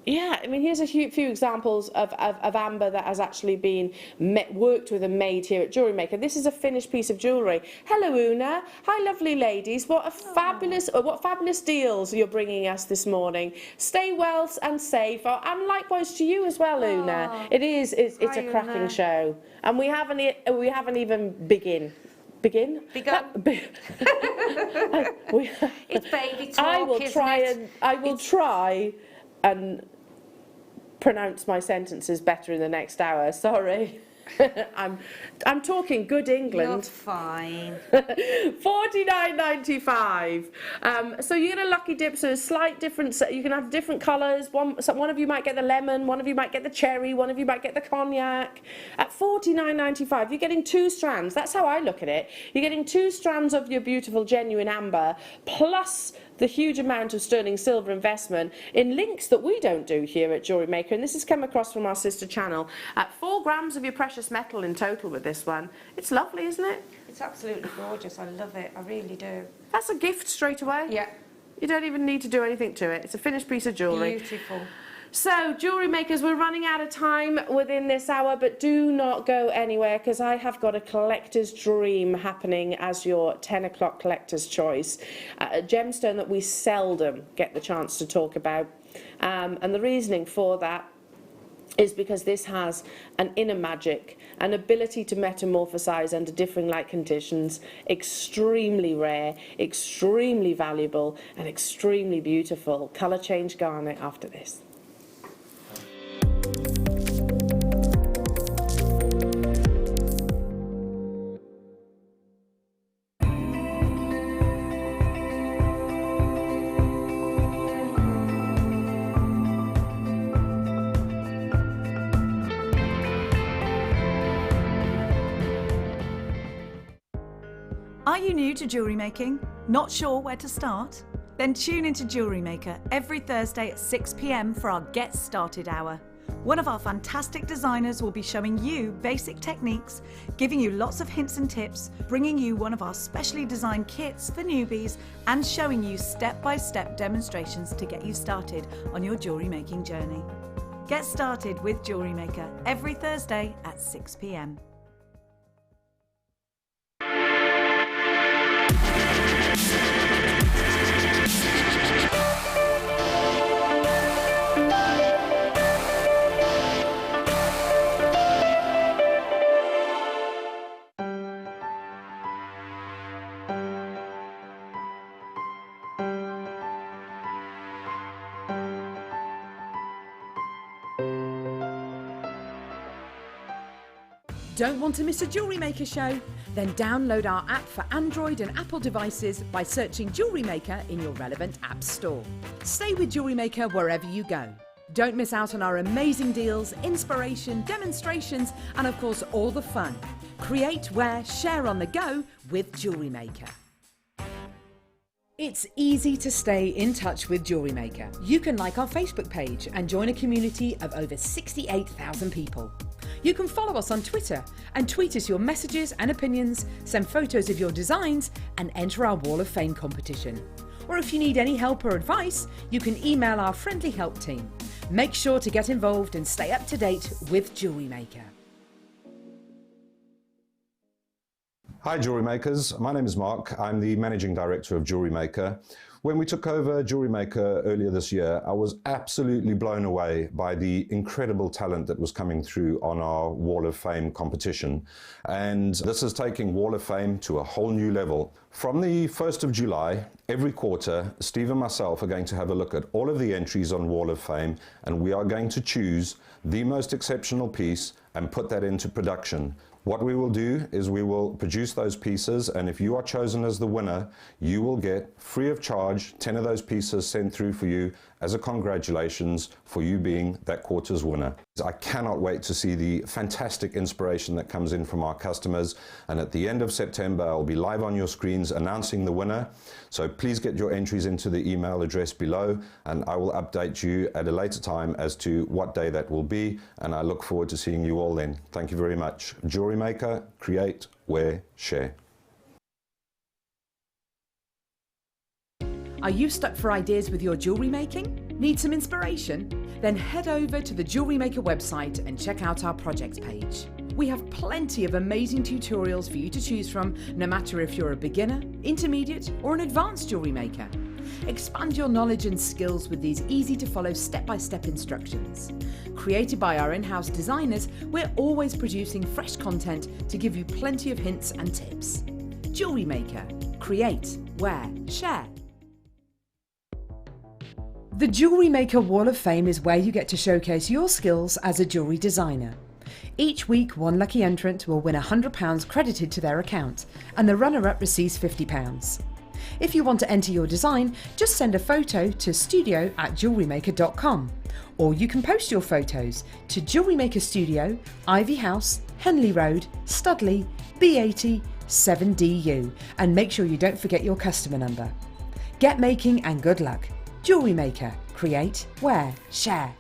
yeah, I mean, here's a few examples of amber that has actually been worked with and made here at Jewellery Maker. This is a finished piece of jewellery. Hello, Una. Hi, lovely ladies. What fabulous deals you're bringing us this morning. Stay well and safe, and likewise to you as well, Una. It's Hi, a cracking Una. show, and we haven't even begun. Begun? It's baby talk, I will isn't it? try and pronounce my sentences better in the next hour. Sorry. I'm talking good England. You're fine. $49.95. So you get a lucky dip, so a slight difference. You can have different colours. One of you might get the lemon, one of you might get the cherry, one of you might get the cognac. At $49.95, you're getting 2 strands. That's how I look at it. You're getting 2 strands of your beautiful genuine amber, plus the huge amount of sterling silver investment in links that we don't do here at Jewellery Maker, and this has come across from our sister channel. At 4 grams of your precious metal in total with this one. It's lovely, isn't it? It's absolutely gorgeous. I love it. I really do. That's a gift straight away. Yeah. You don't even need to do anything to it. It's a finished piece of jewellery. Beautiful. So, Jewellery Makers, we're running out of time within this hour, but do not go anywhere, because I have got a collector's dream happening as your 10 o'clock collector's choice. A gemstone that we seldom get the chance to talk about. And the reasoning for that is because this has an inner magic, an ability to metamorphosize under differing light conditions, extremely rare, extremely valuable, and extremely beautiful. Colour change garnet after this. Are you new to jewellery making? Not sure where to start? Then tune into Jewellery Maker every Thursday at 6 p.m. for our Get Started Hour. One of our fantastic designers will be showing you basic techniques, giving you lots of hints and tips, bringing you one of our specially designed kits for newbies, and showing you step-by-step demonstrations to get you started on your jewellery making journey. Get started with Jewellery Maker every Thursday at 6 p.m. Don't want to miss a Jewellery Maker show? Then download our app for Android and Apple devices by searching Jewellery Maker in your relevant app store. Stay with Jewellery Maker wherever you go. Don't miss out on our amazing deals, inspiration, demonstrations, and of course all the fun. Create, wear, share on the go with Jewellery Maker. It's easy to stay in touch with Jewellery Maker. You can like our Facebook page and join a community of over 68,000 people. You can follow us on Twitter and tweet us your messages and opinions, send photos of your designs, and enter our Wall of Fame competition. Or if you need any help or advice, you can email our friendly help team. Make sure to get involved and stay up to date with Jewellery Maker. Hi Jewellery Makers, my name is Mark. I'm the Managing Director of Jewellery Maker. When we took over Jewellery Maker earlier this year, I was absolutely blown away by the incredible talent that was coming through on our Wall of Fame competition. And this is taking Wall of Fame to a whole new level. From the 1st of July, every quarter, Steve and myself are going to have a look at all of the entries on Wall of Fame, and we are going to choose the most exceptional piece and put that into production. What we will do is we will produce those pieces, and if you are chosen as the winner, you will get free of charge 10 of those pieces sent through for you as a congratulations for you being that quarter's winner. I cannot wait to see the fantastic inspiration that comes in from our customers, and at the end of September I'll be live on your screens announcing the winner. So please get your entries into the email address below, and I will update you at a later time as to what day that will be, and I look forward to seeing you all then. Thank you very much. Jewellery Maker, create, wear, share. Are you stuck for ideas with your jewellery making? Need some inspiration? Then head over to the Jewellery Maker website and check out our projects page. We have plenty of amazing tutorials for you to choose from, no matter if you're a beginner, intermediate, or an advanced jewellery maker. Expand your knowledge and skills with these easy to follow step-by-step instructions. Created by our in-house designers, we're always producing fresh content to give you plenty of hints and tips. Jewellery Maker. Create, wear, share. The Jewellery Maker Wall of Fame is where you get to showcase your skills as a jewellery designer. Each week, one lucky entrant will win £100 credited to their account, and the runner-up receives £50. If you want to enter your design, just send a photo to studio@jewellerymaker.com, or you can post your photos to Jewellery Maker Studio, Ivy House, Henley Road, Studley, B80 7DU, and make sure you don't forget your customer number. Get making and good luck. Jewellery Maker. Create, wear, share.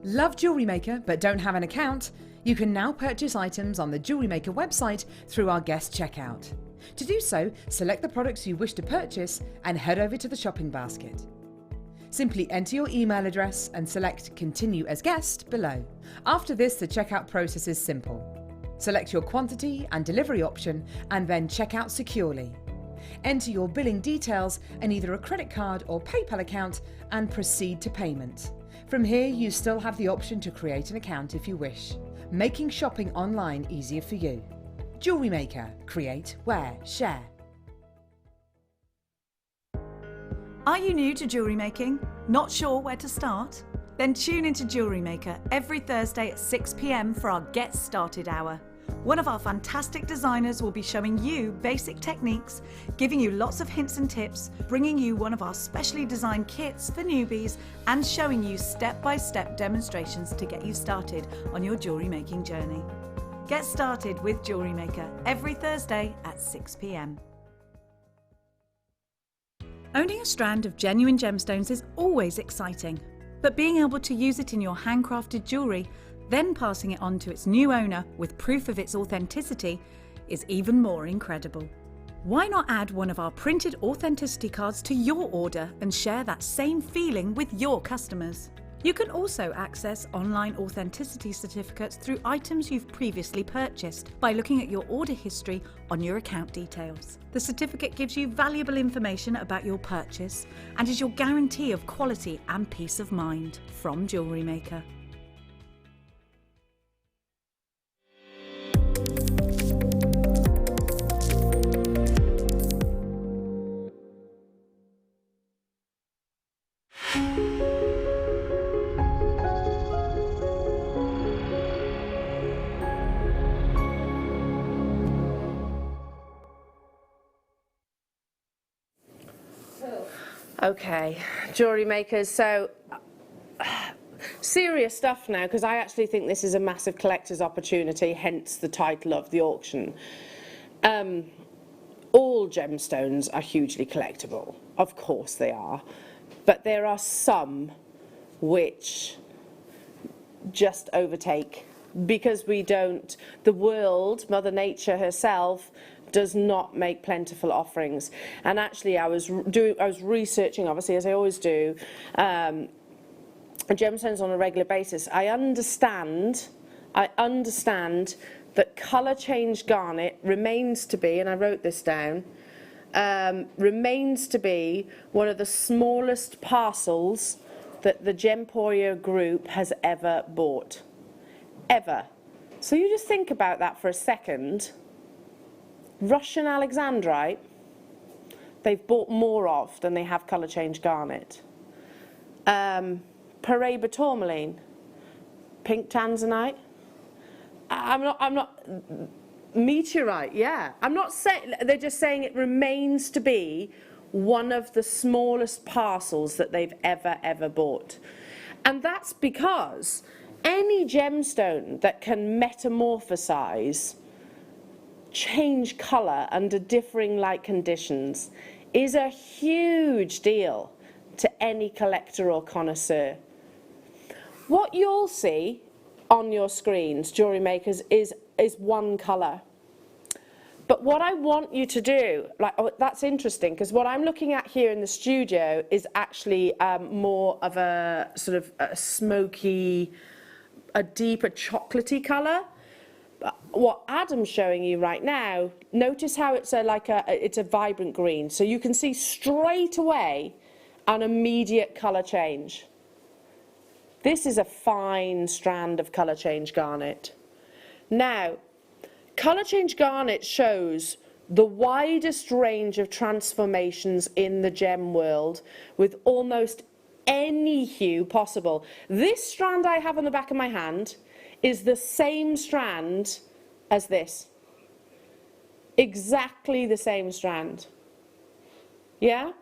Love Jewellery Maker but don't have an account? You can now purchase items on the Jewellery Maker website through our guest checkout. To do so, select the products you wish to purchase and head over to the shopping basket. Simply enter your email address and select Continue as Guest below. After this, the checkout process is simple. Select your quantity and delivery option and then check out securely. Enter your billing details and either a credit card or PayPal account and proceed to payment. From here, you still have the option to create an account if you wish, making shopping online easier for you. Jewellery Maker. Create, wear, share. Are you new to jewellery making? Not sure where to start? Then tune into Jewellery Maker every Thursday at 6 p.m. for our Get Started Hour. One of our fantastic designers will be showing you basic techniques, giving you lots of hints and tips, bringing you one of our specially designed kits for newbies, and showing you step-by-step demonstrations to get you started on your jewellery making journey. Get started with Jewellery Maker every Thursday at 6 p.m. Owning a strand of genuine gemstones is always exciting, but being able to use it in your handcrafted jewellery, then passing it on to its new owner with proof of its authenticity, is even more incredible. Why not add one of our printed authenticity cards to your order and share that same feeling with your customers? You can also access online authenticity certificates through items you've previously purchased by looking at your order history on your account details. The certificate gives you valuable information about your purchase and is your guarantee of quality and peace of mind from Jewellery Maker. Okay, jewellery makers, so serious stuff now, because I actually think this is a massive collector's opportunity, hence the title of the auction. All gemstones are hugely collectible, of course they are, but there are some which just overtake, because we don't, the world, Mother Nature herself, does not make plentiful offerings. And actually I was researching, obviously, as I always do, gemstones on a regular basis. I understand that colour change garnet remains to be, and I wrote this down, remains to be one of the smallest parcels that the Gemporia group has ever bought. Ever. So you just think about that for a second. Russian Alexandrite, they've bought more of than they have colour change garnet. Paraiba tourmaline, pink tanzanite. I'm not, meteorite, yeah. I'm not saying, they're just saying it remains to be one of the smallest parcels that they've ever bought. And that's because any gemstone that can metamorphosize, change colour under differing light conditions, is a huge deal to any collector or connoisseur. What you'll see on your screens, jewellery makers, is one colour. But what I want you to do, that's interesting, because what I'm looking at here in the studio is actually more of a sort of a smoky, a deeper chocolatey colour. What Adam's showing you right now, notice how it's a vibrant green. So you can see straight away an immediate colour change. This is a fine strand of colour change garnet. Now, colour change garnet shows the widest range of transformations in the gem world, with almost any hue possible. This strand I have on the back of my hand is the same strand as this. Exactly the same strand. Yeah?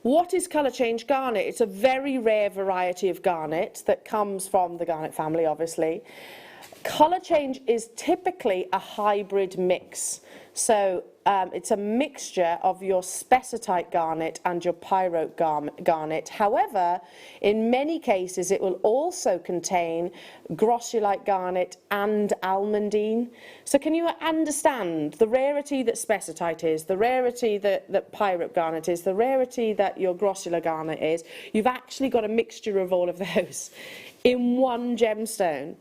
What is colour change garnet? It's a very rare variety of garnet that comes from the garnet family, obviously. Colour change is typically a hybrid mix. So it's a mixture of your spessartite garnet and your pyrote garnet. However, in many cases it will also contain grossulite garnet and almandine. So can you understand the rarity that spessartite is, the rarity that pyrote garnet is, the rarity that your grossular garnet is? You've actually got a mixture of all of those in one gemstone.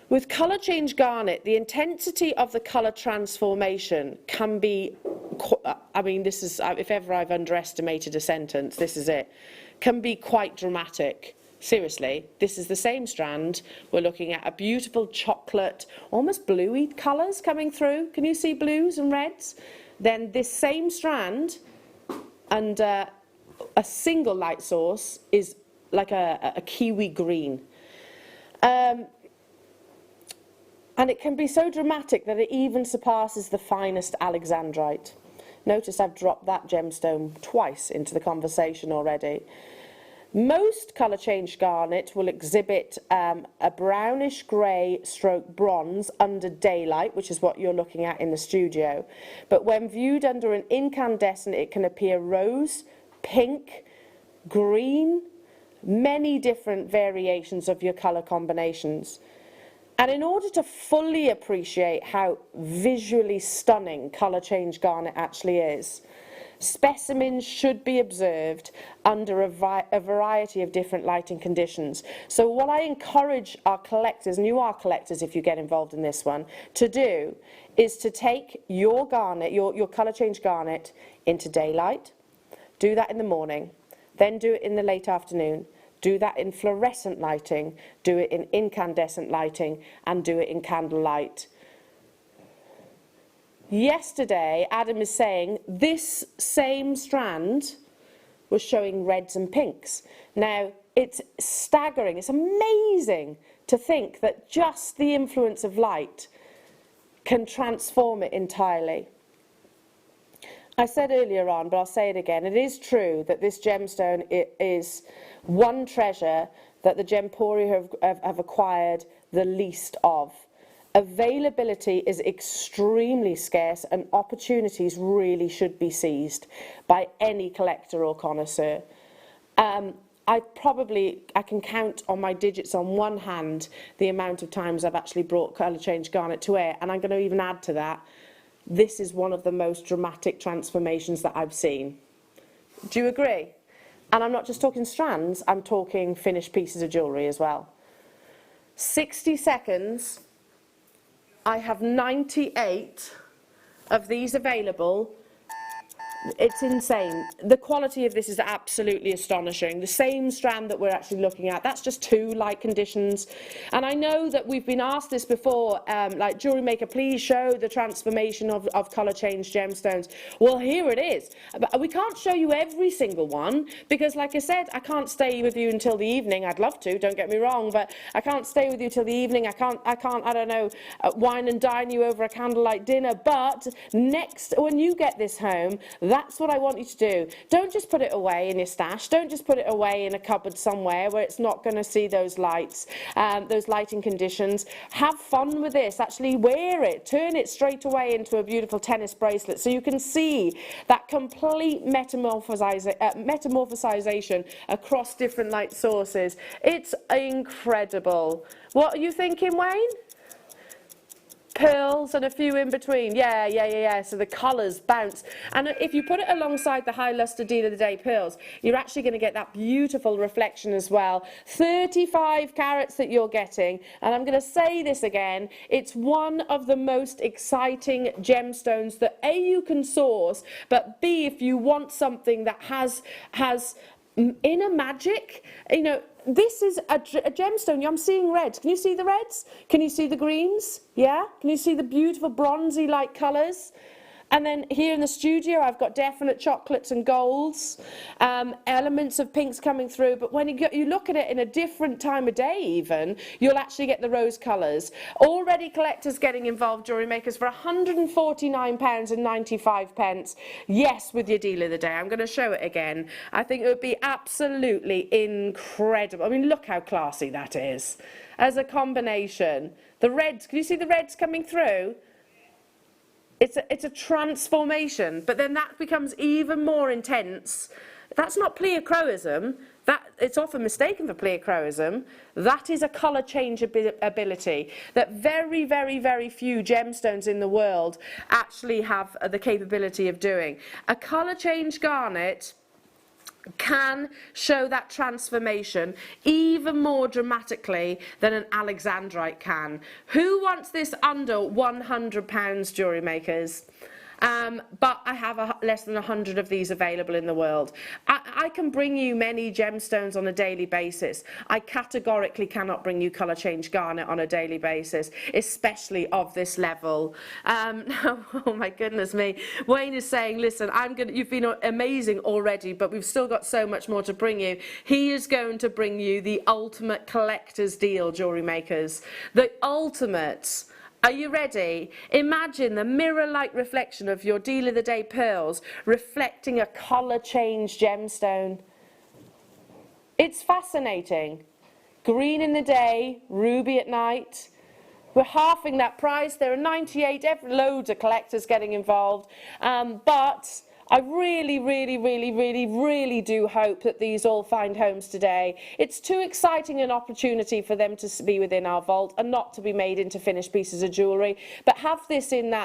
With colour change garnet, the intensity of the colour transformation can be, I mean, this is, if ever I've underestimated a sentence, this is it, can be quite dramatic. Seriously, this is the same strand. We're looking at a beautiful chocolate, almost bluey colours coming through. Can you see blues and reds? Then this same strand and a single light source is like a kiwi green. And it can be so dramatic that it even surpasses the finest alexandrite. Notice I've dropped that gemstone twice into the conversation already. Most colour change garnet will exhibit a brownish grey stroke bronze under daylight, which is what you're looking at in the studio. But when viewed under an incandescent, it can appear rose, pink, green, many different variations of your colour combinations. And in order to fully appreciate how visually stunning colour change garnet actually is, specimens should be observed under a variety of different lighting conditions. So what I encourage our collectors, and you are collectors if you get involved in this one, to do is to take your garnet, your colour change garnet into daylight, do that in the morning, then do it in the late afternoon, do that in fluorescent lighting, do it in incandescent lighting, and do it in candlelight. Yesterday, Adam is saying this same strand was showing reds and pinks. Now, it's staggering, it's amazing to think that just the influence of light can transform it entirely. I said earlier on, but I'll say it again, it is true that this gemstone is one treasure that the Gemporia have acquired the least of. Availability is extremely scarce and opportunities really should be seized by any collector or connoisseur. I can count on my digits on one hand the amount of times I've actually brought colour change garnet to air, and I'm going to even add to that, this is one of the most dramatic transformations that I've seen. Do you agree? And I'm not just talking strands, I'm talking finished pieces of jewellery as well. 60 seconds, I have 98 of these available. It's insane. The quality of this is absolutely astonishing. The same strand that we're actually looking at, that's just 2 light conditions. And I know that we've been asked this before, like Jewellery Maker, please show the transformation of colour change gemstones. Well, here it is. But we can't show you every single one because, like I said, I can't stay with you until the evening. I'd love to, don't get me wrong, but I can't stay with you till the evening. I can't, I don't know, wine and dine you over a candlelight dinner. But next, when you get this home, that's what I want you to do. Don't just put it away in your stash. Don't just put it away in a cupboard somewhere where it's not going to see those lights, those lighting conditions. Have fun with this. Actually wear it. Turn it straight away into a beautiful tennis bracelet so you can see that complete metamorphosization across different light sources. It's incredible. What are you thinking, Wayne? Pearls and a few in between. Yeah. So the colours bounce. And if you put it alongside the high lustre deal of the day pearls, you're actually going to get that beautiful reflection as well. 35 carats that you're getting. And I'm going to say this again. It's one of the most exciting gemstones that A, you can source, but B, if you want something that has inner magic, you know, this is a gemstone. I'm seeing reds. Can you see the reds? Can you see the greens? Yeah? Can you see the beautiful bronzy light colours? And then here in the studio, I've got definite chocolates and golds, elements of pinks coming through. But when you look at it in a different time of day even, you'll actually get the rose colours. Already collectors getting involved, Jewellery Makers, for £149.95. Yes, with your deal of the day. I'm going to show it again. I think it would be absolutely incredible. I mean, look how classy that is. As a combination. The reds, can you see the reds coming through? It's a transformation, but then that becomes even more intense. That's not pleochroism. It's often mistaken for pleochroism. That is a colour change ability that very, very, very few gemstones in the world actually have the capability of doing. A colour change garnet can show that transformation even more dramatically than an alexandrite can. Who wants this under £100, Jewellery Makers? But I have less than 100 of these available in the world. I can bring you many gemstones on a daily basis. I categorically cannot bring you colour change garnet on a daily basis, especially of this level. Now, oh my goodness me, Wayne is saying, listen, you've been amazing already, but we've still got so much more to bring you. He is going to bring you the ultimate collector's deal, Jewellery Makers. The ultimate. Are you ready? Imagine the mirror-like reflection of your deal of the day pearls reflecting a colour change gemstone. It's fascinating. Green in the day, ruby at night. We're halving that price. There are 98, loads of collectors getting involved. But I really, really, really, really, really do hope that these all find homes today. It's too exciting an opportunity for them to be within our vault and not to be made into finished pieces of jewellery. But have this in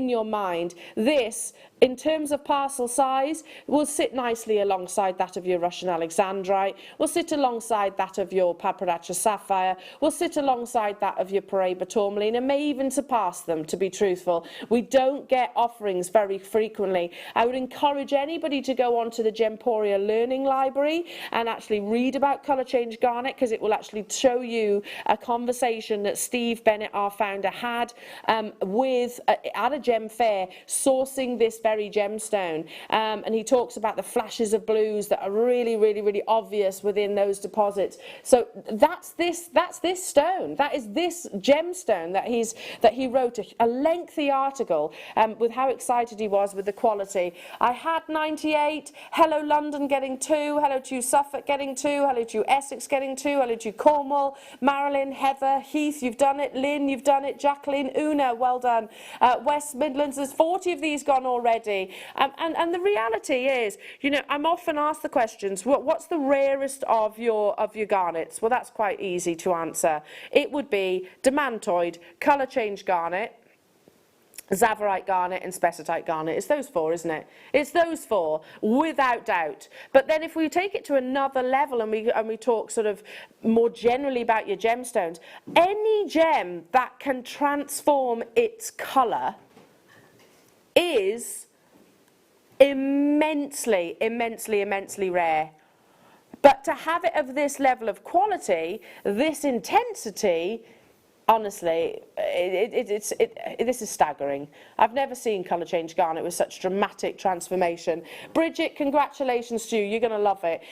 your mind. This, in terms of parcel size, will sit nicely alongside that of your Russian Alexandrite, will sit alongside that of your Papradacha Sapphire, will sit alongside that of your Paraiba Tourmaline, and may even surpass them, to be truthful. We don't get offerings very frequently. I would encourage anybody to go onto the Gemporia Learning Library and actually read about colour change garnet, because it will actually show you a conversation that Steve Bennett, our founder, had at a gem fair sourcing this very gemstone, and he talks about the flashes of blues that are really, really, really obvious within those deposits. So that's this stone. That is this gemstone that he wrote a lengthy article with how excited he was with the quality. I had 98. Hello London getting 2. Hello to you Suffolk getting 2. Hello to you Essex getting 2. Hello to you Cornwall. Marilyn, Heather, Heath, you've done it. Lynn, you've done it. Jacqueline, Una, well done. West Midlands, there's 40 of these gone already. And the reality is, you know, I'm often asked the questions, what's the rarest of your garnets? Well, that's quite easy to answer. It would be demantoid, colour change garnet, Zavarite garnet and spessartite garnet. It's those four, isn't it? It's those four, without doubt. But then if we take it to another level and we talk sort of more generally about your gemstones, any gem that can transform its colour is immensely, immensely, immensely rare. But to have it of this level of quality, this intensity, honestly, this is staggering. I've never seen colour change garnet with such dramatic transformation. Bridget, congratulations to you. You're going to love it.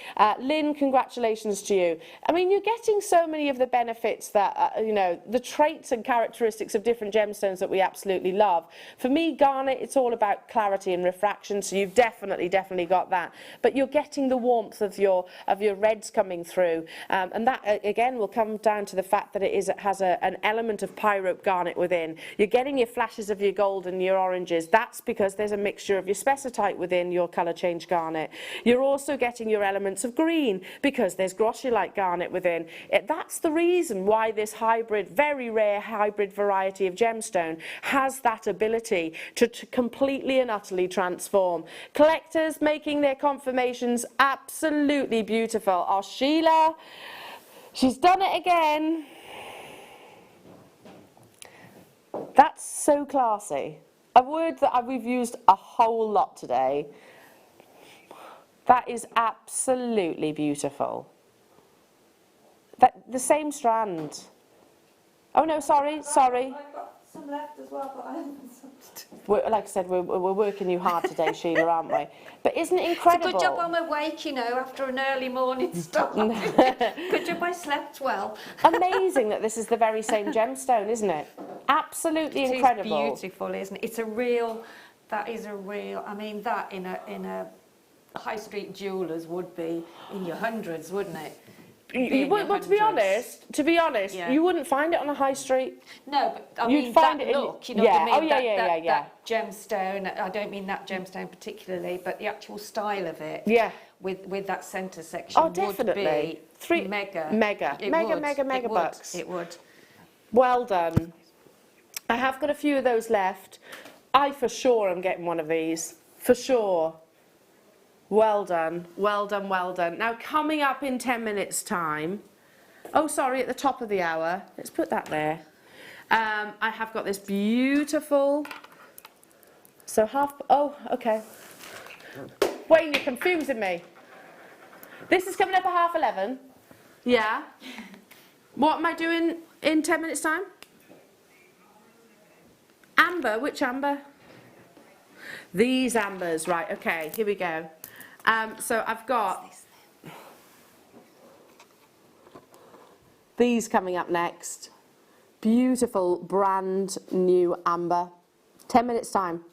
Lynn, congratulations to you. I mean, you're getting so many of the benefits that, you know, the traits and characteristics of different gemstones that we absolutely love. For me, garnet, it's all about clarity and refraction, so you've definitely got that. But you're getting the warmth of your reds coming through. And that, again, will come down to the fact that it has an element of pyrope garnet within. You're getting your flashes of your gold and your oranges. That's because there's a mixture of your spessartite within your colour change garnet. You're also getting your elements of green because there's groschelite garnet within. That's the reason why this hybrid, very rare hybrid variety of gemstone has that ability to completely and utterly transform. Collectors making their confirmations absolutely beautiful. Oh, Sheila, she's done it again. That's so classy. A word that we've used a whole lot today. That is absolutely beautiful. The same strand. Oh no, sorry. I've got some some left as well, but I haven't. Like I said, we're working you hard today, Sheila, aren't we? But isn't it incredible? It's a good job I'm awake, you know, after an early morning start. Good job I slept well. Amazing that this is the very same gemstone, isn't it? Absolutely incredible. It's beautiful, isn't it? It's a real, that is a real, I mean, that in a high street jewellers would be in your hundreds, wouldn't it? Well, to be honest, yeah. you wouldn't find it on a high street. No, but I You'd mean find that it in- look, you know yeah. what I mean? Oh, yeah, yeah. That gemstone, I don't mean that gemstone particularly, but the actual style of it. Yeah. With that centre section Oh, definitely. would be mega. It Mega would. bucks. It would. Well done. I have got a few of those left. I for sure am getting one of these. For sure. Well done, well done, well done. Now coming up in 10 minutes time, oh sorry, at the top of the hour, let's put that there. I have got this beautiful, so okay. Wayne, you're confusing me. This is coming up at 11:30. Yeah. What am I doing in 10 minutes time? Amber, which amber? These ambers, right, okay, here we go. So I've got these coming up next. Beautiful, brand new amber. 10 minutes time.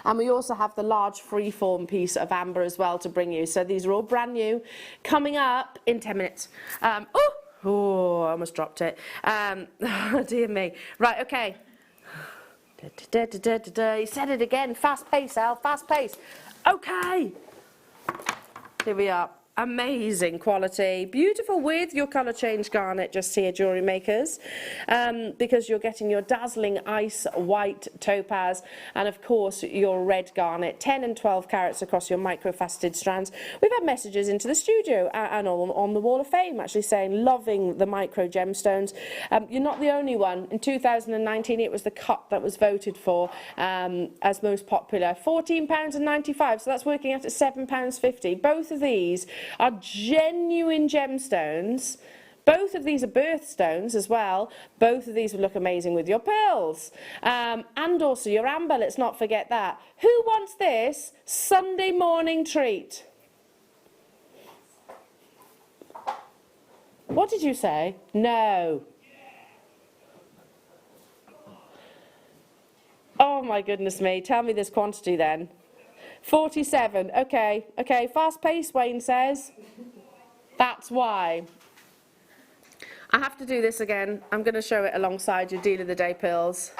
And we also have the large freeform piece of amber as well to bring you. So these are all brand new, coming up in 10 minutes. Oh, I almost dropped it. Oh, dear me. Right, okay. You said it again. Fast pace, Al, fast pace. Okay. Here we are. Amazing quality, beautiful with your colour change garnet just here, Jewellery Makers, because you're getting your dazzling ice white topaz and of course your red garnet, 10 and 12 carats across your micro-faceted strands. We've had messages into the studio and on the Wall of Fame actually saying loving the micro gemstones. You're not the only one. In 2019 it was the cut that was voted for as most popular, £14.95, so that's working out at £7.50. Both of these are genuine gemstones. Both of these are birthstones as well. Both of these would look amazing with your pearls. And also your amber, let's not forget that. Who wants this Sunday morning treat? What did you say? No. Oh my goodness me, tell me this quantity then. 47, okay, fast pace, Wayne says. That's why. I have to do this again. I'm going to show it alongside your Deal of the Day pills.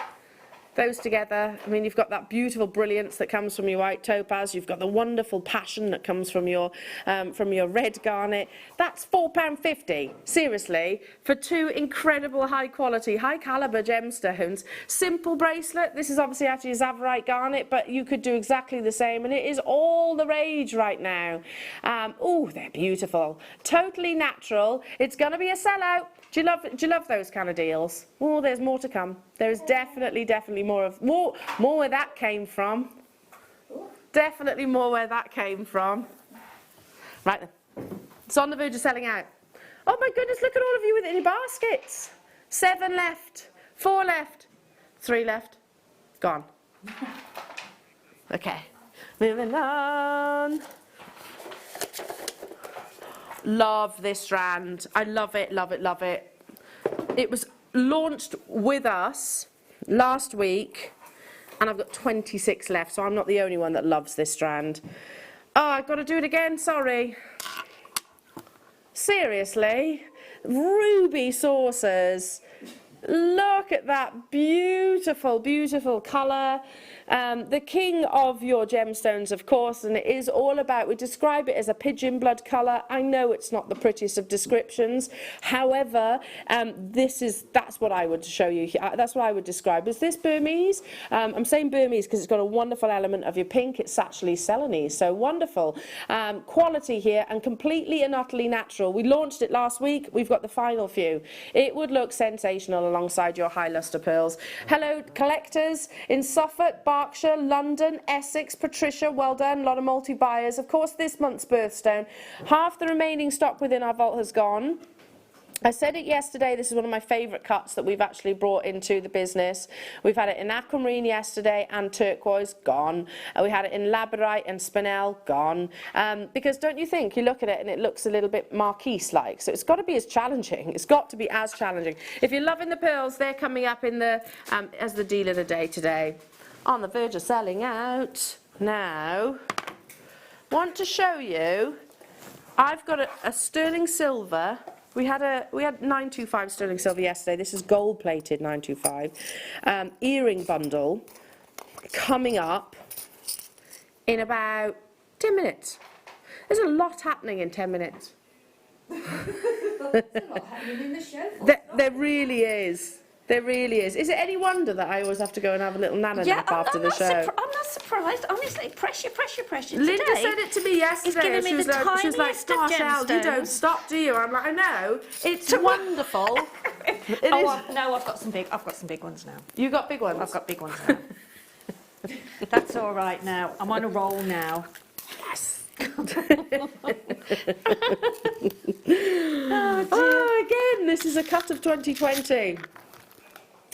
Those together, I mean, you've got that beautiful brilliance that comes from your white topaz. You've got the wonderful passion that comes from your red garnet. That's £4.50, seriously, for two incredible high quality, high caliber gemstones. Simple bracelet. This is obviously actually a Zavarite garnet, but you could do exactly the same, and it is all the rage right now. Oh, they're beautiful. Totally natural. It's going to be a sellout. Do you love those kind of deals? Oh, there's more to come. There's definitely more where that came from. Definitely more where that came from. Right then. It's on the verge of selling out. Oh my goodness, look at all of you with it in your baskets. 7 left, 4 left, 3 left, gone. Okay, moving on. Love this strand. I love it, love it, love it. It was launched with us last week and I've got 26 left, so I'm not the only one that loves this strand. Oh, I've got to do it again, sorry. Seriously? Ruby saucers. Look at that beautiful, beautiful colour. The king of your gemstones, of course, and it is all about, we describe it as a pigeon blood colour. I know it's not the prettiest of descriptions. However, that's what I would show you. That's what I would describe. Is this Burmese? I'm saying Burmese because it's got a wonderful element of your pink. It's actually Celanese, so wonderful. Quality here and completely and utterly natural. We launched it last week. We've got the final few. It would look sensational alongside your high lustre pearls. Hello, collectors in Suffolk, Berkshire, London, Essex, Patricia, well done, a lot of multi-buyers. Of course, this month's birthstone. Half the remaining stock within our vault has gone. I said it yesterday, this is one of my favourite cuts that we've actually brought into the business. We've had it in aquamarine yesterday and turquoise, gone. And we had it in labradorite and spinel, gone. Because don't you think, you look at it and it looks a little bit Marquise-like, so it's got to be as challenging. It's got to be as challenging. If you're loving the pearls, they're coming up in the as the deal of the day today. On the verge of selling out. Now, want to show you, I've got a sterling silver. We had 925 sterling silver yesterday. This is gold plated 925. Earring bundle coming up in about 10 minutes. There's a lot happening in 10 minutes. There's a lot happening in the show. There really is. There really is. Is it any wonder that I always have to go and have a little nana nap after the show? I'm not surprised. Honestly, pressure. Linda said it to me yesterday. She was like, gosh, Al, you don't stop, do you? I'm like, I know. It's wonderful. No, I've got some big ones now. You got big ones? I've got big ones now. That's all right now. I'm on a roll now. Yes. Oh, again, this is a cut of 2020.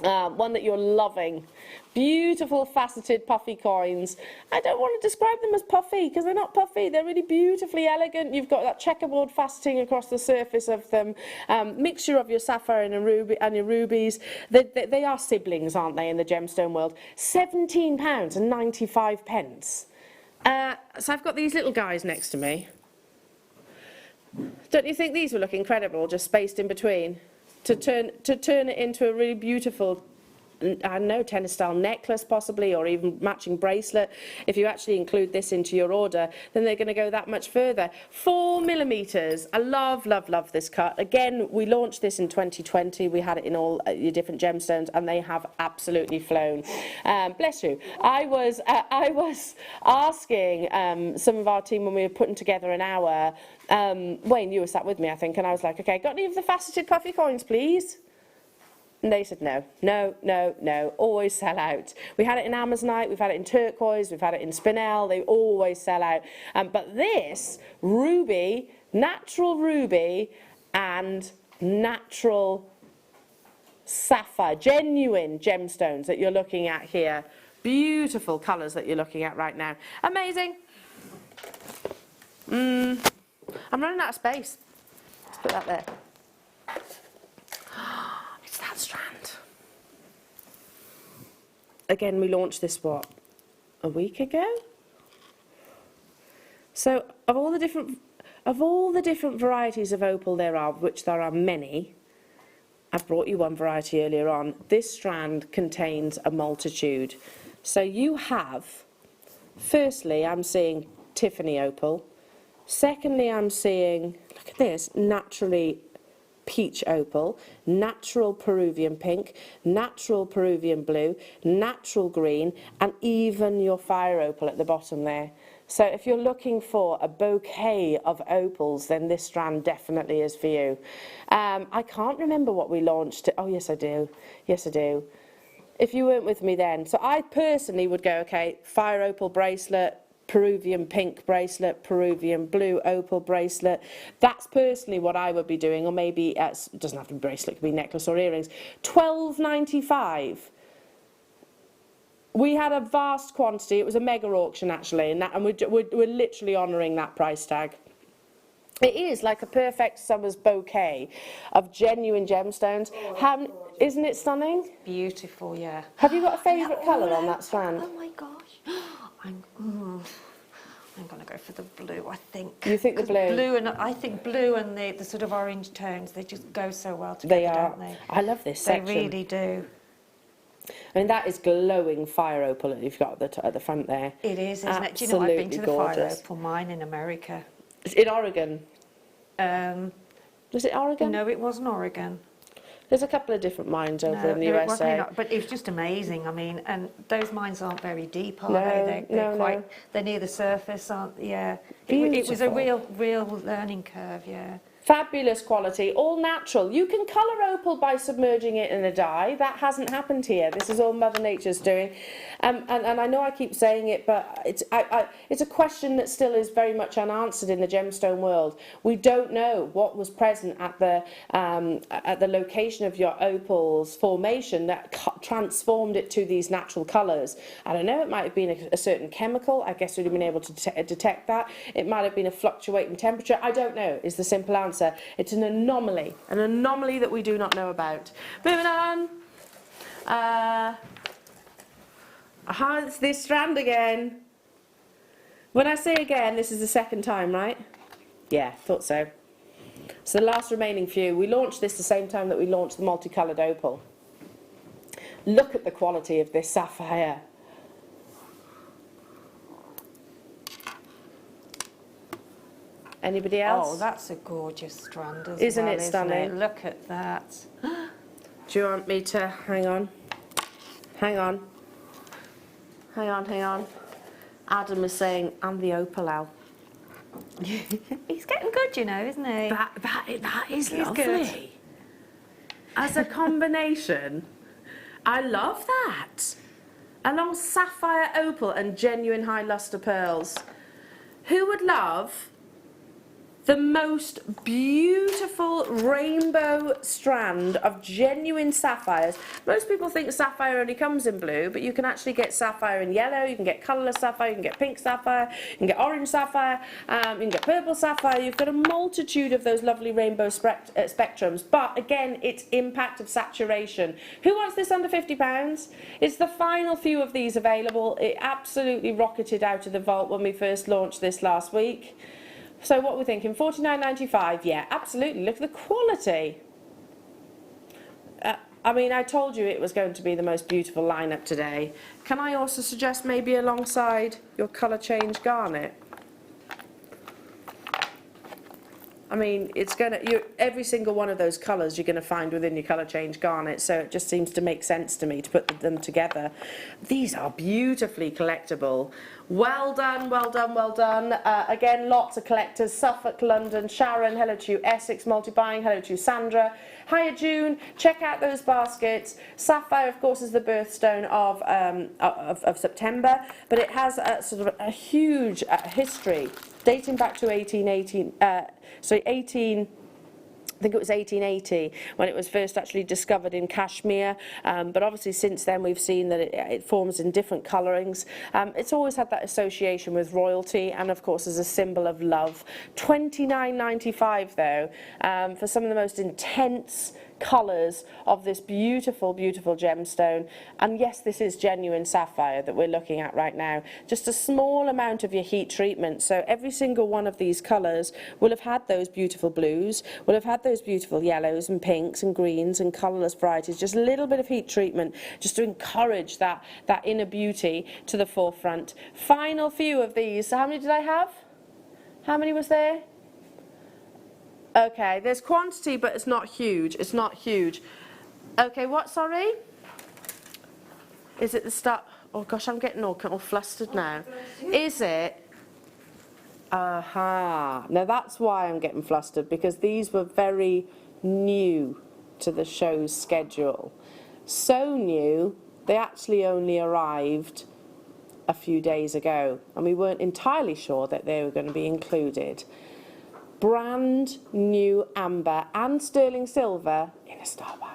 One that you're loving. Beautiful faceted puffy coins. I don't want to describe them as puffy because they're not puffy. They're really beautifully elegant. You've got that checkerboard faceting across the surface of them. Mixture of your sapphire and your rubies. They are siblings, aren't they, in the gemstone world? £17.95. So I've got these little guys next to me. Don't you think these would look incredible, just spaced in between? To turn it into a really beautiful, I don't know, tennis style necklace possibly, or even matching bracelet. If you actually include this into your order, then they're going to go that much further. 4mm. I love this cut. Again, we launched this in 2020. We had it in all your different gemstones, and they have absolutely flown. Bless you. I was asking some of our team when we were putting together an hour. Wayne, you were sat with me, I think, and I was like, okay, got any of the faceted puffy coins, please? And they said no, always sell out. We had it in Amazonite, we've had it in turquoise, we've had it in spinel, they always sell out. But this ruby, natural ruby and natural sapphire, genuine gemstones that you're looking at here. Beautiful colours that you're looking at right now. Amazing. I'm running out of space. Let's put that there. It's that strand. Again, we launched this, what, a week ago? So, of all the different varieties of opal there are, which there are many, I've brought you one variety earlier on. This strand contains a multitude. So you have, firstly, I'm seeing Tiffany opal. Secondly, I'm seeing, look at this, naturally peach opal, natural Peruvian pink, natural Peruvian blue, natural green, and even your fire opal at the bottom there. So if you're looking for a bouquet of opals, then this strand definitely is for you. I can't remember what we launched. Oh, yes, I do. Yes, I do. If you weren't with me then. So I personally would go, okay, fire opal bracelet, Peruvian pink bracelet, Peruvian blue opal bracelet. That's personally what I would be doing, or maybe it doesn't have to be bracelet, it could be necklace or earrings. $12.95. We had a vast quantity. It was a mega auction actually, and we're literally honouring that price tag. It is like a perfect summer's bouquet of genuine gemstones. Isn't it stunning? Beautiful, yeah. Have you got a favourite colour on that strand? Oh my gosh. I'm going to go for the blue, I think. You think the blue? I think blue and the sort of orange tones, they just go so well together, they are. Don't they? I love this section. They really do. I mean, that is glowing fire opal that you've got at the front there. It is, isn't it? Do you know, I've been to the fire opal mine in America. In Oregon? Was it Oregon? No, it wasn't Oregon. There's a couple of different mines over in the USA. Not, but it was just amazing. I mean, and those mines aren't very deep, are No, they? no. They're near the surface, aren't they? Yeah. Beautiful. It was a real learning curve, yeah. Fabulous quality, all natural. You can colour opal by submerging it in a dye. That hasn't happened here. This is all Mother Nature's doing. And I know I keep saying it, but it's a question that still is very much unanswered in the gemstone world. We don't know what was present at the location of your opal's formation that transformed it to these natural colours. I don't know, it might have been a certain chemical. I guess we'd have been able to detect that. It might have been a fluctuating temperature. I don't know, is the simple answer. It's an anomaly that we do not know about. Moving on. It's this strand again. When I say again, this is the second time, right? Yeah, thought so. So the last remaining few. We launched this the same time that we launched the multicoloured opal. Look at the quality of this sapphire. Anybody else? Oh, that's a gorgeous strand as Isn't well, it stunning? Isn't it? Look at that. Do you want me to hang on? Hang on. Hang on, hang on. Adam is saying, I'm the opal owl. He's getting good, you know, isn't he? That is He's lovely. good. As a combination, I love that. Along sapphire opal and genuine high luster pearls. Who would love the most beautiful rainbow strand of genuine sapphires? Most people think sapphire only comes in blue, but you can actually get sapphire in yellow, you can get colourless sapphire, you can get pink sapphire, you can get orange sapphire, you can get purple sapphire. You've got a multitude of those lovely rainbow spectrums, but again, it's impact of saturation. Who wants this under £50? It's the final few of these available. It absolutely rocketed out of the vault when we first launched this last week. So what we're thinking, $49.95, yeah, absolutely, look at the quality. I mean, I told you it was going to be the most beautiful lineup today. Can I also suggest maybe alongside your colour change garnet? I mean, it's gonna, every single one of those colours you're going to find within your colour change garnet, so it just seems to make sense to me to put them together. These are beautifully collectible. Well done, well done, well done. Again, lots of collectors. Suffolk, London, Sharon, hello to you. Essex, multi-buying, hello to you. Sandra, hiya June, check out those baskets. Sapphire, of course, is the birthstone of September, but it has sort of a huge history dating back to 18, I think it was 1880 when it was first actually discovered in Kashmir, but obviously since then we've seen that it forms in different colourings. It's always had that association with royalty and of course as a symbol of love. $29.95 though, for some of the most intense colours of this beautiful, beautiful gemstone. And yes, this is genuine sapphire that we're looking at right now. Just a small amount of your heat treatment. So every single one of these colours will have had those beautiful blues, will have had those beautiful yellows and pinks and greens and colourless varieties. Just a little bit of heat treatment just to encourage that inner beauty to the forefront. Final few of these. So how many did I have? How many was there? Okay, there's quantity, but it's not huge. It's not huge. Okay, what, sorry? Is it the start? Oh gosh, I'm getting all flustered now. Is it? Aha. Now that's why I'm getting flustered, because these were very new to the show's schedule. So new, they actually only arrived a few days ago, and we weren't entirely sure that they were going to be included. Brand new amber and sterling silver in a star buy.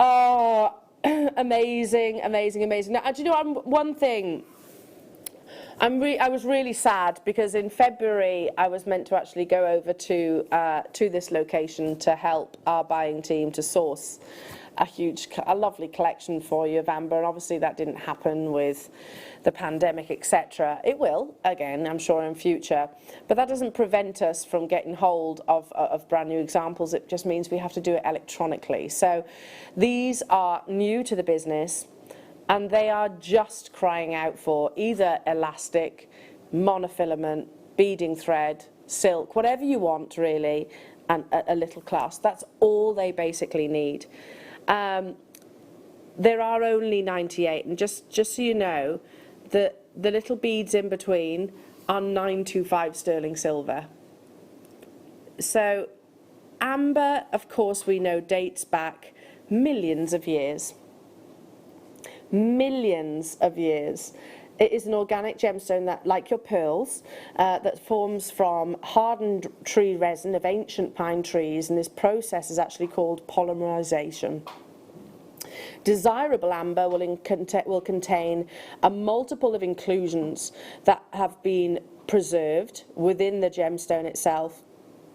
Oh, amazing, amazing, amazing. Now, do you know one thing? I was really sad because in February I was meant to actually go over to this location to help our buying team to source a lovely collection for you of amber, and obviously that didn't happen with the pandemic, etc. It will, again, I'm sure in future, but that doesn't prevent us from getting hold of brand new examples. It just means we have to do it electronically. So these are new to the business, and they are just crying out for either elastic, monofilament, beading thread, silk, whatever you want really, and a little clasp. That's all they basically need. There are only 98, and just so you know, the little beads in between are 925 sterling silver. So amber, of course, we know dates back millions of years. Millions of years. It is an organic gemstone that, like your pearls, that forms from hardened tree resin of ancient pine trees, and this process is actually called polymerization. Desirable amber will contain a multiple of inclusions that have been preserved within the gemstone itself.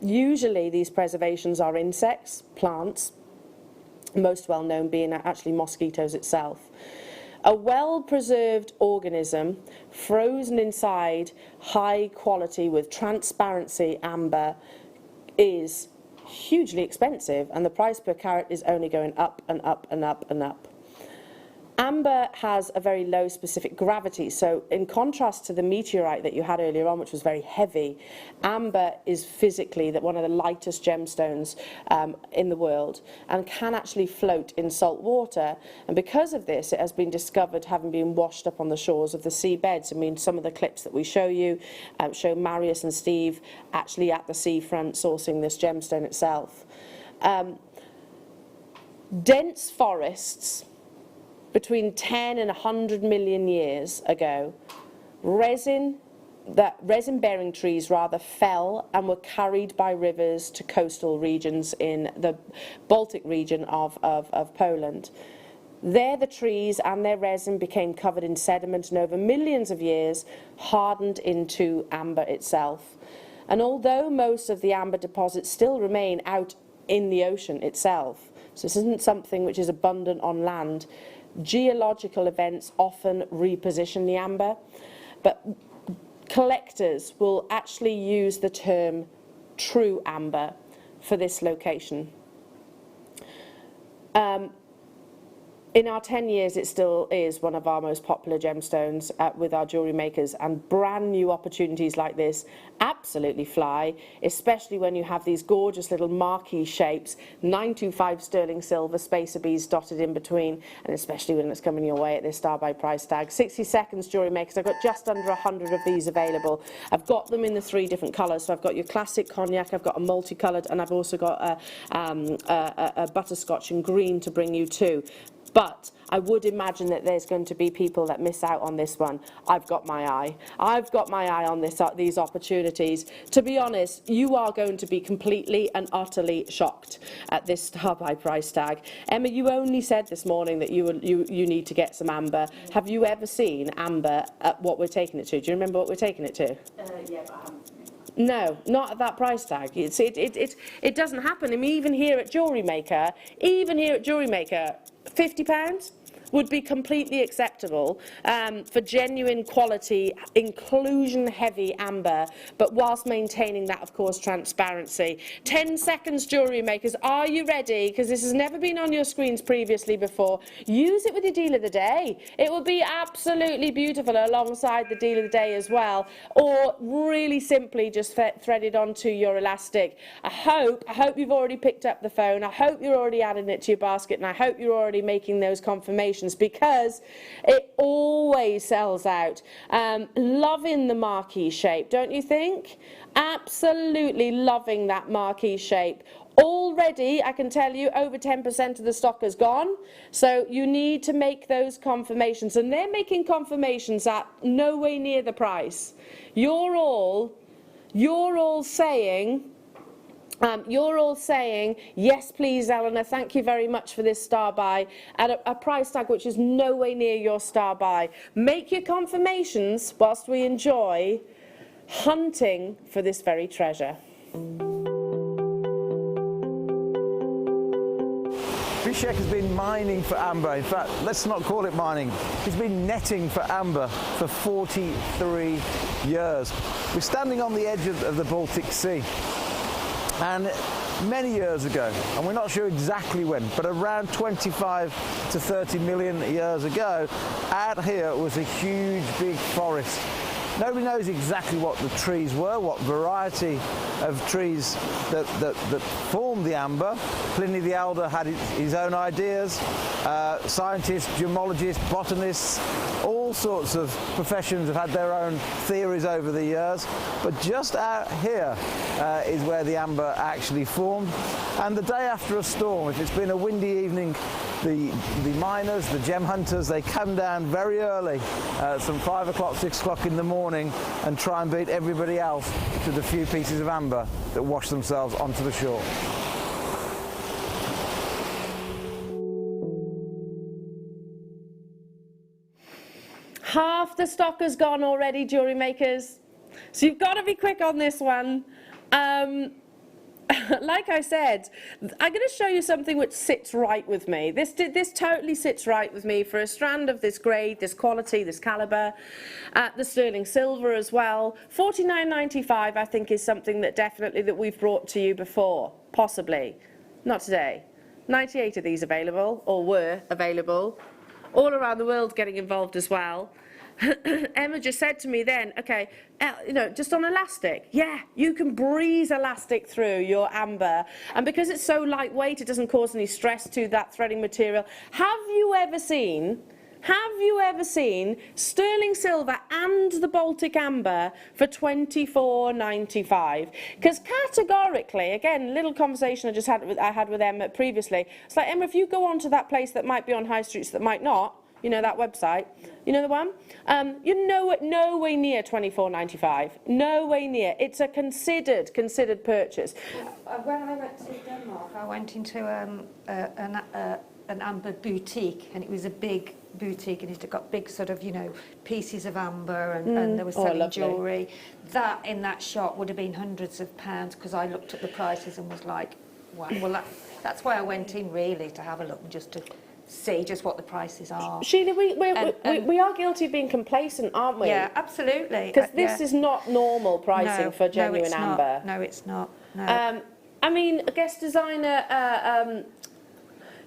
Usually these preservations are insects, plants, most well known being actually mosquitoes itself. A well-preserved organism, frozen inside high quality with transparency amber, is hugely expensive, and the price per carat is only going up and up and up and up. Amber has a very low specific gravity, so in contrast to the meteorite that you had earlier on, which was very heavy, amber is physically one of the lightest gemstones in the world, and can actually float in salt water. And because of this, it has been discovered having been washed up on the shores of the seabeds. I mean, some of the clips that we show you show Marius and Steve actually at the seafront sourcing this gemstone itself. Dense forests between 10 and 100 million years ago, resin-bearing trees rather fell and were carried by rivers to coastal regions in the Baltic region of Poland. There the trees and their resin became covered in sediment and over millions of years hardened into amber itself. And although most of the amber deposits still remain out in the ocean itself, so this isn't something which is abundant on land, geological events often reposition the amber, but collectors will actually use the term true amber for this location. In our 10 years, it still is one of our most popular gemstones with our jewellery makers, and brand new opportunities like this absolutely fly, especially when you have these gorgeous little marquee shapes, 925 sterling silver, spacer beads dotted in between, and especially when it's coming your way at this star by price tag. 60 seconds, jewellery makers. I've got just under 100 of these available. I've got them in the 3 different colours. So I've got your classic cognac, I've got a multicoloured, and I've also got a butterscotch and green to bring you too. But I would imagine that there's going to be people that miss out on this one. I've got my eye. I've got my eye on these opportunities. To be honest, you are going to be completely and utterly shocked at this star by price tag. Emma, you only said this morning that you need to get some amber. Have you ever seen amber at what we're taking it to? Do you remember what we're taking it to? Yeah, but I haven't. No, not at that price tag. It doesn't happen. I mean, even here at Jewellery Maker, £50 would be completely acceptable for genuine quality, inclusion-heavy amber, but whilst maintaining that, of course, transparency. 10 seconds, jewellery makers. Are you ready? Because this has never been on your screens previously before. Use it with your deal of the day. It will be absolutely beautiful alongside the deal of the day as well, or really simply just thread it onto your elastic. I hope you've already picked up the phone. I hope you're already adding it to your basket, and I hope you're already making those confirmations, because it always sells out. Loving the marquee shape, don't you think? Absolutely loving that marquee shape. Already, I can tell you, over 10% of the stock is gone, so you need to make those confirmations, and they're making confirmations at no way near the price. You're all saying, yes, please, Eleanor, thank you very much for this star buy, at a price tag which is no way near your star buy. Make your confirmations whilst we enjoy hunting for this very treasure. Be Zbyszek has been mining for amber. In fact, let's not call it mining. He's been netting for amber for 43 years. We're standing on the edge of the Baltic Sea. And many years ago, and we're not sure exactly when, but around 25 to 30 million years ago, out here was a huge big forest. Nobody knows exactly what the trees were, what variety of trees that formed the amber. Pliny the Elder had his own ideas. Scientists, gemologists, botanists, all sorts of professions have had their own theories over the years. But just out here is where the amber actually formed. And the day after a storm, if it's been a windy evening, the miners, the gem hunters, they come down very early, some 5 o'clock, 6 o'clock in the morning, and try and beat everybody else to the few pieces of amber that wash themselves onto the shore. Half the stock has gone already, jewellery makers. So you've got to be quick on this one. Like I said, I'm going to show you something which sits right with me. This totally sits right with me for a strand of this grade, this quality, this calibre. The sterling silver as well. $49.95 I think is something that definitely that we've brought to you before, possibly. Not today. 98 of these available, or were available. All around the world getting involved as well. Emma just said to me then, okay, you know, just on elastic, yeah, you can breeze elastic through your amber, and because it's so lightweight, it doesn't cause any stress to that threading material. Have you ever seen sterling silver and the Baltic amber for $24.95? Because categorically, again, little conversation I had with Emma previously. It's like, Emma, if you go on to that place that might be on high streets that might not, you know, that website, you know the one? You're no way near $24.95. No way near. It's a considered purchase. When I went to Denmark, I went into an amber boutique, and it was a big boutique, and it got big ssort of, you know, pieces of amber, and they were selling jewellery. That in that shop would have been hundreds of pounds, because I looked at the prices and was like, wow. Well, that's why I went in, really, to have a look and just to see just what the prices are. Sheila, we are guilty of being complacent, aren't we? Yeah, absolutely. Because this is not normal pricing for genuine amber. No, it's not. No. I mean, guest designer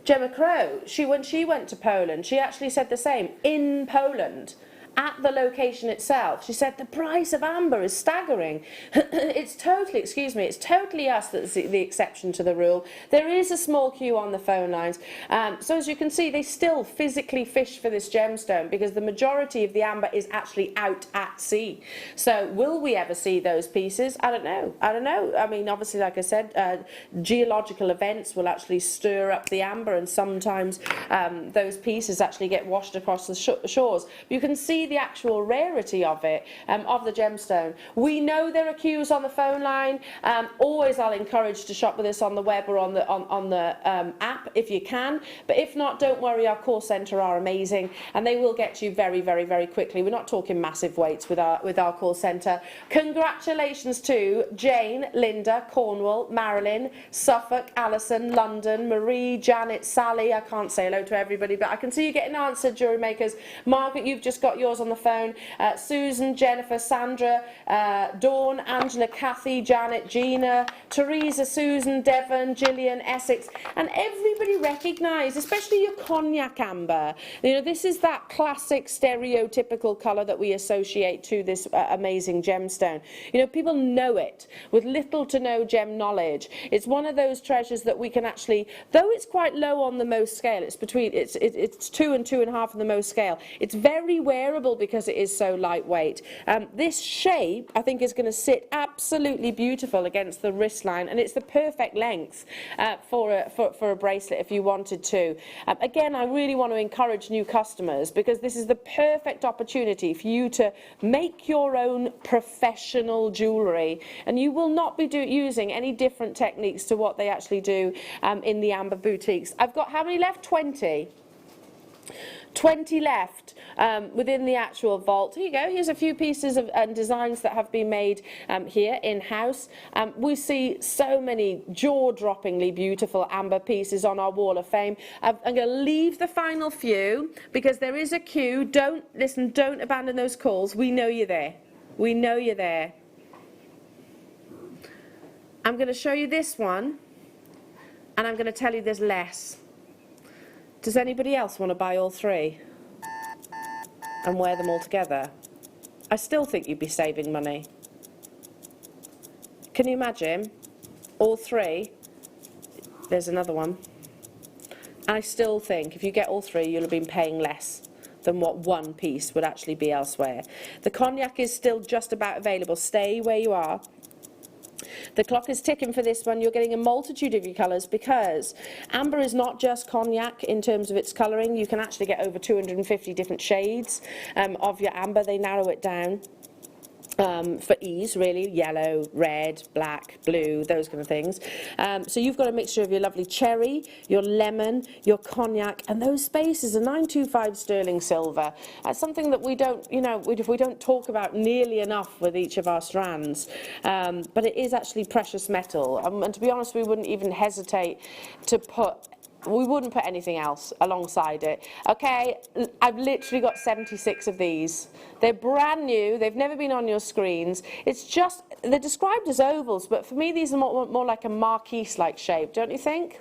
Gemma Crow, when she went to Poland, she actually said the same. In Poland, at the location itself, she said the price of amber is staggering. It's totally, it's totally us that's the exception to the rule. There is a small queue on the phone lines. So as you can see, they still physically fish for this gemstone because the majority of the amber is actually out at sea. So will we ever see those pieces? I don't know. I mean, obviously, like I said, geological events will actually stir up the amber, and sometimes those pieces actually get washed across the shores. You can see the actual rarity of it, of the gemstone. We know there are queues on the phone line. Always I'll encourage to shop with us on the web or on the app if you can, but if not, don't worry, our call centre are amazing and they will get you very, very, very quickly. We're not talking massive waits with our call centre. Congratulations to Jane, Linda, Cornwall, Marilyn, Suffolk, Alison, London, Marie, Janet, Sally. I can't say hello to everybody, but I can see you getting answered, Jewellery Makers. Margaret, you've just got yours on the phone. Susan, Jennifer, Sandra, Dawn, Angela, Kathy, Janet, Gina, Teresa, Susan, Devon, Gillian, Essex, and everybody recognised, especially your cognac amber. You know, this is that classic stereotypical colour that we associate to this amazing gemstone. You know, people know it with little to no gem knowledge. It's one of those treasures that we can actually, though it's quite low on the Mohs scale, it's 2 and 2.5 on the Mohs scale. It's very wearable because it is so lightweight. This shape, I think, is going to sit absolutely beautiful against the wrist line, and it's the perfect length for a bracelet if you wanted to. Again, I really want to encourage new customers because this is the perfect opportunity for you to make your own professional jewellery, and you will not be using any different techniques to what they actually do in the amber boutiques. I've got how many left? 20. 20 left within the actual vault. Here you go. Here's a few pieces of designs that have been made here in-house. We see so many jaw-droppingly beautiful amber pieces on our wall of fame. I'm going to leave the final few because there is a queue. Don't listen, don't abandon those calls. We know you're there. We know you're there. I'm going to show you this one, and I'm going to tell you there's less. Does anybody else want to buy all three and wear them all together? I still think you'd be saving money. Can you imagine? All three. There's another one. I still think if you get all three, you'll have been paying less than what one piece would actually be elsewhere. The cognac is still just about available. Stay where you are. The clock is ticking for this one. You're getting a multitude of your colours because amber is not just cognac in terms of its colouring. You can actually get over 250 different shades of your amber. They narrow it down for ease, really. Yellow, red, black, blue, those kind of things. So you've got a mixture of your lovely cherry, your lemon, your cognac, and those spaces are 925 sterling silver. That's something that we don't, you know, we don't talk about nearly enough with each of our strands. But it is actually precious metal. And to be honest, we wouldn't even hesitate to we wouldn't put anything else alongside it. Okay, I've literally got 76 of these. They're brand new, they've never been on your screens. It's just, they're described as ovals, but for me these are more like a marquise-like shape, don't you think?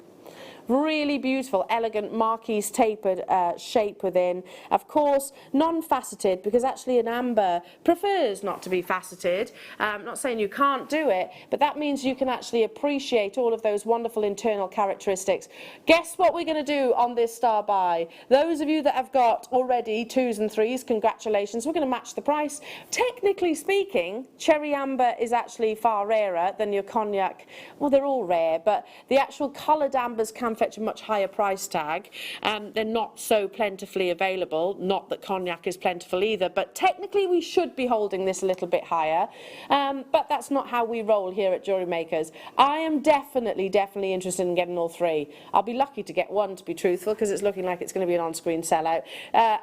Really beautiful, elegant marquise tapered shape within. Of course, non-faceted, because actually an amber prefers not to be faceted. I'm not saying you can't do it, but that means you can actually appreciate all of those wonderful internal characteristics. Guess what we're going to do on this star buy? Those of you that have got already 2s and 3s, congratulations. We're going to match the price. Technically speaking, cherry amber is actually far rarer than your cognac. Well, they're all rare, but the actual coloured ambers can fetch a much higher price tag. They're not so plentifully available, not that cognac is plentiful either, but technically we should be holding this a little bit higher, but that's not how we roll here at Jewellery Makers. I am definitely interested in getting all three. I'll be lucky to get one, to be truthful, because it's looking like it's going to be an on-screen sellout.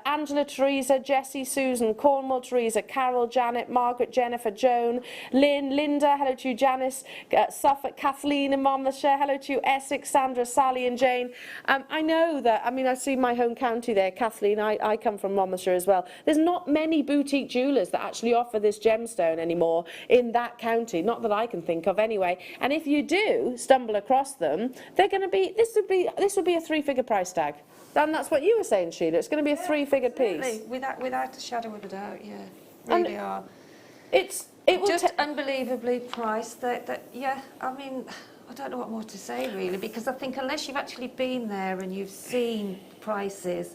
Angela, Teresa, Jessie, Susan, Cornwall, Teresa, Carol, Janet, Margaret, Jennifer, Joan, Lynn, Linda, hello to you, Janice, Suffolk, Kathleen in Monmouthshire, hello to you, Essex, Sandra, Sally and Jane. I know that, I mean, I see my home county there, Kathleen, I come from Monmouthshire as well. There's not many boutique jewellers that actually offer this gemstone anymore in that county, not that I can think of anyway. And if you do stumble across them, they're going to be, this would be a 3-figure price tag. And that's what you were saying, Sheila, it's going to be a 3-figure piece. Without a shadow of a doubt, yeah, really are. It will just unbelievably priced. Yeah, I mean, I don't know what more to say really, because I think unless you've actually been there and you've seen prices,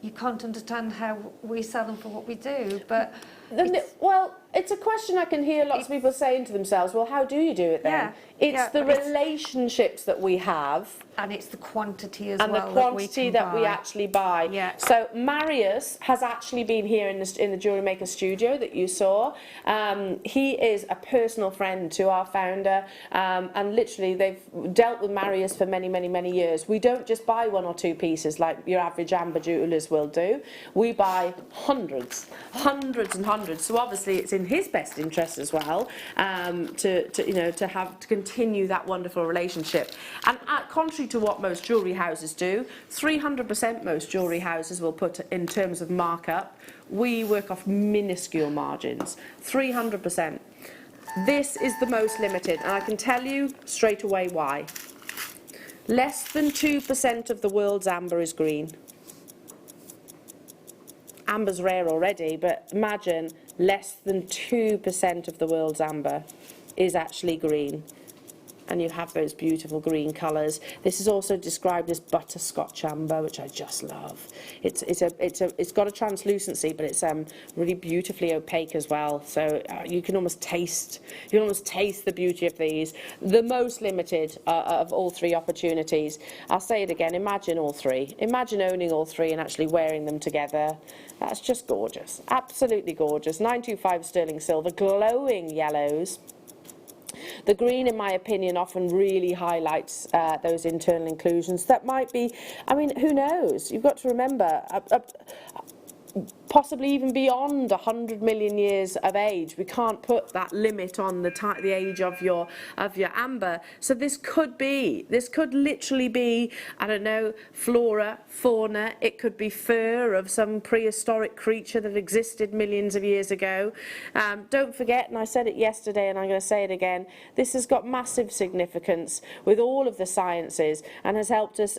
you can't understand how we sell them for what we do. But it's a question I can hear lots of people saying to themselves, well, how do you do it then? Yeah, it's the relationships that we have. And it's the quantity as well. And the quantity that we actually buy. Yeah. So Marius has actually been here in the Jewellery Maker studio that you saw. He is a personal friend to our founder, and literally they've dealt with Marius for many years. We don't just buy 1 or 2 pieces like your average amber jewellers will do. We buy hundreds and hundreds. So obviously it's in his best interest as well to continue that wonderful relationship. And contrary to what most jewellery houses do, 300% most jewellery houses will put in terms of markup. We work off minuscule margins, 300%. This is the most limited, and I can tell you straight away why. Less than 2% of the world's amber is green. Amber's rare already, but imagine less than 2% of the world's amber is actually green. And you have those beautiful green colours. This is also described as butterscotch amber, which I just love. It's got a translucency, but it's really beautifully opaque as well. So you can almost taste the beauty of these. The most limited of all 3 opportunities. I'll say it again. Imagine all 3. Imagine owning all 3 and actually wearing them together. That's just gorgeous. Absolutely gorgeous. 925 sterling silver, glowing yellows. The green, in my opinion, often really highlights those internal inclusions. That might be, I mean, who knows? You've got to remember, possibly even beyond 100 million years of age. We can't put that limit on the age of your amber. So this could literally be, I don't know, flora, fauna. It could be fur of some prehistoric creature that existed millions of years ago. Don't forget, and I said it yesterday and I'm going to say it again, this has got massive significance with all of the sciences and has helped us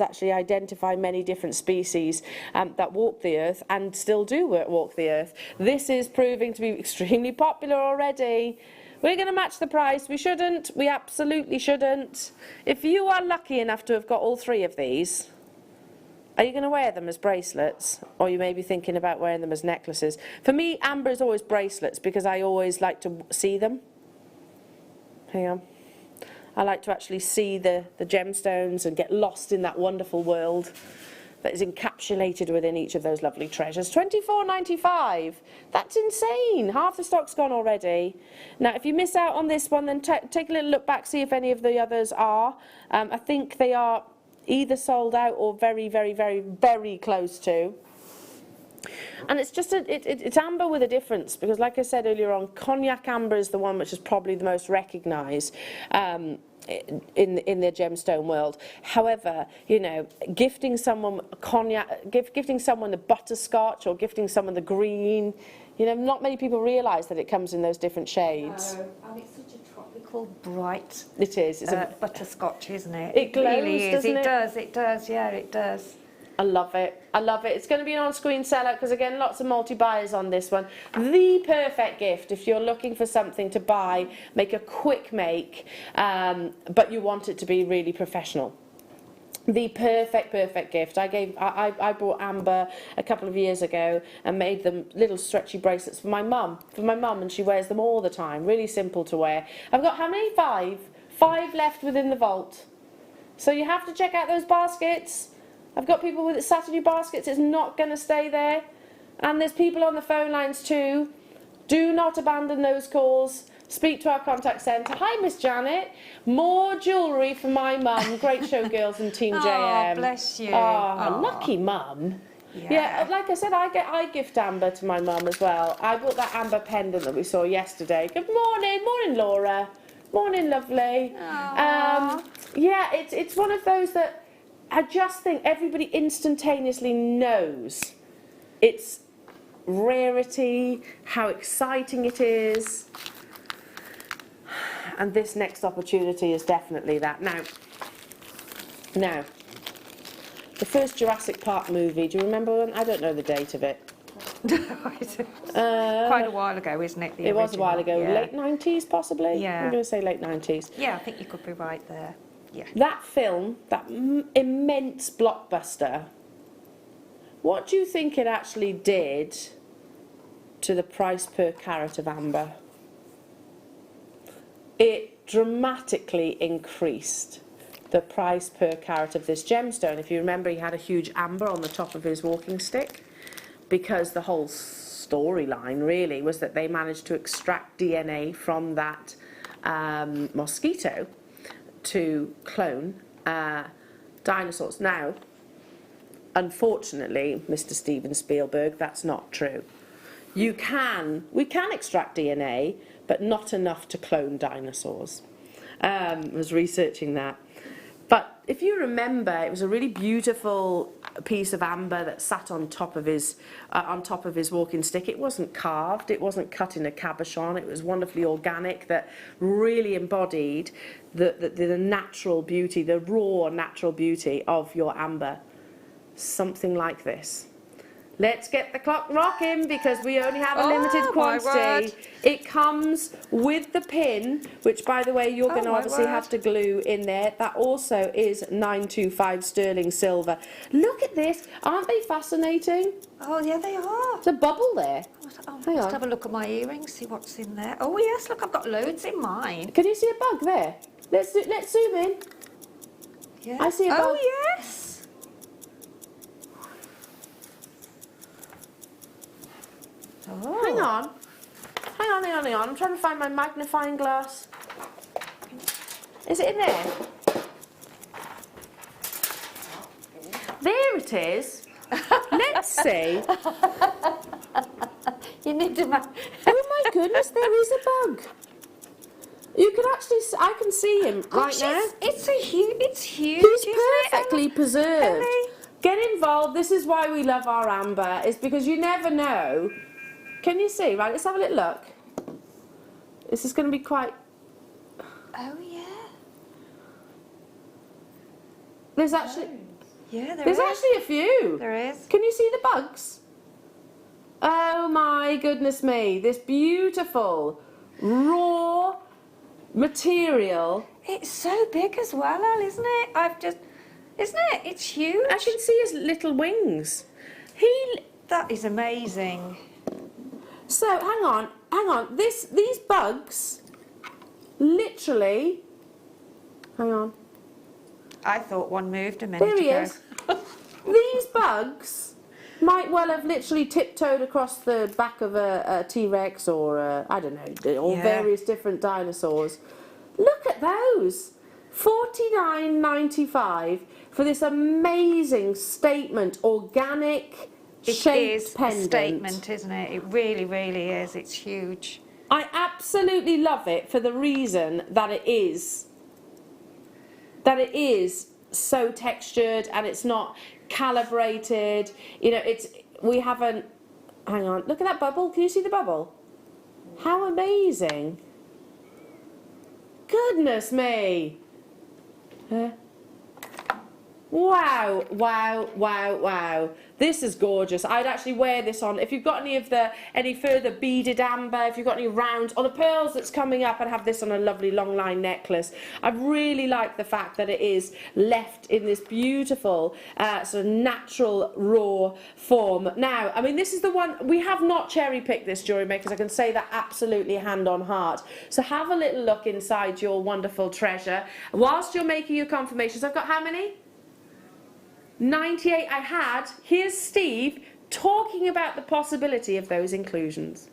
actually identify many different species that walk the earth and still do walk the earth. This is proving to be extremely popular already. We're going to match the price. We shouldn't. We absolutely shouldn't. If you are lucky enough to have got all 3 of these, are you going to wear them as bracelets? Or you may be thinking about wearing them as necklaces. For me, amber is always bracelets because I always like to see them. Hang on. I like to actually see the gemstones and get lost in that wonderful world that is encapsulated within each of those lovely treasures. £24.95. That's insane. Half the stock's gone already. Now, if you miss out on this one, then take a little look back, see if any of the others are. I think they are either sold out or very, very, very, very close to. And it's just it's amber with a difference, because like I said earlier on, cognac amber is the one which is probably the most recognised in the gemstone world. However, you know, gifting someone cognac, gifting someone the butterscotch or gifting someone the green, you know, not many people realise that it comes in those different shades. And it's such a tropical, bright. It is. It's a butterscotch, isn't it? It glows, really is. doesn't it? It does. Yeah, it does. I love it. I love it. It's going to be an on-screen sellout because, again, lots of multi-buyers on this one. The perfect gift if you're looking for something to buy, make a quick make, but you want it to be really professional. The perfect gift. I bought amber a couple of years ago and made them little stretchy bracelets for my mum. And she wears them all the time. Really simple to wear. I've got how many? 5 left within the vault. So you have to check out those baskets. I've got people with it sat in your baskets. It's not going to stay there. And there's people on the phone lines too. Do not abandon those calls. Speak to our contact centre. Hi, Miss Janet. More jewellery for my mum. Great show, girls and Team JM. Oh, bless you. Oh, lucky mum. Yeah, like I said, I gift amber to my mum as well. I bought that amber pendant that we saw yesterday. Good morning. Morning, Laura. Morning, lovely. Yeah, it's one of those that I just think everybody instantaneously knows its rarity, how exciting it is. And this next opportunity is definitely that. Now, the first Jurassic Park movie, do you remember one? I don't know the date of it. Quite a while ago, isn't it? It was a while ago. Yeah. Late 90s, possibly? Yeah. I'm going to say late 90s. Yeah, I think you could be right there. Yeah. That film, that immense blockbuster, what do you think it actually did to the price per carat of amber? It dramatically increased the price per carat of this gemstone. If you remember, he had a huge amber on the top of his walking stick, because the whole storyline really was that they managed to extract DNA from that mosquito to clone dinosaurs. Now, unfortunately, Mr. Steven Spielberg, that's not true. We can extract DNA, but not enough to clone dinosaurs. I was researching that. But if you remember, it was a really beautiful piece of amber that sat on top of his walking stick. It wasn't carved, it wasn't cut in a cabochon, it was wonderfully organic, that really embodied the natural beauty, the raw natural beauty of your amber. Something like this. Let's get the clock rocking, because we only have a limited quantity. It comes with the pin, which, by the way, you're going to obviously have to glue in there. That also is 925 sterling silver. Look at this. Aren't they fascinating? Oh, yeah, they are. There's a bubble there. Hang Let's on. have a look at my earrings, see what's in there. Oh, yes, look, I've got loads in mine. Can you see a bug there? Let's zoom in. Yeah. I see a bug. Oh, yes. Oh. Hang on. I'm trying to find my magnifying glass. Is it in there? There it is. Let's see. You need to... Oh my goodness, there is a bug. You can actually, I can see him right now. It's huge. He's isn't it? perfectly preserved. Get involved. This is why we love our amber, is because you never know. Can you see? Right, let's have a little look. This is going to be quite... Oh, yeah. There's actually... Yeah, There's actually a few. There is. Can you see the bugs? Oh my goodness me. This beautiful, raw material. It's so big as well, Al, isn't it? Isn't it? It's huge. I can see his little wings. That is amazing. So, hang on. These bugs, literally, hang on. I thought one moved a minute There he ago. is. These bugs might well have literally tiptoed across the back of a T-Rex or I don't know, or various different dinosaurs. Look at those. $49.95 for this amazing statement, organic shaped pendant. It is a statement, isn't it? It really, really is. It's huge. I absolutely love it for the reason that it is so textured and it's not calibrated. You know, we haven't. Hang on, look at that bubble. Can you see the bubble? How amazing! Goodness me! Wow, wow, wow, wow. This is gorgeous. I'd actually wear this on, if you've got any further beaded amber, if you've got any round, or the pearls that's coming up, I'd have this on a lovely long line necklace. I really like the fact that it is left in this beautiful sort of natural raw form. Now, I mean, this is the one, we have not cherry picked this, Jewellery Makers, I can say that absolutely hand on heart. So have a little look inside your wonderful treasure. Whilst you're making your confirmations, I've got how many? 98 I had. Here's Steve talking about the possibility of those inclusions.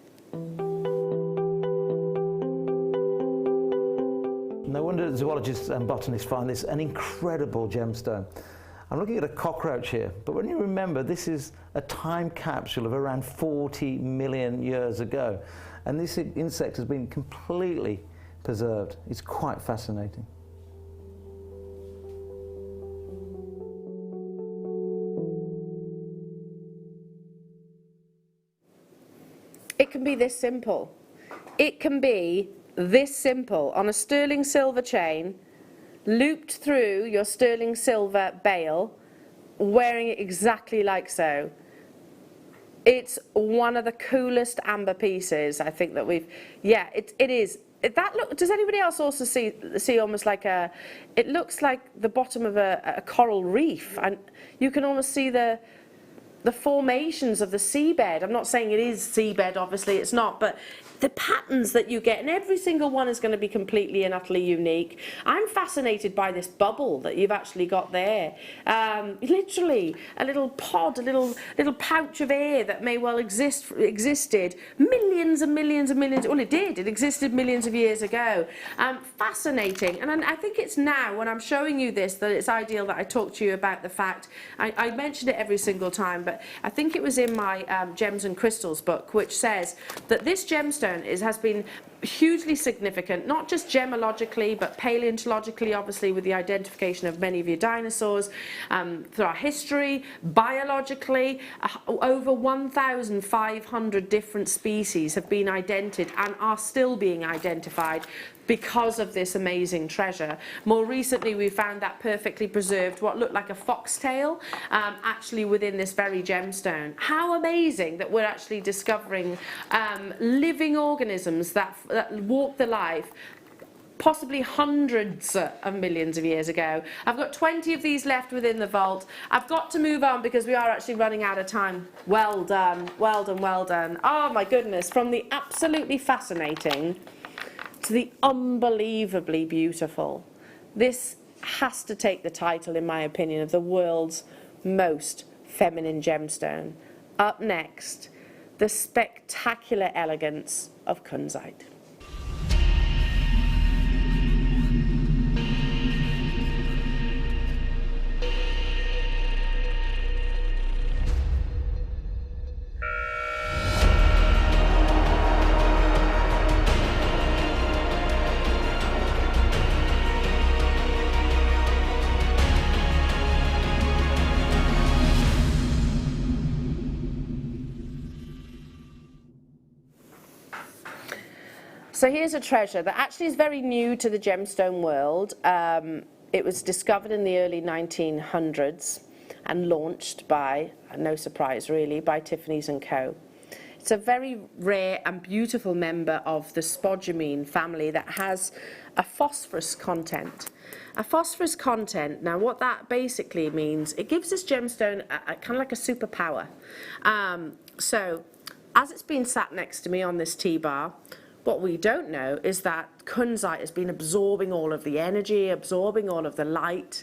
No wonder zoologists and botanists find this an incredible gemstone. I'm looking at a cockroach here, but when you remember this is a time capsule of around 40 million years ago, and this insect has been completely preserved. It's quite fascinating. It can be this simple. It can be this simple on a sterling silver chain, looped through your sterling silver bail, wearing it exactly like so. It's one of the coolest amber pieces I think that we've, yeah, it is. That look, does anybody else also see almost like it looks like the bottom of a coral reef, and you can almost see the formations of the seabed. I'm not saying it is seabed, obviously it's not, but the patterns that you get, and every single one is going to be completely and utterly unique. I'm fascinated by this bubble that you've actually got there. Literally a little pod, a little pouch of air that may well existed millions and millions and millions, well it did, it existed millions of years ago. Fascinating, and I think it's now when I'm showing you this that it's ideal that I talk to you about the fact, I mentioned it every single time, but I think it was in my Gems and Crystals book, which says that this gemstone has been hugely significant, not just gemologically but paleontologically, obviously with the identification of many of your dinosaurs through our history, biologically. Over 1,500 different species have been identified and are still being identified because of this amazing treasure. More recently we found that perfectly preserved, what looked like a foxtail, actually within this very gemstone. How amazing that we're actually discovering living organisms that walk the life possibly hundreds of millions of years ago. I've got 20 of these left within the vault. I've got to move on because we are actually running out of time. Well done, well done, well done. Oh my goodness, from the absolutely fascinating to the unbelievably beautiful. This has to take the title, in my opinion, of the world's most feminine gemstone. Up next, the spectacular elegance of kunzite. So here's a treasure that actually is very new to the gemstone world. It was discovered in the early 1900s and launched by, no surprise really, by Tiffany's & Co. It's a very rare and beautiful member of the spodumene family that has a phosphorus content. A phosphorus content, now what that basically means, it gives this gemstone a kind of like a superpower. So as it's been sat next to me on this T-bar, what we don't know is that kunzite has been absorbing all of the energy, absorbing all of the light,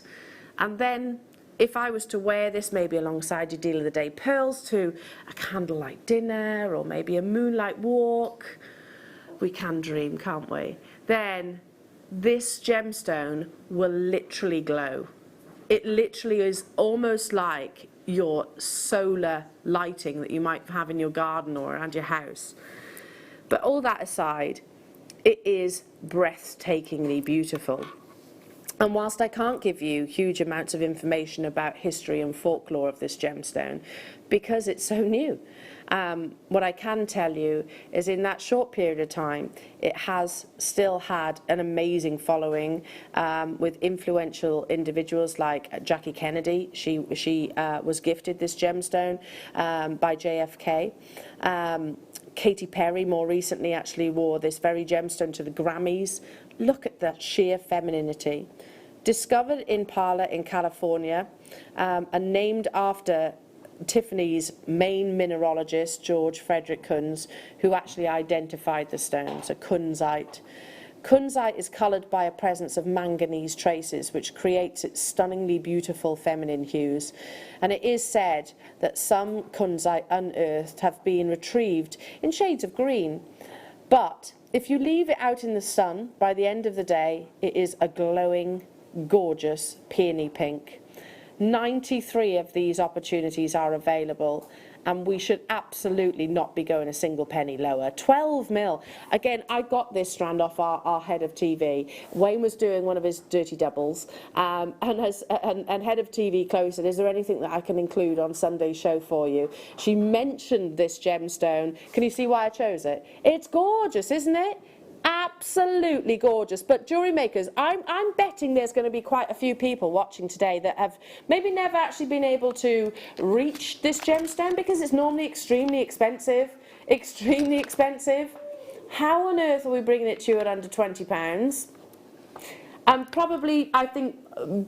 and then if I was to wear this maybe alongside your Deal of the Day pearls to a candlelight dinner or maybe a moonlight walk, we can dream, can't we? Then this gemstone will literally glow. It literally is almost like your solar lighting that you might have in your garden or around your house. But all that aside, it is breathtakingly beautiful. And whilst I can't give you huge amounts of information about history and folklore of this gemstone, because it's so new, what I can tell you is in that short period of time, it has still had an amazing following with influential individuals like Jackie Kennedy. She was gifted this gemstone by JFK. Katy Perry more recently actually wore this very gemstone to the Grammys. Look at that sheer femininity. Discovered in Parla in California and named after Tiffany's main mineralogist, George Frederick Kunz, who actually identified the stone, so kunzite. Kunzite is coloured by a presence of manganese traces, which creates its stunningly beautiful feminine hues. And it is said that some kunzite unearthed have been retrieved in shades of green. But if you leave it out in the sun, by the end of the day, it is a glowing, gorgeous peony pink. 93 of these opportunities are available, and we should absolutely not be going a single penny lower. 12 mil. Again, I got this strand off our head of TV. Wayne was doing one of his dirty doubles, and head of TV Chloe said, is there anything that I can include on Sunday's show for you? She mentioned this gemstone. Can you see why I chose it? It's gorgeous, isn't it? Absolutely gorgeous. But jewellery makers, I'm betting there's going to be quite a few people watching today that have maybe never actually been able to reach this gemstone because it's normally extremely expensive. How on earth are we bringing it to you at under £20? And probably, I think,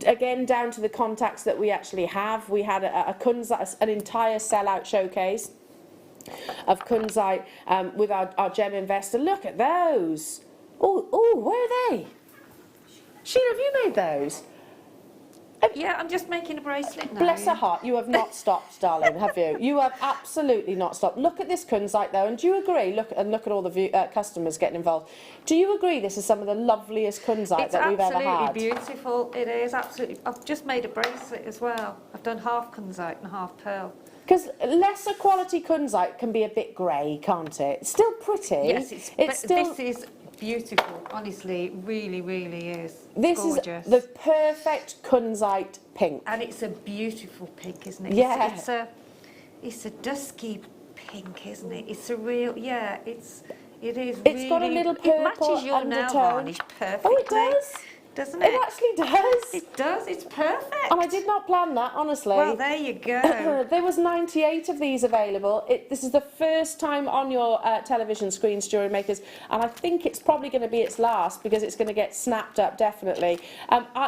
again, down to the contacts that we actually have. We had an entire sellout showcase of kunzite with our gem investor. Look at those. Oh, where are they? Sheila, have you made those? Yeah, I'm just making a bracelet now. Bless her heart, you have not stopped, darling, have you? You have absolutely not stopped. Look at this kunzite though, and do you agree? Look at all the customers getting involved. Do you agree this is some of the loveliest kunzite that we've ever had? It's absolutely beautiful. It is absolutely. I've just made a bracelet as well. I've done half kunzite and half pearl. Because lesser quality kunzite can be a bit grey, can't it? It's still pretty. Yes, it's still. This is beautiful. Honestly, it really, really is. This gorgeous. Is the perfect kunzite pink. And it's a beautiful pink, isn't it? Yeah. It's a dusky pink, isn't it? It's a real. Yeah, it is. It's really, got a little purple it matches your undertone. nail varnish perfectly. Oh, it does. Doesn't it? It actually does. It does. It's perfect. And I did not plan that, honestly. Well, there you go. There was 98 of these available. This is the first time on your television screens, Jewellery Makers, and I think it's probably going to be its last because it's going to get snapped up, definitely.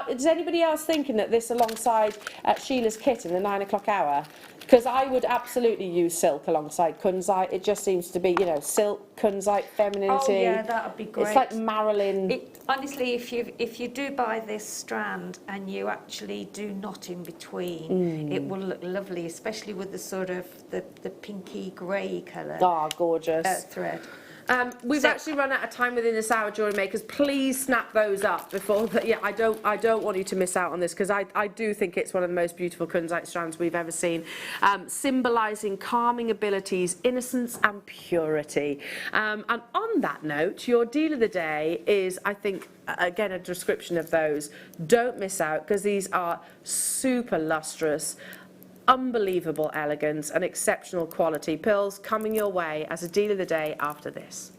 Is anybody else thinking that this alongside Sheila's kit in the 9 o'clock hour? Because I would absolutely use silk alongside kunzite. It just seems to be, you know, silk, kunzite, femininity. Oh yeah, that would be great. It's like Marilyn. Honestly, if you do buy this strand and you actually do knot in between, it will look lovely, especially with the sort of the pinky grey colour. Oh, gorgeous. Thread. We've actually run out of time within this hour, Jewellery Makers. Please snap those up before. I don't want you to miss out on this because I do think it's one of the most beautiful kunzite strands we've ever seen, symbolising calming abilities, innocence and purity. And on that note, your deal of the day is, I think, again, a description of those. Don't miss out because these are super lustrous, unbelievable elegance and exceptional quality pearls coming your way as a deal of the day after this.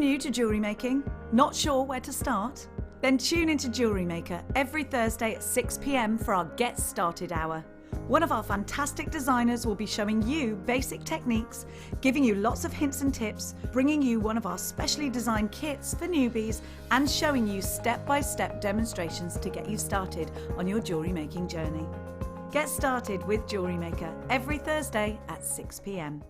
you new to jewellery making? Not sure where to start? Then tune into Jewellery Maker every Thursday at 6 p.m. for our Get Started Hour. One of our fantastic designers will be showing you basic techniques, giving you lots of hints and tips, bringing you one of our specially designed kits for newbies, and showing you step-by-step demonstrations to get you started on your jewellery making journey. Get started with Jewellery Maker every Thursday at 6 p.m.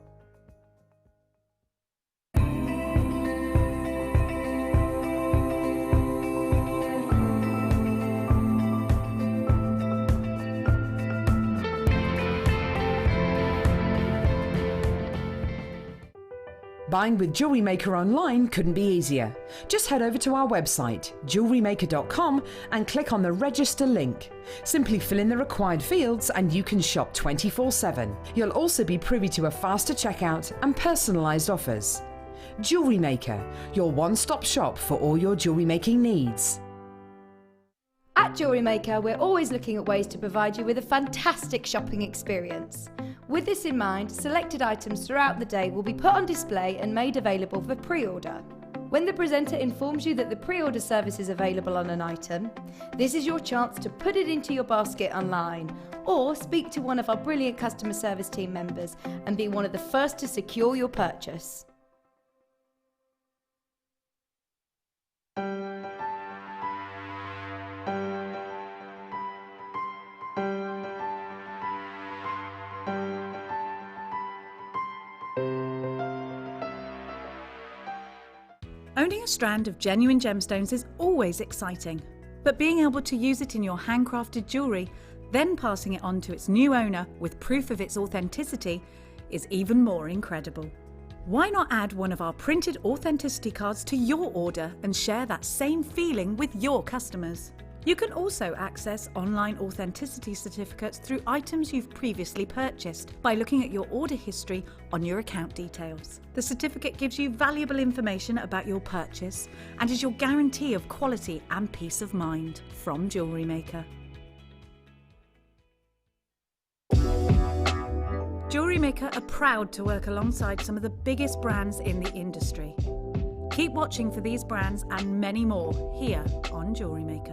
Buying with Jewellery Maker online couldn't be easier. Just head over to our website, JewelleryMaker.com, and click on the register link. Simply fill in the required fields and you can shop 24/7. You'll also be privy to a faster checkout and personalised offers. Jewellery Maker, your one-stop shop for all your jewellery making needs. At Jewellery Maker, we're always looking at ways to provide you with a fantastic shopping experience. With this in mind, selected items throughout the day will be put on display and made available for pre-order. When the presenter informs you that the pre-order service is available on an item, this is your chance to put it into your basket online or speak to one of our brilliant customer service team members and be one of the first to secure your purchase. Owning a strand of genuine gemstones is always exciting, but being able to use it in your handcrafted jewellery, then passing it on to its new owner with proof of its authenticity, is even more incredible. Why not add one of our printed authenticity cards to your order and share that same feeling with your customers? You can also access online authenticity certificates through items you've previously purchased by looking at your order history on your account details. The certificate gives you valuable information about your purchase and is your guarantee of quality and peace of mind from Jewellery Maker. Jewellery Maker are proud to work alongside some of the biggest brands in the industry. Keep watching for these brands and many more here on Jewellery Maker.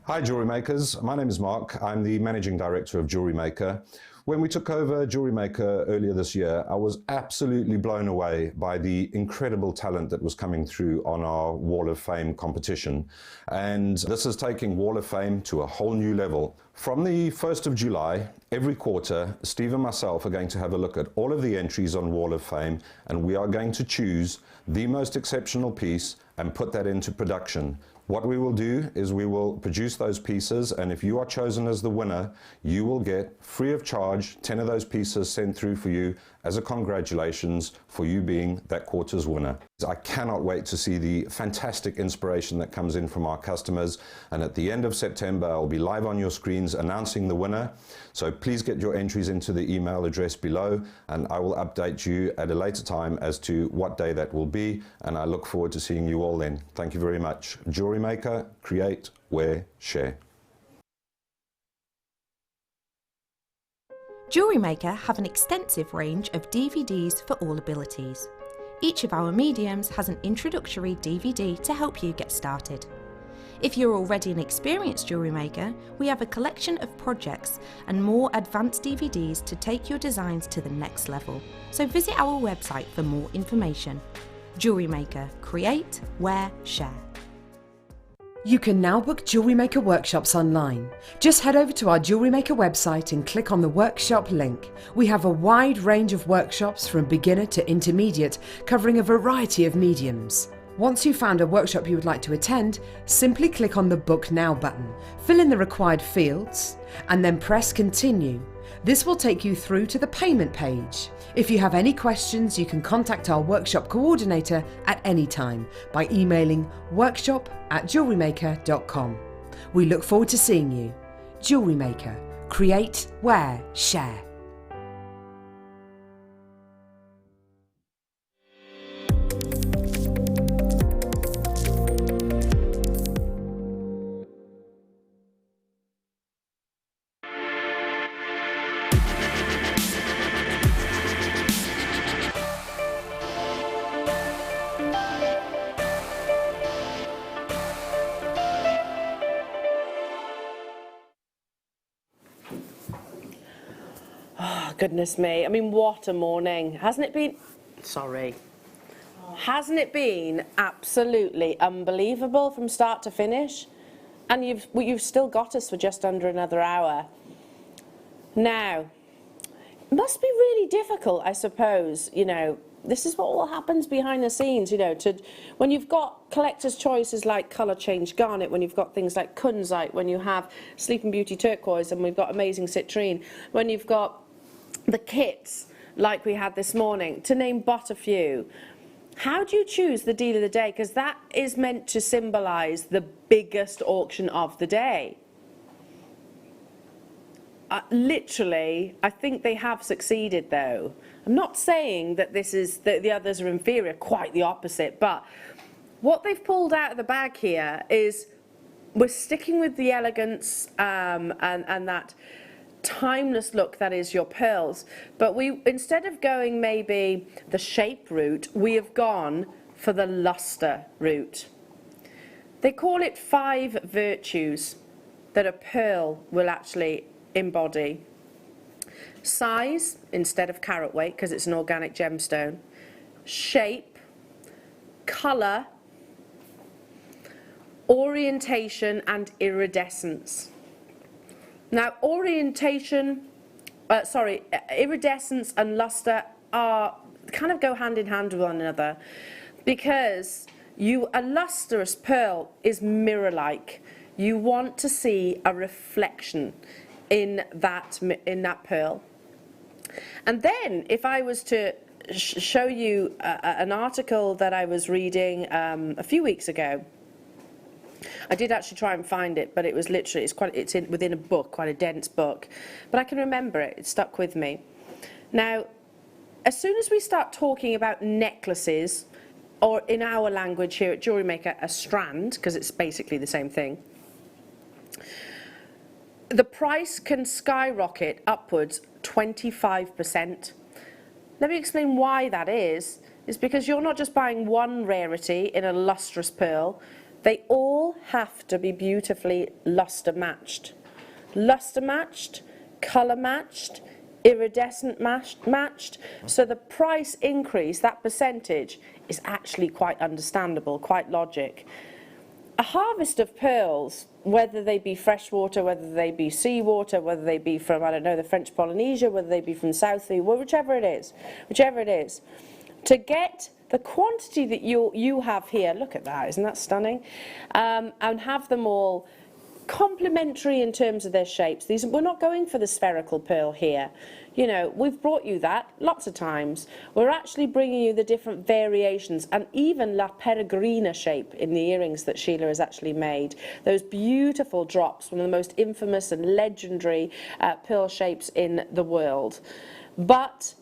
Hi Jewellery Makers, my name is Mark. I'm the Managing Director of Jewellery Maker. When we took over Jewellery Maker earlier this year, I was absolutely blown away by the incredible talent that was coming through on our Wall of Fame competition. And this is taking Wall of Fame to a whole new level. From the 1st of July, every quarter, Steve and myself are going to have a look at all of the entries on Wall of Fame, and we are going to choose the most exceptional piece and put that into production. What we will do is we will produce those pieces, and if you are chosen as the winner, you will get free of charge 10 of those pieces sent through for you as a congratulations for you being that quarter's winner. I cannot wait to see the fantastic inspiration that comes in from our customers, and at the end of September I'll be live on your screens announcing the winner. So please get your entries into the email address below, and I will update you at a later time as to what day that will be, and I look forward to seeing you all then. Thank you very much. Jewellery Maker, create, wear, share. Jewellery Maker have an extensive range of DVDs for all abilities. Each of our mediums has an introductory DVD to help you get started. If you're already an experienced jewellery maker, we have a collection of projects and more advanced DVDs to take your designs to the next level. So visit our website for more information. Jewellery Maker, create, wear, share. You can now book Jewellery Maker workshops online. Just head over to our Jewellery Maker website and click on the workshop link. We have a wide range of workshops from beginner to intermediate, covering a variety of mediums. Once you've found a workshop you would like to attend, simply click on the Book Now button, fill in the required fields, and then press Continue. This will take you through to the payment page. If you have any questions, you can contact our workshop coordinator at any time by emailing workshop@jewellerymaker.com. We look forward to seeing you. Jewellery Maker. Create, wear, share. Goodness me. I mean, what a morning. Hasn't it been? Sorry. Hasn't it been absolutely unbelievable from start to finish? And you've still got us for just under another hour. Now, it must be really difficult, I suppose, you know. This is what all happens behind the scenes, you know, when you've got collector's choices like colour change garnet, when you've got things like kunzite, when you have Sleeping Beauty turquoise, and we've got amazing citrine, when you've got the kits like we had this morning, to name but a few. How do you choose the deal of the day? Because that is meant to symbolise the biggest auction of the day. Literally, I think they have succeeded though. I'm not saying that the others are inferior, quite the opposite, but what they've pulled out of the bag here is we're sticking with the elegance and that timeless look that is your pearls, but instead of going maybe the shape route, we have gone for the luster route. They call it 5 virtues that a pearl will actually embody. Size instead of carat weight, because it's an organic gemstone. Shape, colour, orientation and iridescence. Now, iridescence and luster kind of go hand in hand with one another, because a lustrous pearl is mirror-like. You want to see a reflection in that pearl. And then, if I was to show you an article that I was reading a few weeks ago, I did actually try and find it, but it was literally, within a book, quite a dense book. But I can remember it, it stuck with me. Now, as soon as we start talking about necklaces, or in our language here at Jewellery Maker, a strand, because it's basically the same thing, the price can skyrocket upwards 25%. Let me explain why that is. It's because you're not just buying one rarity in a lustrous pearl, they all have to be beautifully luster matched. Luster matched, colour matched, iridescent matched, so the price increase, that percentage, is actually quite understandable, quite logic. A harvest of pearls, whether they be freshwater, whether they be seawater, whether they be from, I don't know, the French Polynesia, whether they be from South Sea, whichever it is, to get the quantity that you have here, look at that, isn't that stunning? And have them all complementary in terms of their shapes. We're not going for the spherical pearl here. You know, we've brought you that lots of times. We're actually bringing you the different variations, and even La Peregrina shape in the earrings that Sheila has actually made. Those beautiful drops, one of the most infamous and legendary pearl shapes in the world. But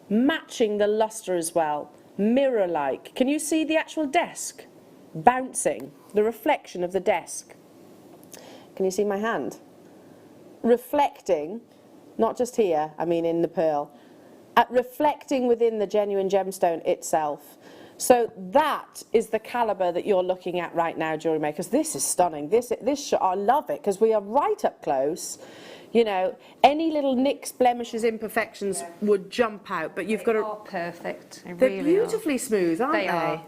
matching the luster as well, mirror-like. Can you see the actual desk bouncing, the reflection of the desk? Can you see my hand? Reflecting, not just here, I mean in the pearl, reflecting within the genuine gemstone itself. So that is the calibre that you're looking at right now, Jewellery Makers. This is stunning. I love it, because we are right up close. You know, any little nicks, blemishes, imperfections would jump out, but you've got to... They are perfect. They're beautifully smooth, aren't they? They are.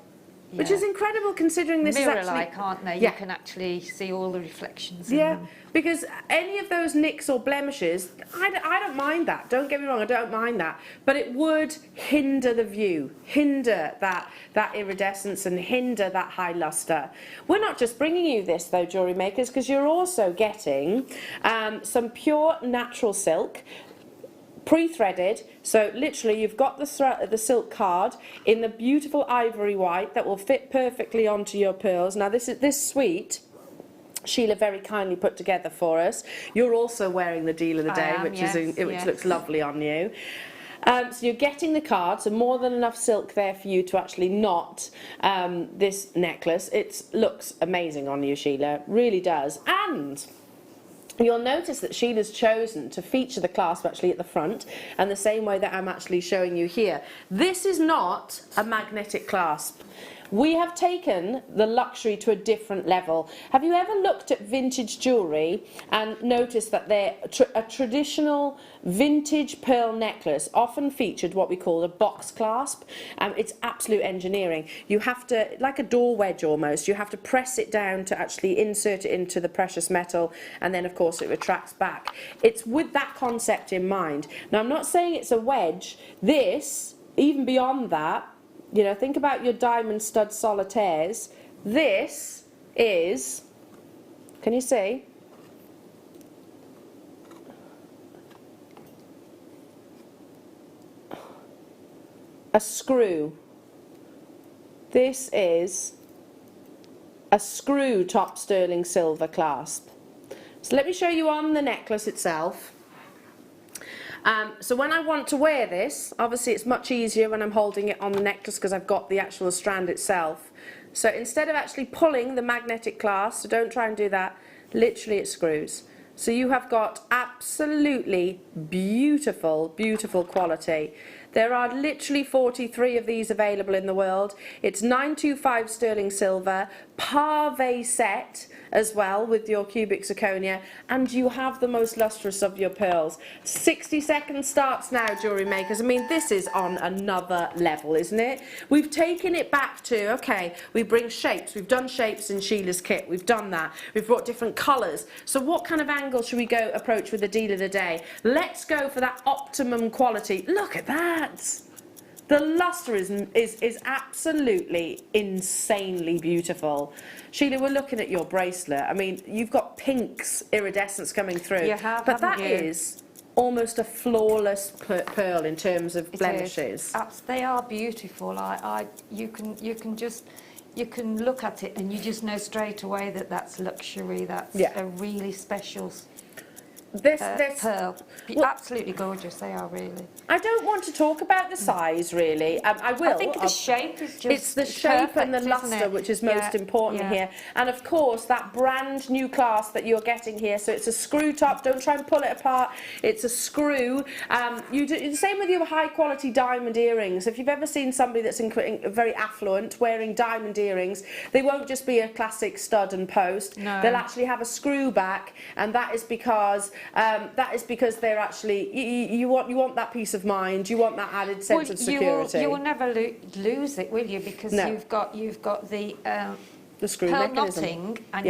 Yeah. Which is incredible, considering this is actually... Mirror-like, aren't they? Yeah. You can actually see all the reflections in Yeah, them. because any of those nicks or blemishes, I don't mind that. Don't get me wrong, I don't mind that. But it would hinder the view, hinder that iridescence, and hinder that high luster. We're not just bringing you this, though, Jewellery Makers, because you're also getting some pure natural silk, pre-threaded, so literally you've got the silk card in the beautiful ivory white that will fit perfectly onto your pearls. Now this suite Sheila very kindly put together for us. You're also wearing the deal of the day, which looks lovely on you. So you're getting the card, so more than enough silk there for you to actually knot this necklace. It looks amazing on you, Sheila, really does. And you'll notice that Sheila's chosen to feature the clasp actually at the front, and the same way that I'm actually showing you here. This is not a magnetic clasp. We have taken the luxury to a different level. Have you ever looked at vintage jewellery and noticed that a traditional vintage pearl necklace often featured what we call a box clasp? It's absolute engineering. You have to, like a door wedge almost, you have to press it down to actually insert it into the precious metal, and then of course it retracts back. It's with that concept in mind. Now I'm not saying it's a wedge. This, even beyond that, you know, think about your diamond stud solitaires. This is, can you see? A screw. This is a screw top sterling silver clasp. So let me show you on the necklace itself. So when I want to wear this, obviously it's much easier when I'm holding it on the necklace because I've got the actual strand itself. So instead of actually pulling the magnetic clasp, so don't try and do that, literally it screws. So you have got absolutely beautiful, beautiful quality. There are literally 43 of these available in the world. It's 925 sterling silver, parve set as well with your cubic zirconia, and you have the most lustrous of your pearls. 60 seconds starts now, jewellery makers. I mean, this is on another level, isn't it? We've taken it back to, okay, we bring shapes. We've done shapes in Sheila's kit. We've done that. We've brought different colours. So what kind of angle should we go approach with the deal of the day? Let's go for that optimum quality. Look at that. The lustre is absolutely insanely beautiful. Sheila, we're looking at your bracelet. I mean, you've got pinks iridescence coming through. You have, but that haven't you? is almost a flawless pearl in terms of blemishes. They are beautiful. You can look at it and you just know straight away that that's luxury. That's a really special pearl. Absolutely gorgeous, they are really. I don't want to talk about the size really. I will. I think the shape is just It's the shape perfect, and the isn't lustre it? which is most important here. And of course that brand new clasp that you're getting here. So it's a screw top. Don't try and pull it apart. It's a screw. You do the same with your high quality diamond earrings. If you've ever seen somebody that's very affluent wearing diamond earrings, they won't just be a classic stud and post. No. They'll actually have a screw back, and that is because they're actually you want that peace of mind. You want that added sense of security. You will never lose it, will you? Because you've got the screw pearl mechanism. knotting, and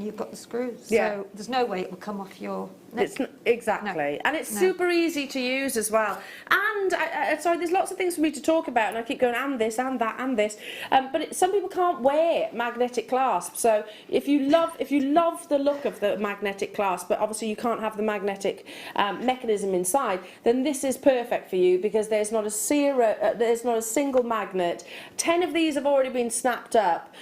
you've got the screws. Yeah. So there's no way it will come off your neck. Exactly, and it's super easy to use as well. And sorry, there's lots of things for me to talk about, and I keep going and this and that and this. But some people can't wear magnetic clasp. So if you love the look of the magnetic clasp, but obviously you can't have the magnetic mechanism inside, then this is perfect for you because there's not a single magnet. 10 of these have already been snapped up.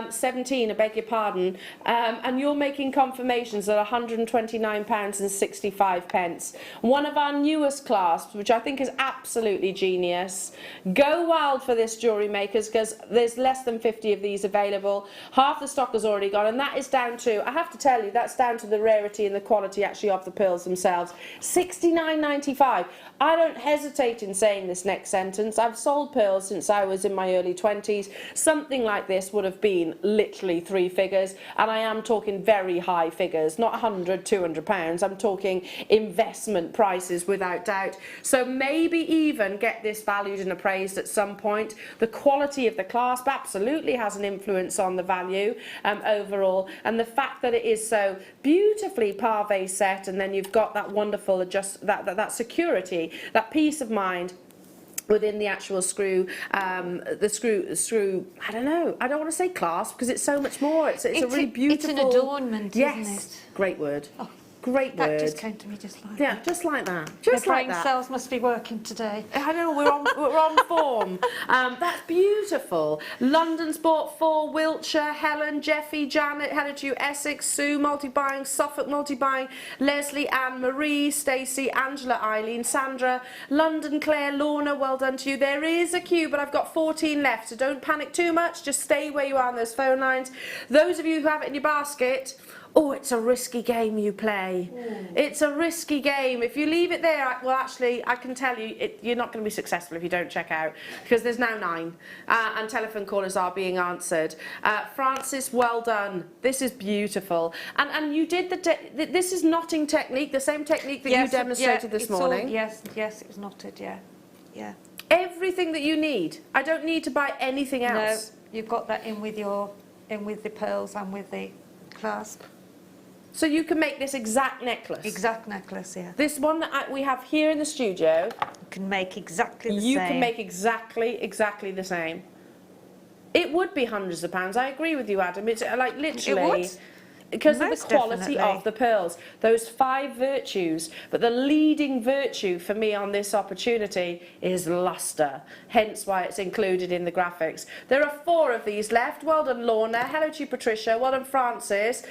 17, I beg your pardon, and you're making confirmations at £129.65. One of our newest clasps, which I think is absolutely genius. Go wild for this, jewellery makers, because there's less than 50 of these available. Half the stock has already gone, and that is down to, I have to tell you, that's down to the rarity and the quality actually of the pearls themselves. £69.95. I don't hesitate in saying this next sentence. I've sold pearls since I was in my early 20s. Something like this would have been literally 3 figures, and I am talking very high figures, not £100, £200. I'm talking investment prices without doubt. So maybe even get this valued and appraised at some point. The quality of the clasp absolutely has an influence on the value overall, and the fact that it is so beautifully parve set, and then you've got that wonderful that security, that peace of mind within the actual screw, the screw. I don't know. I don't want to say clasp because it's so much more. It's a really beautiful. It's an adornment, isn't it? Great word. Oh, great word. That just came to me just like that. Yeah, just like that. Just My like brain that. cells must be working today. I know, we're on form. That's beautiful. London's bought 4, Wiltshire, Helen, Jeffy, Janet, headed to you, Essex, Sue, multi-buying, Suffolk, multi-buying, Leslie, Anne, Marie, Stacey, Angela, Eileen, Sandra, London, Claire, Lorna, well done to you. There is a queue, but I've got 14 left, so don't panic too much. Just stay where you are on those phone lines. Those of you who have it in your basket, Oh, it's a risky game you play. It's a risky game. If you leave it there, well, actually, I can tell you, you're not going to be successful if you don't check out, because there's now 9, and telephone callers are being answered. Francis, well done. This is beautiful. And you did this is knotting technique, the same technique that you demonstrated this morning. Yes, it was knotted, yeah. Everything that you need. I don't need to buy anything else. No, you've got that in with the pearls and with the clasp. So you can make this exact necklace. Exact necklace, yeah. This one that we have here in the studio. You can make exactly the same. You can make exactly the same. It would be hundreds of pounds. I agree with you, Adam. It's like literally. It would. Because of Most the quality definitely. of the pearls, those 5 virtues, but the leading virtue for me on this opportunity is luster, hence why it's included in the graphics. There are 4 of these left. Well done, Lorna. Hello to you, Patricia. Well done, Francis.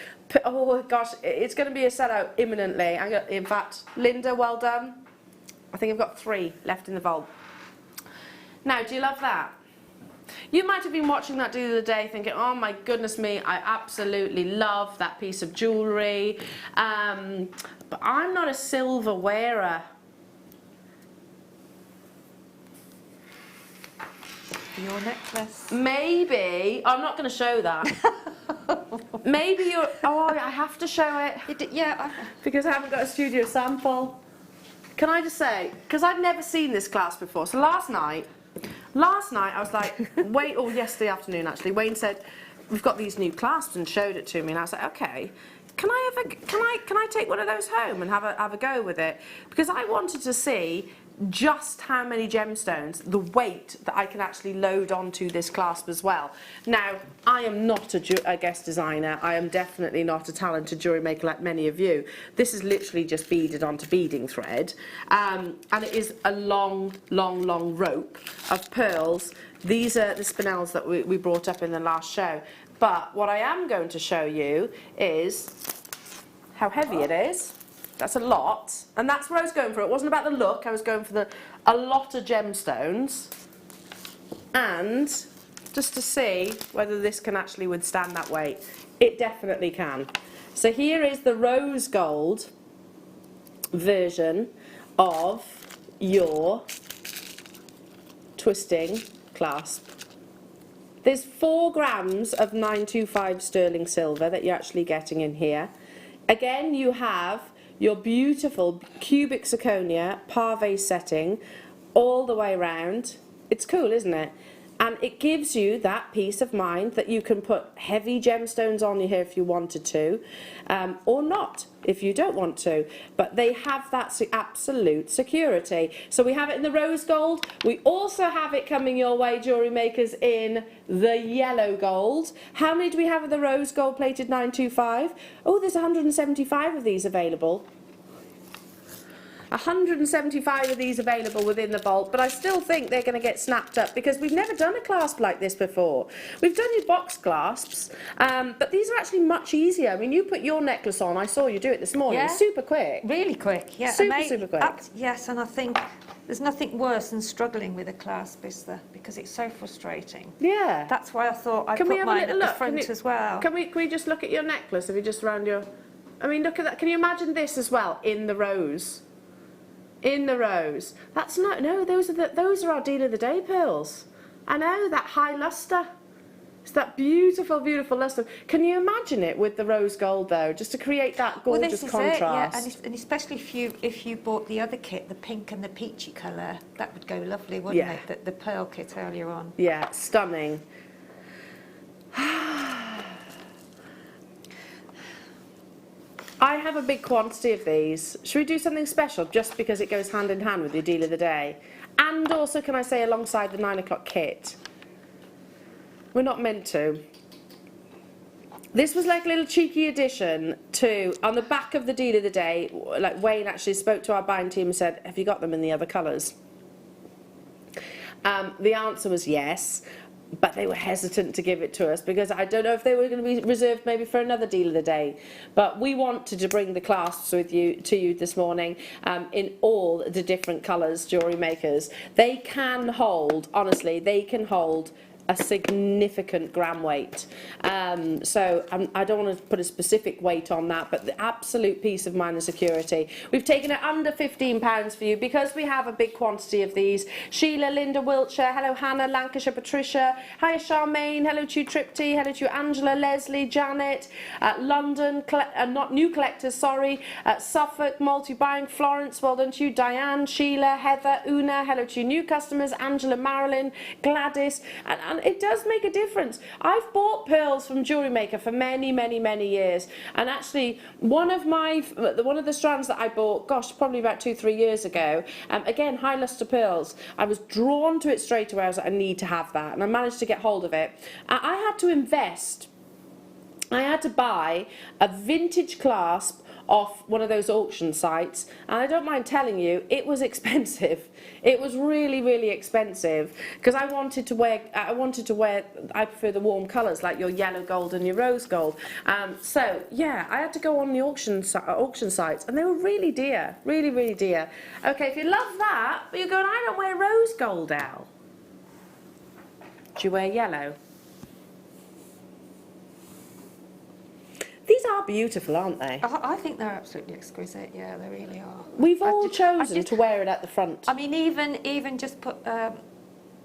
Oh gosh, it's going to be a sellout imminently. In fact, Linda, well done. I think I've got 3 left in the vault. Now, do you love that? You might have been watching that the other day thinking, oh my goodness me, I absolutely love that piece of jewellery, but I'm not a silver wearer. Your necklace. Maybe, I'm not going to show that. Maybe you're, I have to show it. Because I haven't got a studio sample. Can I just say, because I've never seen this clasp before, so last night I was like, yesterday afternoon actually, Wayne said, we've got these new clasps, and showed it to me, and I was like, okay, can I take one of those home and have a go with it? Because I wanted to see just how many gemstones, the weight that I can actually load onto this clasp as well. Now, I am not a guest designer. I am definitely not a talented jewellery maker like many of you. This is literally just beaded onto beading thread, and it is a long rope of pearls. These are the spinels that we brought up in the last show. But what I am going to show you is how heavy it is. That's a lot, and that's what I was going for. It wasn't about the look, I was going for a lot of gemstones, and just to see whether this can actually withstand that weight. It definitely can. So here is the rose gold version of your twisting clasp. There's 4 grams of 925 sterling silver that you're actually getting in here. Again, you have your beautiful cubic zirconia parve setting all the way around. It's cool, isn't it? And it gives you that peace of mind that you can put heavy gemstones on your hair if you wanted to, or not if you don't want to. But they have that absolute security. So we have it in the rose gold. We also have it coming your way, jewellery makers, in the yellow gold. How many do we have of the rose gold plated 925? Oh, there's 175 of these available. 175 of these available within the vault, but I still think they're going to get snapped up because we've never done a clasp like this before. We've done your box clasps, but these are actually much easier. I mean, you put your necklace on, I saw you do it this morning, super quick. Really quick, yeah. Super quick. Yes, and I think there's nothing worse than struggling with a clasp, is there? Because it's so frustrating. Yeah. That's why I thought I'd put mine at the front as well. Can we just look at your necklace if you just round your... I mean, look at that. Can you imagine this as well, in the rose? In the rose. That's not, no, those are our deal of the day pearls. I know, that high luster. It's that beautiful, beautiful luster. Can you imagine it with the rose gold though, just to create that gorgeous contrast? It, yeah. And especially if you bought the other kit, the pink and the peachy colour, that would go lovely, wouldn't it? The pearl kit earlier on. Yeah, stunning. I have a big quantity of these. Should we do something special just because it goes hand in hand with your deal of the day? And also, can I say, alongside the 9 o'clock kit? We're not meant to. This was like a little cheeky addition to, on the back of the deal of the day, like Wayne actually spoke to our buying team and said, have you got them in the other colours? The answer was yes. But they were hesitant to give it to us because I don't know if they were going to be reserved maybe for another deal of the day. But we wanted to bring the clasps to you this morning in all the different colours, jewellery makers. They can hold, honestly, they can hold a significant gram weight. So I don't want to put a specific weight on that, but the absolute peace of mind and security. We've taken it under £15 for you because we have a big quantity of these. Sheila, Linda, Wiltshire, hello Hannah, Lancashire, Patricia, hiya Charmaine, hello to you Tripty, hello to you Angela, Leslie, Janet, London, not new collectors, sorry, Suffolk, multi-buying, Florence, well done to you, Diane, Sheila, Heather, Una, hello to you new customers, Angela, Marilyn, Gladys, and it does make a difference. I've bought pearls from Jewellery Maker for many, many, many years, and actually one of the strands that I bought, gosh, probably about 2-3 years ago, again, high lustre pearls, I was drawn to it straight away. I was like, I need to have that, and I managed to get hold of it. I had to invest. I had to buy a vintage clasp off one of those auction sites, and I don't mind telling you, it was expensive. It was really, really expensive because I wanted to wear, I prefer the warm colours like your yellow gold and your rose gold. So yeah, I had to go on the auction sites, and they were really dear, really, really dear. Okay, if you love that, but you're going, I don't wear rose gold, Elle. Do you wear yellow? These are beautiful, aren't they? I think they're absolutely exquisite. Yeah, they really are. We've all chosen to wear it at the front. I mean, even just put,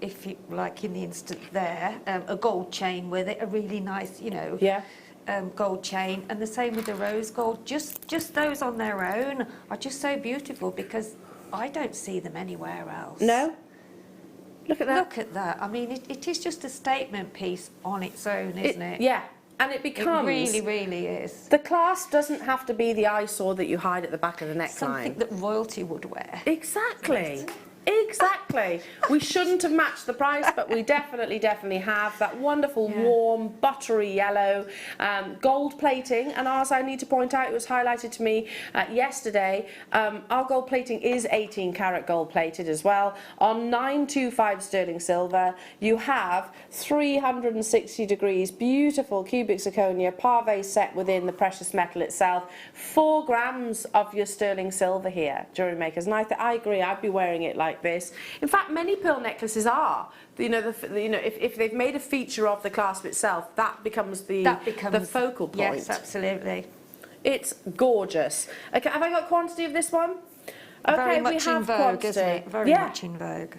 if you like, in the instant there, a gold chain with it, a really nice, you know, gold chain, and the same with the rose gold. Just those on their own are just so beautiful because I don't see them anywhere else. No. Look at that. Look at that. I mean, it is just a statement piece on its own, isn't it? Yeah. And it becomes... It really, really is. The clasp doesn't have to be the eyesore that you hide at the back of the neckline. Something that royalty would wear. Exactly. Exactly. We shouldn't have matched the price, but we definitely have that wonderful, warm, buttery yellow, gold plating. And as I need to point out, it was highlighted to me yesterday, our gold plating is 18 karat gold plated as well. On 925 sterling silver, you have 360 degrees, beautiful cubic zirconia, pave set within the precious metal itself. 4 grams of your sterling silver here, Jewellery Makers. And I agree, I'd be wearing it like this. In fact, many pearl necklaces are. You know, if they've made a feature of the clasp itself, that becomes the focal point. Yes, absolutely. It's gorgeous. Okay, have I got quantity of this one? Okay, very much we have in vogue, quantity. isn't it? Very much in vogue.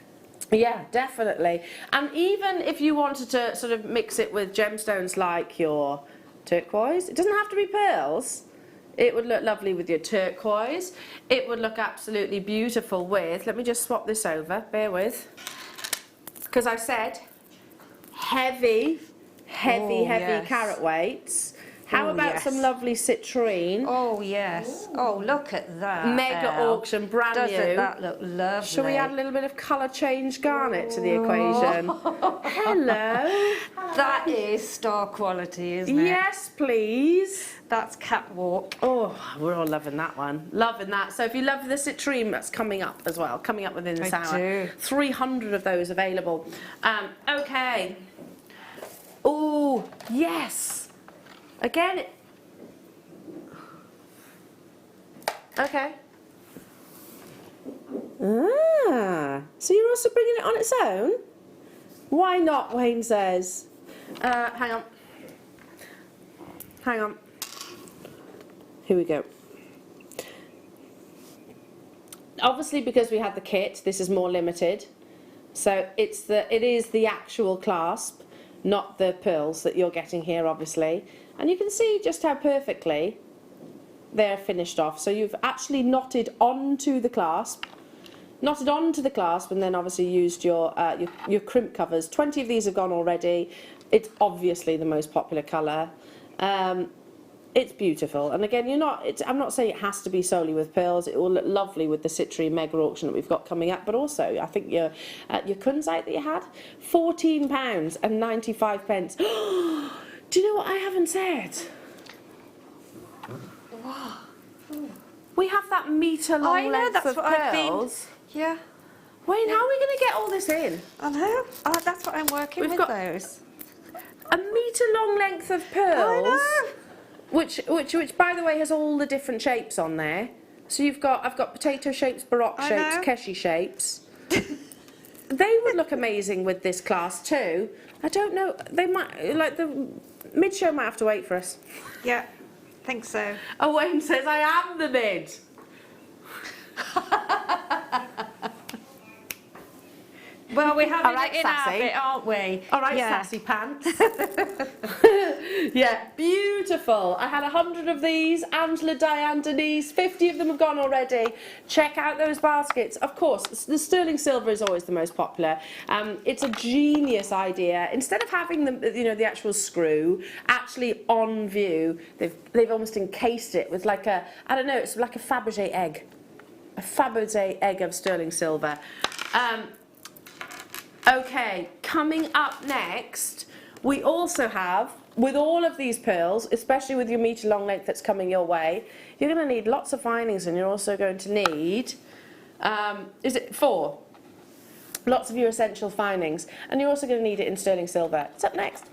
Yeah, definitely. And even if you wanted to sort of mix it with gemstones like your turquoise, it doesn't have to be pearls. It would look lovely with your turquoise. It would look absolutely beautiful with, let me just swap this over, bear with. Because I said heavy carat weights. How about some lovely citrine? Oh, yes. Oh, look at that. Mega auction, brand new. Doesn't that look lovely? Shall we add a little bit of colour change garnet to the equation? Hello. That is star quality, isn't it? Yes, please. That's catwalk. Oh, we're all loving that one. Loving that. So if you love the citrine, that's coming up as well. Coming up within this hour. Do. 300 of those available. Okay. Oh, yes. Again. Okay. So you're also bringing it on its own? Why not, Wayne says. Hang on. Hang on. Here we go. Obviously, because we had the kit, this is more limited. So it is the actual clasp, not the pearls that you're getting here, obviously. And you can see just how perfectly they're finished off. So you've actually knotted onto the clasp, and then obviously used your crimp covers. 20 of these have gone already. It's obviously the most popular colour. It's beautiful, and again, I'm not saying it has to be solely with pearls. It will look lovely with the citrine mega auction that we've got coming up, but also I think your kunzite that you had, £14.95. Do you know what I haven't said? We have that metre long length of pearls. Yeah. Wayne, how are we going to get all this in? I know. That's what I'm working with those. A metre long length of pearls. I know. Which, by the way, has all the different shapes on there. So I've got potato shapes, baroque shapes, keshi shapes. They would look amazing with this class too. I don't know. They might, like the mid-show might have to wait for us. Yeah, think so. Oh, Wayne says I am the mid. Well, we're having All right, it in sassy. our bit, aren't we? All right, Yeah. sassy pants. Yeah, beautiful. I had 100 of these. Angela, Diane, Denise, 50 of them have gone already. Check out those baskets. Of course, the sterling silver is always the most popular. It's a genius idea. Instead of having the actual screw actually on view, they've almost encased it with like a, I don't know, it's like a Fabergé egg. A Fabergé egg of sterling silver. Okay, coming up next, we also have, with all of these pearls, especially with your metre long length that's coming your way, you're going to need lots of findings, and you're also going to need, is it 4? Lots of your essential findings, and you're also going to need it in sterling silver. It's up next.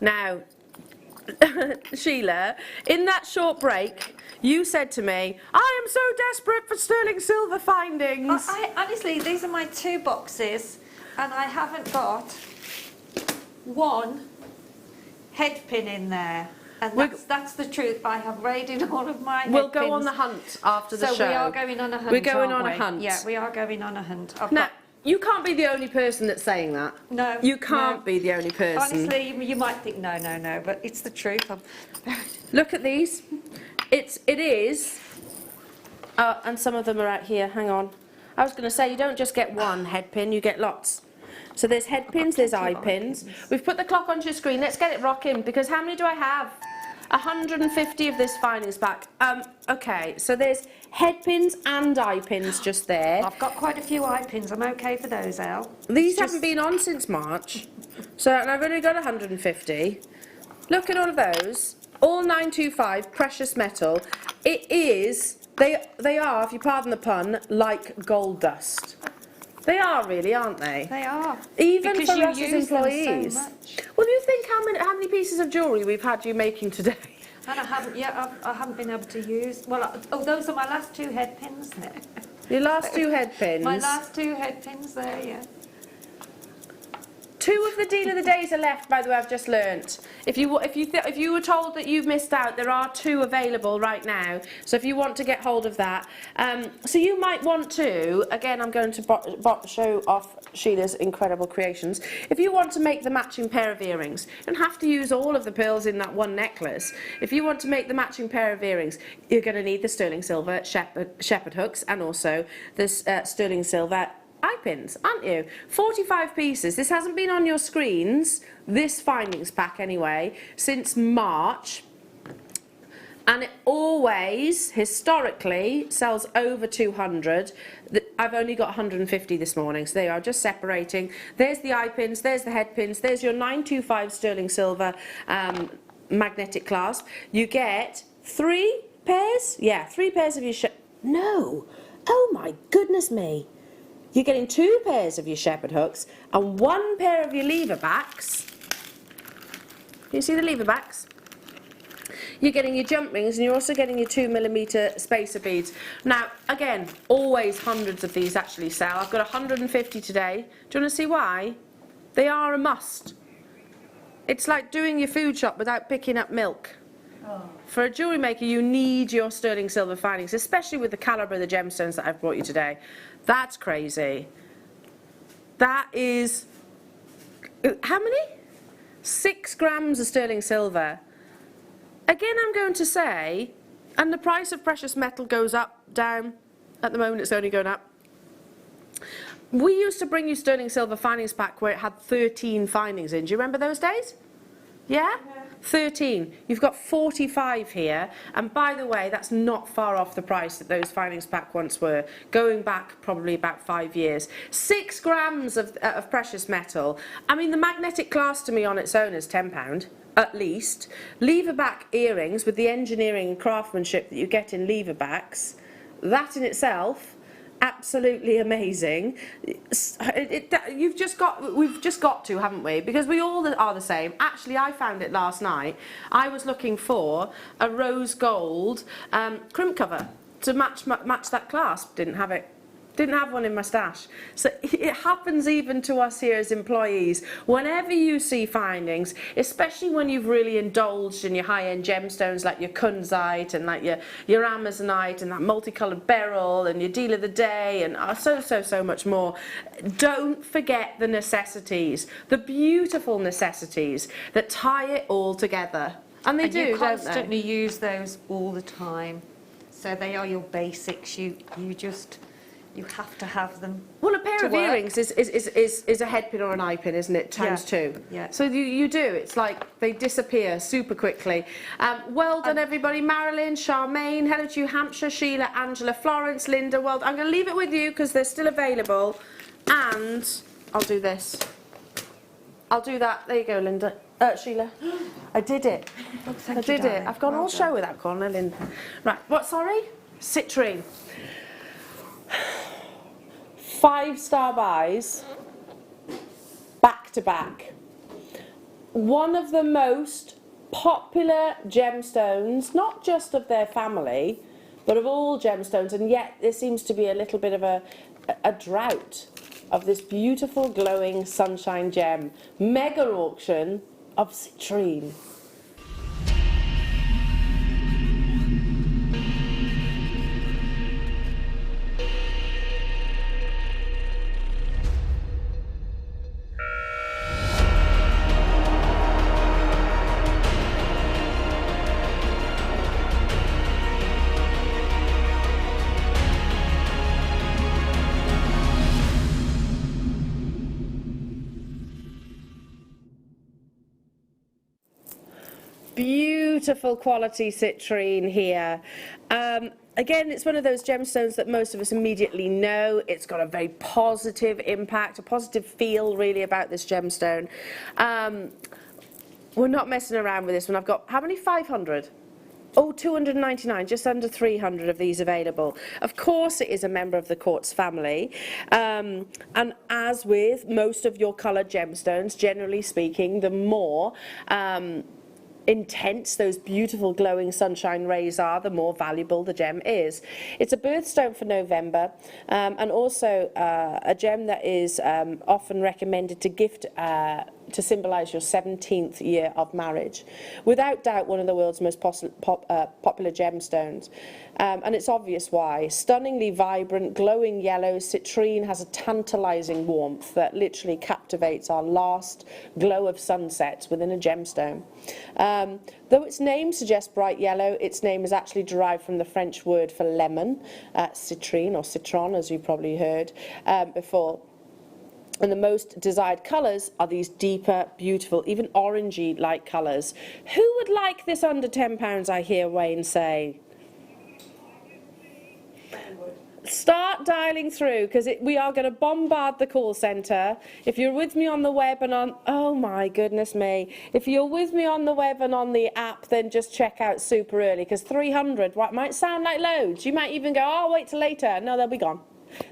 Now, Sheila, in that short break, you said to me, I am so desperate for sterling silver findings. Honestly, these are my 2 boxes, and I haven't got one head pin in there. And that's the truth. I have raided all of my head We'll go pins. on the hunt after the show. So we are going on a hunt, We're going aren't on a we? hunt. Yeah, we are going on a hunt. Now, you can't be the only person that's saying that. No. You can't no. be the only person. Honestly, you might think, no, but it's the truth. Look at these. It is, and some of them are out here, hang on. I was going to say, you don't just get one head pin, you get lots. So there's head pins, there's eye pins. We've put the clock onto your screen, let's get it rocking, because how many do I have? 150 of this findings pack. Okay, so there's head pins and eye pins just there. I've got quite a few eye pins. I'm okay for those, Elle. These haven't been on since March, so and I've only got 150. Look at all of those. All 925, precious metal. It is, they are, if you pardon the pun, like gold dust. They are really, aren't they? They are. Even because for you us as use them employees. so much. Well, you think how many pieces of jewellery we've had you making today? And I haven't been able to use. Well, those are my last 2 head pins there. Your last 2 head pins. My last 2 head pins there, yeah. 2 of the deal of the days are left, by the way, I've just learnt. If you were told that you've missed out, there are 2 available right now. So if you want to get hold of that. So you might want to, again, I'm going to show off Sheila's incredible creations. If you want to make the matching pair of earrings, you don't have to use all of the pearls in that one necklace. If you want to make the matching pair of earrings, you're going to need the sterling silver shepherd hooks and also this sterling silver eye pins, aren't you? 45 pieces. This hasn't been on your screens, this findings pack anyway, since March. And it always, historically, sells over 200. I've only got 150 this morning, so they are just separating. There's the eye pins, there's the head pins, there's your 925 sterling silver magnetic clasp. You get 3 pairs? Yeah, 3 pairs of your no! Oh my goodness me! You're getting 2 pairs of your shepherd hooks and 1 pair of your lever backs. You see the lever backs? You're getting your jump rings and you're also getting your 2mm spacer beads. Now, again, always hundreds of these actually sell. I've got 150 today. Do you want to see why? They are a must. It's like doing your food shop without picking up milk. For a jewellery maker, you need your sterling silver findings, especially with the calibre of the gemstones that I've brought you today. That's crazy. That is, how many? 6 grams of sterling silver. Again, I'm going to say, and the price of precious metal goes up, down. At the moment, it's only going up. We used to bring you sterling silver findings pack where it had 13 findings in. Do you remember those days? Yeah? 13. You've got 45 here, and by the way, that's not far off the price that those findings pack once were, going back probably about 5 years. 6 grams of precious metal. I mean, the magnetic clasp to me on its own is £10, at least. Lever back earrings with the engineering and craftsmanship that you get in lever backs, that in itself, absolutely amazing. We've just got to, haven't we? Because we all are the same. Actually, I found it last night. I was looking for a rose gold crimp cover to match that clasp. Didn't have it. Didn't have one in my stash. So it happens even to us here as employees. Whenever you see findings, especially when you've really indulged in your high-end gemstones like your kunzite and like your amazonite and that multicoloured beryl and your deal of the day and so much more, don't forget the necessities, the beautiful necessities that tie it all together. And they do, you don't they? constantly use those all the time. So they are your basics. You have to have them. Well, a pair of earrings is a head pin or an eye pin, isn't it? Times two. Yeah. So you do. It's like they disappear super quickly. Well done, everybody. Marilyn, Charmaine, hello to you, Hampshire, Sheila, Angela, Florence, Linda. Well, I'm going to leave it with you because they're still available. And I'll do this. I'll do that. There you go, Linda. Sheila. I did it. I did it. I've gone all show with that corner, Linda. Right. What? Sorry? Citrine. 5-star buys, back to back. One of the most popular gemstones, not just of their family, but of all gemstones, and yet there seems to be a little bit of a drought of this beautiful glowing sunshine gem. Mega auction of citrine. Beautiful quality citrine here. Again, it's one of those gemstones that most of us immediately know. It's got a very positive impact, a positive feel really about this gemstone. We're not messing around with this one. I've got, how many? 500? Oh, 299, just under 300 of these available. Of course it is a member of the quartz family. And as with most of your coloured gemstones, generally speaking, the more intense those beautiful glowing sunshine rays are, the more valuable the gem is. It's a birthstone for November, and also a gem that is often recommended to gift to symbolise your 17th year of marriage. Without doubt, one of the world's most popular gemstones. And it's obvious why. Stunningly vibrant, glowing yellow, citrine has a tantalising warmth that literally captivates our last glow of sunsets within a gemstone. Though its name suggests bright yellow, its name is actually derived from the French word for lemon, citrine or citron, as you probably heard before. And the most desired colours are these deeper, beautiful, even orangey-like colours. Who would like this under £10, I hear Wayne say? Start dialing through, because we are going to bombard the call centre. If you're with me on the web and on, oh my goodness me, if you're with me on the web and on the app, then just check out super early, because 300 might sound like loads. You might even go, oh, wait till later. No, they'll be gone.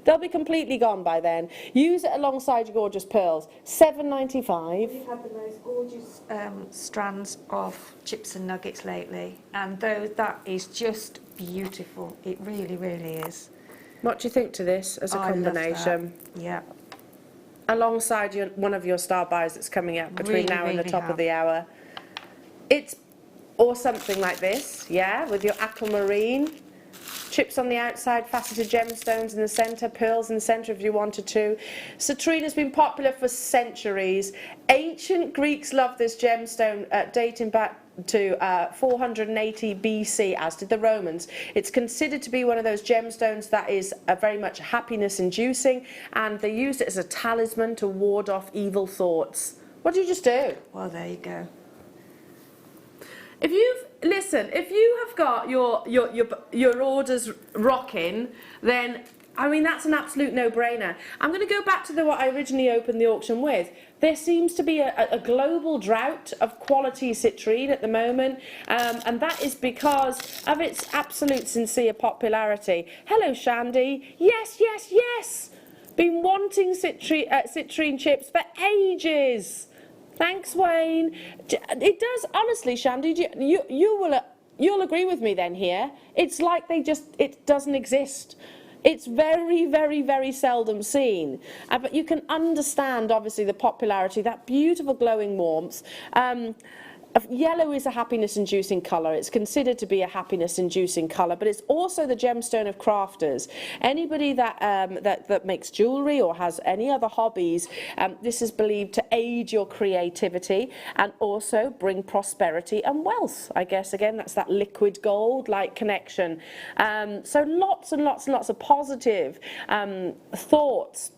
They'll be completely gone by then. Use it alongside your gorgeous pearls. £7.95. We've had the most gorgeous strands of chips and nuggets lately, and that is just beautiful. It really, really is. What do you think to this as a combination? Yeah. Alongside one of your star buys that's coming up between now and the top of the hour. Or something like this, yeah, with your aquamarine. Chips on the outside, faceted gemstones in the centre, pearls in the centre if you wanted to. Citrine has been popular for centuries. Ancient Greeks loved this gemstone, dating back to 480 BC, as did the Romans. It's considered to be one of those gemstones that is very much happiness inducing, and they used it as a talisman to ward off evil thoughts. What did you just do? Well, there you go. if you have got your orders rocking, then I mean that's an absolute no-brainer. I'm going to go back to what I originally opened the auction with. There seems to be a global drought of quality citrine at the moment, and that is because of its absolute sincere popularity. Hello, Shandy. Yes, yes, yes. Been wanting citrine chips for ages. Thanks, Wayne. It does, honestly, Shandy, you'll agree with me then here. It's like it doesn't exist. It's very, very, very seldom seen. But you can understand, obviously, the popularity, that beautiful glowing warmth. Yellow is a happiness-inducing colour. It's considered to be a happiness-inducing colour, but it's also the gemstone of crafters. Anybody that makes jewellery or has any other hobbies, this is believed to aid your creativity and also bring prosperity and wealth. I guess, again, that's that liquid gold-like connection. So lots and lots and lots of positive thoughts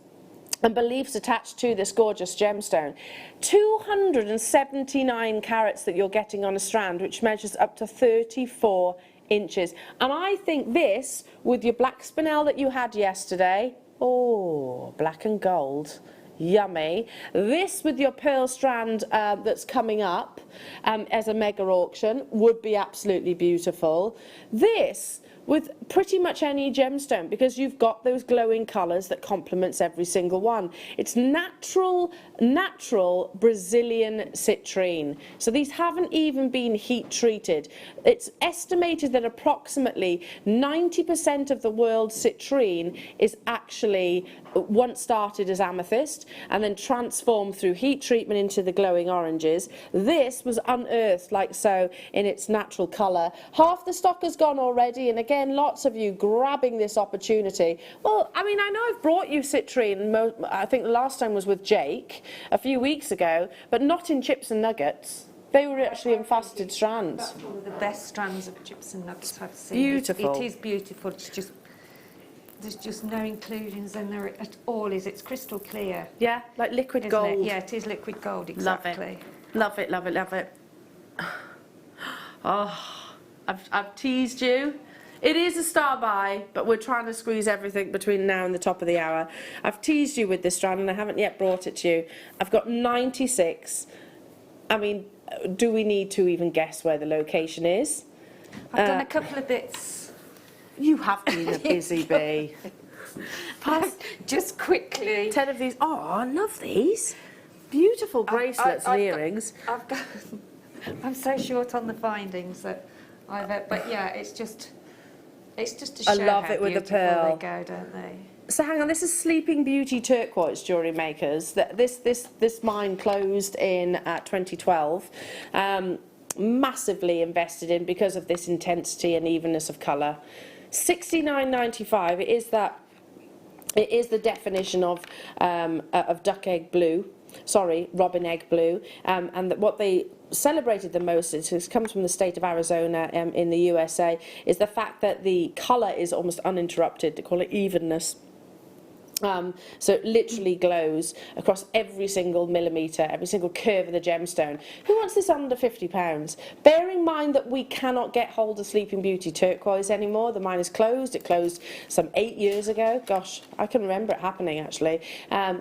and beliefs attached to this gorgeous gemstone. 279 carats that you're getting on a strand, which measures up to 34 inches. And I think this, with your black spinel that you had yesterday, oh, black and gold, yummy. This with your pearl strand that's coming up as a mega auction would be absolutely beautiful. This with pretty much any gemstone, because you've got those glowing colours that complements every single one. It's natural Brazilian citrine. So these haven't even been heat treated. It's estimated that approximately 90% of the world's citrine is actually once started as amethyst and then transformed through heat treatment into the glowing oranges. This was unearthed like so in its natural colour. Half the stock has gone already, and again, lots of you grabbing this opportunity. Well, I mean, I know I've brought you citrine, I think the last time was with Jake a few weeks ago, but not in chips and nuggets. They were actually in faceted strands. That's one of the best strands of chips and nuggets I've seen. Beautiful. It is beautiful. It's just, there's just no inclusions in there at all. It's crystal clear. Yeah, like liquid gold. It? Yeah, it is liquid gold, exactly. Love it, love it, love it, love it. Oh, I've teased you. It is a star buy, but we're trying to squeeze everything between now and the top of the hour. I've teased you with this strand and I haven't yet brought it to you. I've got 96. I mean, do we need to even guess where the location is? I've done a couple of bits. You have been a busy bee. Just quickly. 10 of these. Oh, I love these. Beautiful bracelets and earrings. I'm so short on the findings that but yeah, it's just to show I love how it with the beautiful pearl. they go, don't they? So hang on, this is Sleeping Beauty Turquoise Jewellery Makers. This mine closed in 2012. Massively invested in because of this intensity and evenness of colour. $69.95. It is the definition of duck egg blue. Sorry, robin egg blue, and what they celebrated the most, it comes from the state of Arizona in the USA, is the fact that the colour is almost uninterrupted. They call it evenness. So it literally glows across every single millimetre, every single curve of the gemstone. Who wants this under £50? Bearing in mind that we cannot get hold of Sleeping Beauty Turquoise anymore. The mine is closed. It closed some 8 years ago. Gosh, I can remember it happening actually.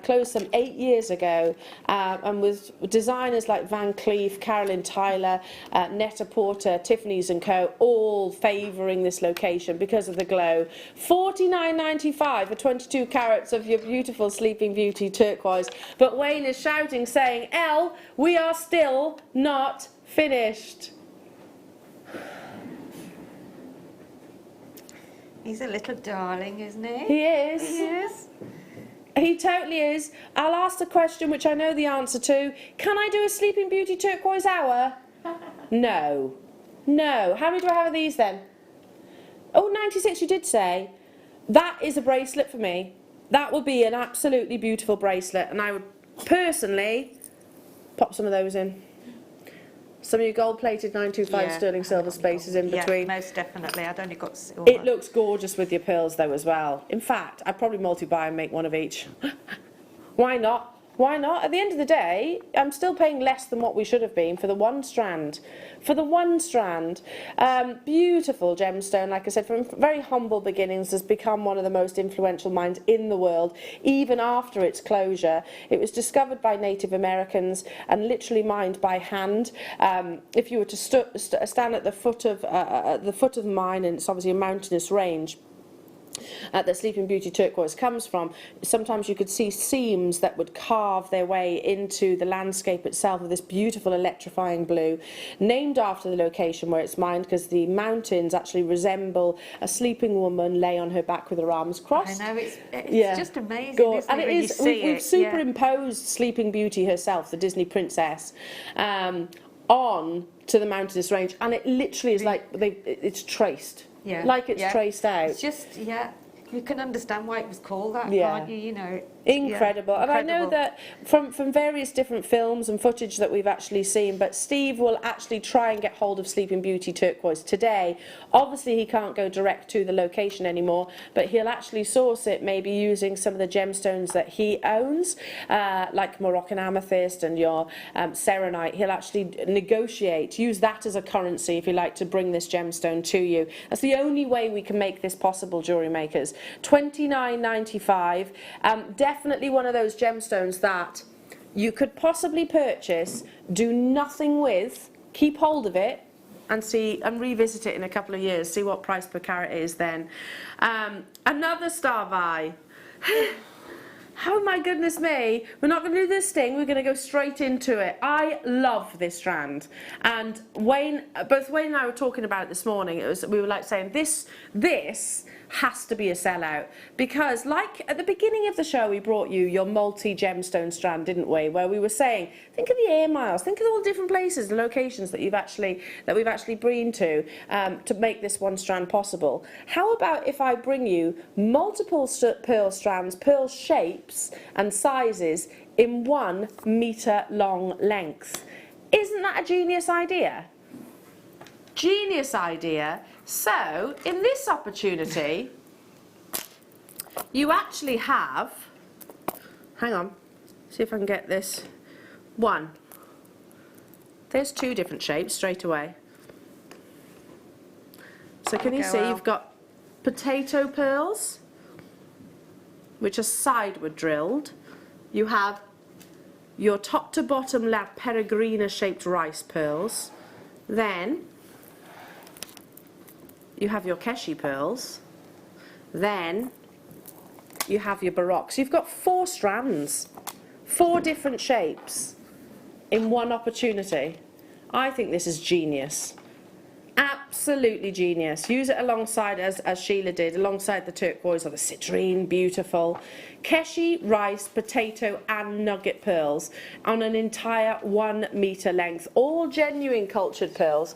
Closed some 8 years ago, and with designers like Van Cleef, Carolyn Tyler, Netta Porter, Tiffany's & Co. all favouring this location because of the glow. $49.95 for 22 carats of your beautiful Sleeping Beauty Turquoise. But Wayne is shouting, saying, Elle, we are still not finished. He's a little darling, isn't he? He is. He is. He totally is. I'll ask the question, which I know the answer to. Can I do a Sleeping Beauty Turquoise hour? No. No. How many do I have of these then? Oh, 96 you did say. That is a bracelet for me. That would be an absolutely beautiful bracelet, and I would personally pop some of those in. Some of your gold-plated 925 sterling silver spaces in between. Yeah, most definitely. I'd only got silver. It looks gorgeous with your pearls though as well. In fact, I'd probably multi-buy and make one of each. Why not? Why not? At the end of the day, I'm still paying less than what we should have been for the one strand. For the one strand. Beautiful gemstone, like I said, from very humble beginnings, has become one of the most influential mines in the world, even after its closure. It was discovered by Native Americans and literally mined by hand. If you were to stand at the foot of the mine, and it's obviously a mountainous range, that Sleeping Beauty turquoise comes from, sometimes you could see seams that would carve their way into the landscape itself of this beautiful electrifying blue, named after the location where it's mined, because the mountains actually resemble a sleeping woman lay on her back with her arms crossed. I know, it's just amazing, isn't and it, it when is, you see we've it? superimposed Sleeping Beauty herself, the Disney princess, on to the mountainous range, and it literally is like it's traced. Yeah. Like it's traced out. It's just, you can understand why it was called that, Yeah. can't you? You know. Incredible. And I know that from various different films and footage that we've actually seen, but Steve will actually try and get hold of Sleeping Beauty turquoise today. Obviously he can't go direct to the location anymore, but he'll actually source it maybe using some of the gemstones that he owns, like Moroccan amethyst and your serenite. He'll actually negotiate, use that as a currency, if you like, to bring this gemstone to you. That's the only way we can make this possible, jewellery makers. $29.95. Definitely one of those gemstones that you could possibly purchase, do nothing with, keep hold of it, and revisit it in a couple of years, see what price per carat is then. Another star vie. Oh my goodness me, we're not going to do this thing, we're going to go straight into it. I love this strand, and both Wayne and I were talking about it this morning. We were like saying this has to be a sellout, because like at the beginning of the show we brought you your multi-gemstone strand, didn't we, where we were saying think of the air miles, think of all the different places and locations that we've actually been to make this one strand possible. How about if I bring you multiple pearl strands, pearl shapes and sizes in 1 meter long length? Isn't that a genius idea? Genius idea. So in this opportunity you actually have, hang on, see if I can get this one. There's 2 different shapes straight away. So can you see you've got potato pearls, which are sideward drilled. You have your top to bottom La Peregrina shaped rice pearls. Then you have your Keshi pearls. Then you have your Baroque. So you've got 4 strands, 4 different shapes in one opportunity. I think this is genius. Absolutely genius. Use it alongside, as Sheila did, alongside the turquoise or the citrine, beautiful. Keshi, rice, potato and nugget pearls on an entire 1 meter length, all genuine cultured pearls.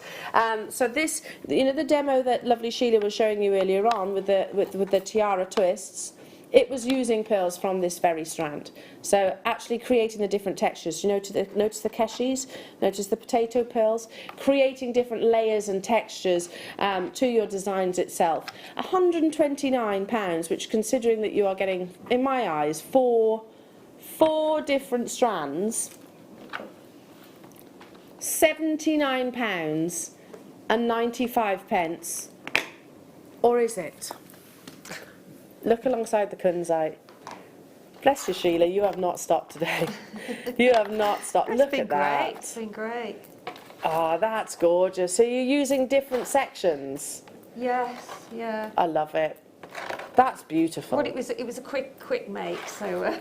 So this, you know, the demo that lovely Sheila was showing you earlier on with the tiara twists, it was using pearls from this very strand. So actually creating the different textures. You notice the Keshis, notice the potato pearls, creating different layers and textures to your designs itself. £129, which, considering that you are getting, in my eyes, four different strands, £79.95, or is it? Look alongside the kunzite. Bless you, Sheila, you have not stopped today. You have not stopped. Look at that. It's been great. Oh, that's gorgeous. So you're using different sections? Yes, yeah. I love it. That's beautiful. Well, it was a quick make, so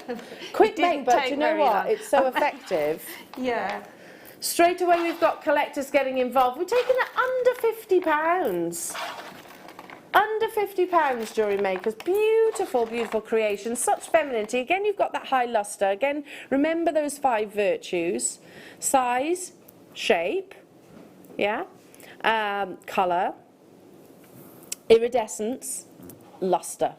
quick make, but do you know what? Long. It's so effective. Yeah. Straight away we've got collectors getting involved. We're taking it under £50. Under £50, Jewellery Makers. Beautiful, beautiful creation. Such femininity. Again, you've got that high luster. Again, remember those 5 virtues. Size, shape, yeah, colour, iridescence, luster.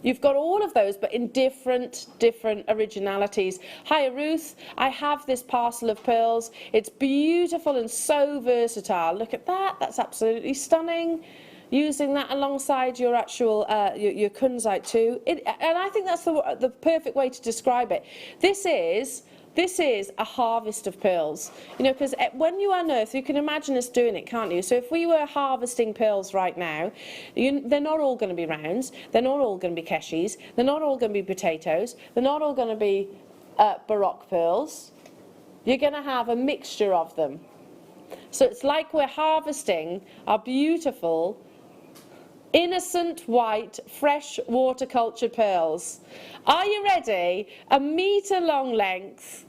You've got all of those, but in different originalities. Hi, Ruth. I have this parcel of pearls. It's beautiful and so versatile. Look at that. That's absolutely stunning. using that alongside your actual your kunzite too. And I think that's the perfect way to describe it. This is a harvest of pearls, you know, because when you unearth, you can imagine us doing it, can't you? So if we were harvesting pearls right now, they're not all going to be rounds, they're not all going to be keshis, they're not all going to be potatoes, they're not all going to be baroque pearls. You're going to have a mixture of them. So it's like we're harvesting our beautiful, innocent white, fresh water culture pearls. Are you ready? 1 metre long length.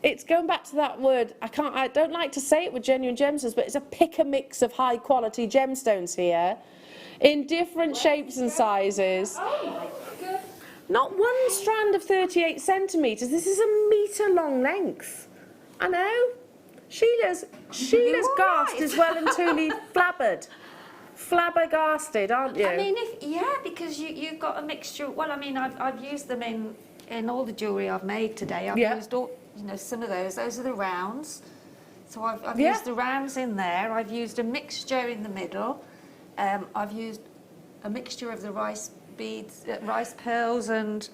It's going back to that word. I don't like to say it with genuine gemstones, but it's a pick a mix of high quality gemstones here, in different shapes and sizes. Oh my God. Not one strand of 38 centimetres. This is 1 metre long length. I know. Sheila's gassed as well and truly flabbergasted, aren't you? I mean, because you've got a mixture. Well, I mean, I've used them in all the jewellery I've made today. I've used all, you know, some of those. Those are the rounds. So I've used the rounds in there. I've used a mixture in the middle. I've used a mixture of the rice beads, rice pearls, and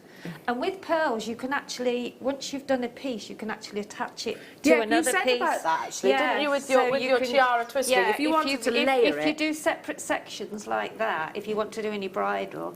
with pearls you can actually, once you've done a piece, you can actually attach it to another piece. You said about that actually, didn't you, with your tiara twisting? If you wanted to layer it. If you do separate sections like that, if you want to do any bridal,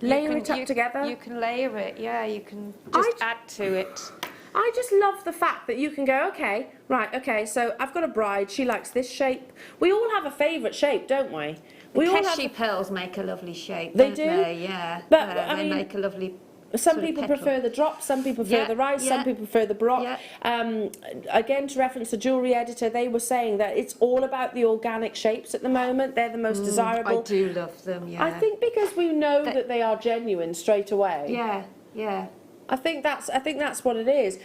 layer it up together. You can layer it. Yeah, you can just add to it. I just love the fact that you can go, okay, so I've got a bride, she likes this shape. We all have a favourite shape, don't we? Keshi pearls make a lovely shape, they don't do? they? Yeah, but they make a lovely. Some people prefer the drop, some people prefer the rice, some people prefer the baroque. Again, to reference the jewellery editor, they were saying that it's all about the organic shapes at the moment. They're the most desirable. I do love them, yeah. I think because we know that they are genuine straight away. Yeah, yeah. I think that's what it is.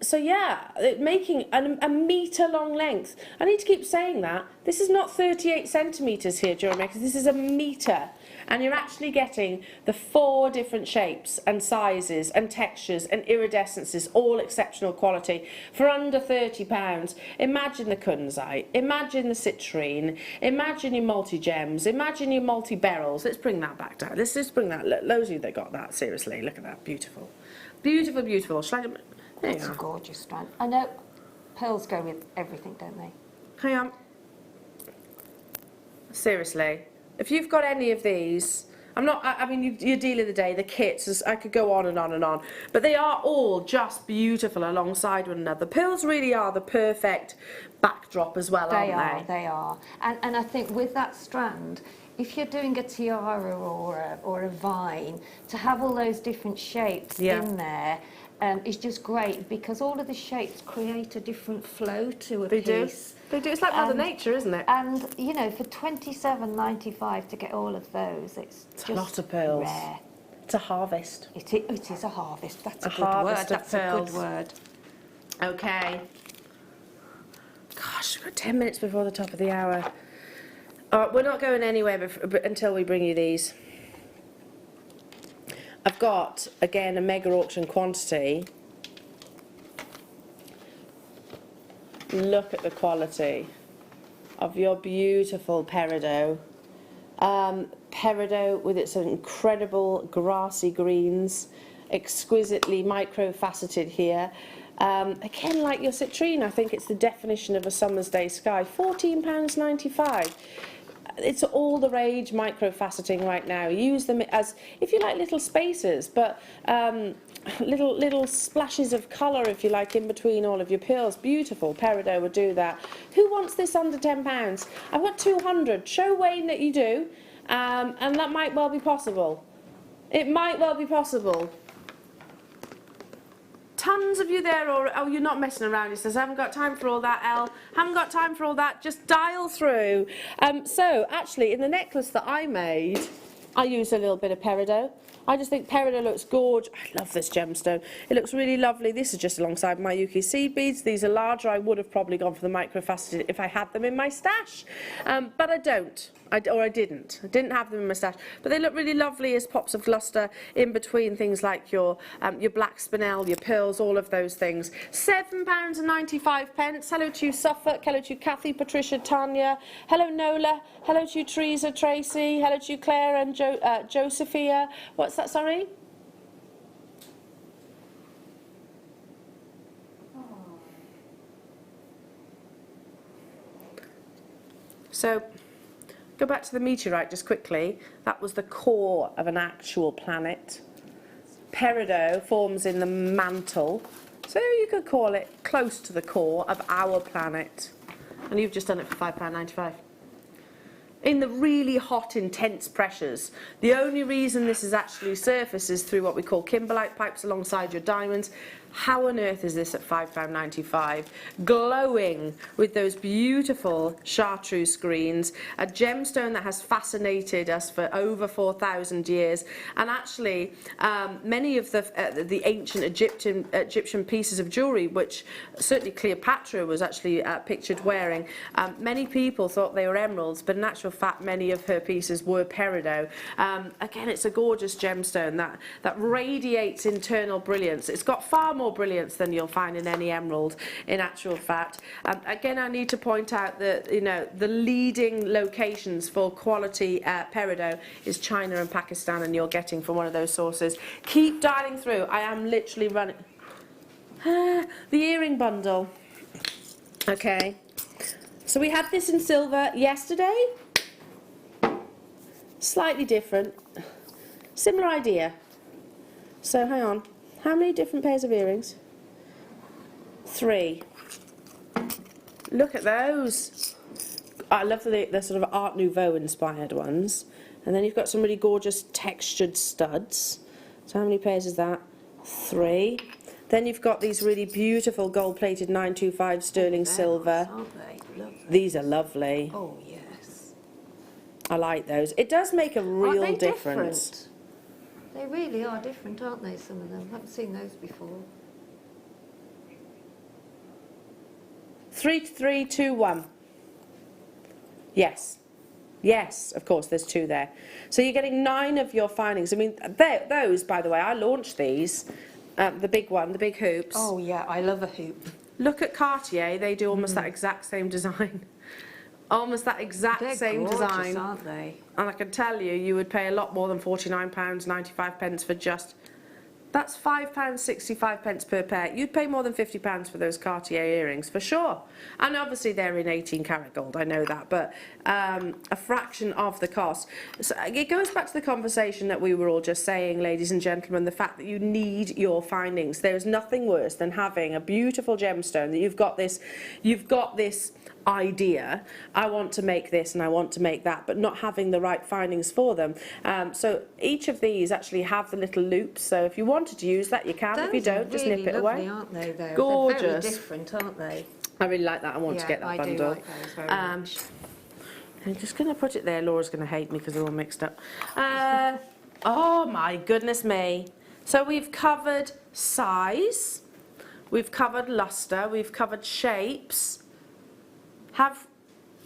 So yeah, making a metre long length. I need to keep saying that. This is not 38 centimetres here, Jewellery Maker. This is 1 metre. And you're actually getting the 4 different shapes and sizes and textures and iridescences, all exceptional quality, for under £30. Imagine the kunzite, imagine the citrine, imagine your multi-gems, imagine your multi-beryls. Let's bring that back down. Let's just bring that. Look, those of you that got that, seriously, look at that. Beautiful. Beautiful, beautiful. Shall I, there you That's are. a gorgeous strand. I know pearls go with everything, don't they? Hang on. Seriously. If you've got any of these, I mean, your deal of the day, the kits, I could go on and on and on, but they are all just beautiful alongside one another. Pearls really are the perfect backdrop as well, aren't they? They are. And I think with that strand, if you're doing a tiara or a vine, to have all those different shapes in there is just great, because all of the shapes create a different flow to a piece. They do. It's like Mother Nature, isn't it? And, you know, for £27.95 to get all of those, it's just a lot of pearls. Rare. It's a harvest. It is a harvest. That's a good harvest word. That's a good word. Okay. Gosh, we've got 10 minutes before the top of the hour. We're not going anywhere until we bring you these. I've got, again, a mega auction quantity. Look at the quality of your beautiful peridot. Peridot with its incredible grassy greens, exquisitely micro-faceted here. Again, like your citrine, I think it's the definition of a summer's day sky. £14.95. It's all the rage micro-faceting right now. Use them as, if you like, little spacers, but little splashes of colour, if you like, in between all of your pearls. Beautiful. Peridot would do that. Who wants this under £10? I've got 200. Show Wayne that you do, and that might well be possible. It might well be possible. Tons of you there, or oh, you're not messing around. He says, I haven't got time for all that, Elle. Haven't got time for all that. Just dial through. So, actually, in the necklace that I made, I use a little bit of peridot. I just think peridot looks gorgeous. I love this gemstone. It looks really lovely. This is just alongside my Yuki seed beads. These are larger. I would have probably gone for the microfaceted if I had them in my stash, but I don't. I didn't. I didn't have them in my stash, but they look really lovely as pops of lustre in between things like your black spinel, your pearls, all of those things. £7.95. Hello to you, Suffolk. Hello to you, Kathy, Patricia, Tanya. Hello, Nola. Hello to you, Teresa, Tracy. Hello to you, Claire and Josephia. What's that? Sorry. So, go back to the meteorite just quickly. That was the core of an actual planet. Peridot forms in the mantle, so you could call it close to the core of our planet. And you've just done it for £5.95. In the really hot, intense pressures, the only reason this is actually surface is through what we call kimberlite pipes alongside your diamonds. How on earth is this at £5.95? Glowing with those beautiful chartreuse screens, a gemstone that has fascinated us for over 4,000 years. And actually, many of the ancient Egyptian pieces of jewellery, which certainly Cleopatra was actually pictured wearing, many people thought they were emeralds, but in actual fact, many of her pieces were peridot. Again, it's a gorgeous gemstone that radiates internal brilliance. It's got far more brilliance than you'll find in any emerald, in actual fact. Again, I need to point out that the leading locations for quality peridot is China and Pakistan, and you're getting from one of those sources. Keep dialing through. I am literally running. The earring bundle. Okay. So we had this in silver yesterday. Slightly different. Similar idea. So hang on. How many different pairs of earrings? 3. Look at those. I love the sort of Art Nouveau inspired ones. And then you've got some really gorgeous textured studs. So how many pairs is that? 3. Then you've got these really beautiful gold-plated 925 sterling silver. Aren't they? Lovely. These are lovely. Oh, yes. I like those. It does make a real Aren't they difference. Different? They really are different, aren't they, some of them? I haven't seen those before. 3, 3, 2, 1. Yes. Yes, of course, there's 2 there. So you're getting 9 of your findings. I mean, those, by the way, I launched these. The big one, the big hoops. Oh, yeah, I love a hoop. Look at Cartier. They do almost that exact same design. Almost that exact same gorgeous, design. Aren't they? And I can tell you, you would pay a lot more than £49.95 for just... That's £5.65 per pair. You'd pay more than £50 for those Cartier earrings, for sure. And obviously they're in 18 karat gold, I know that, but a fraction of the cost. So it goes back to the conversation that we were all just saying, ladies and gentlemen, the fact that you need your findings. There's nothing worse than having a beautiful gemstone that you've got this idea, I want to make this and I want to make that, but not having the right findings for them. So each of these actually have the little loops, so if you wanted to use that you can. Those if you don't, just really nip it away. Aren't they, though? Gorgeous. They're very different, aren't they? I really like that. I want to get that I bundle. do like those very much. I'm just going to put it there. Laura's going to hate me because they're all mixed up. Oh my goodness me. So we've covered size, we've covered luster, we've covered shapes. Have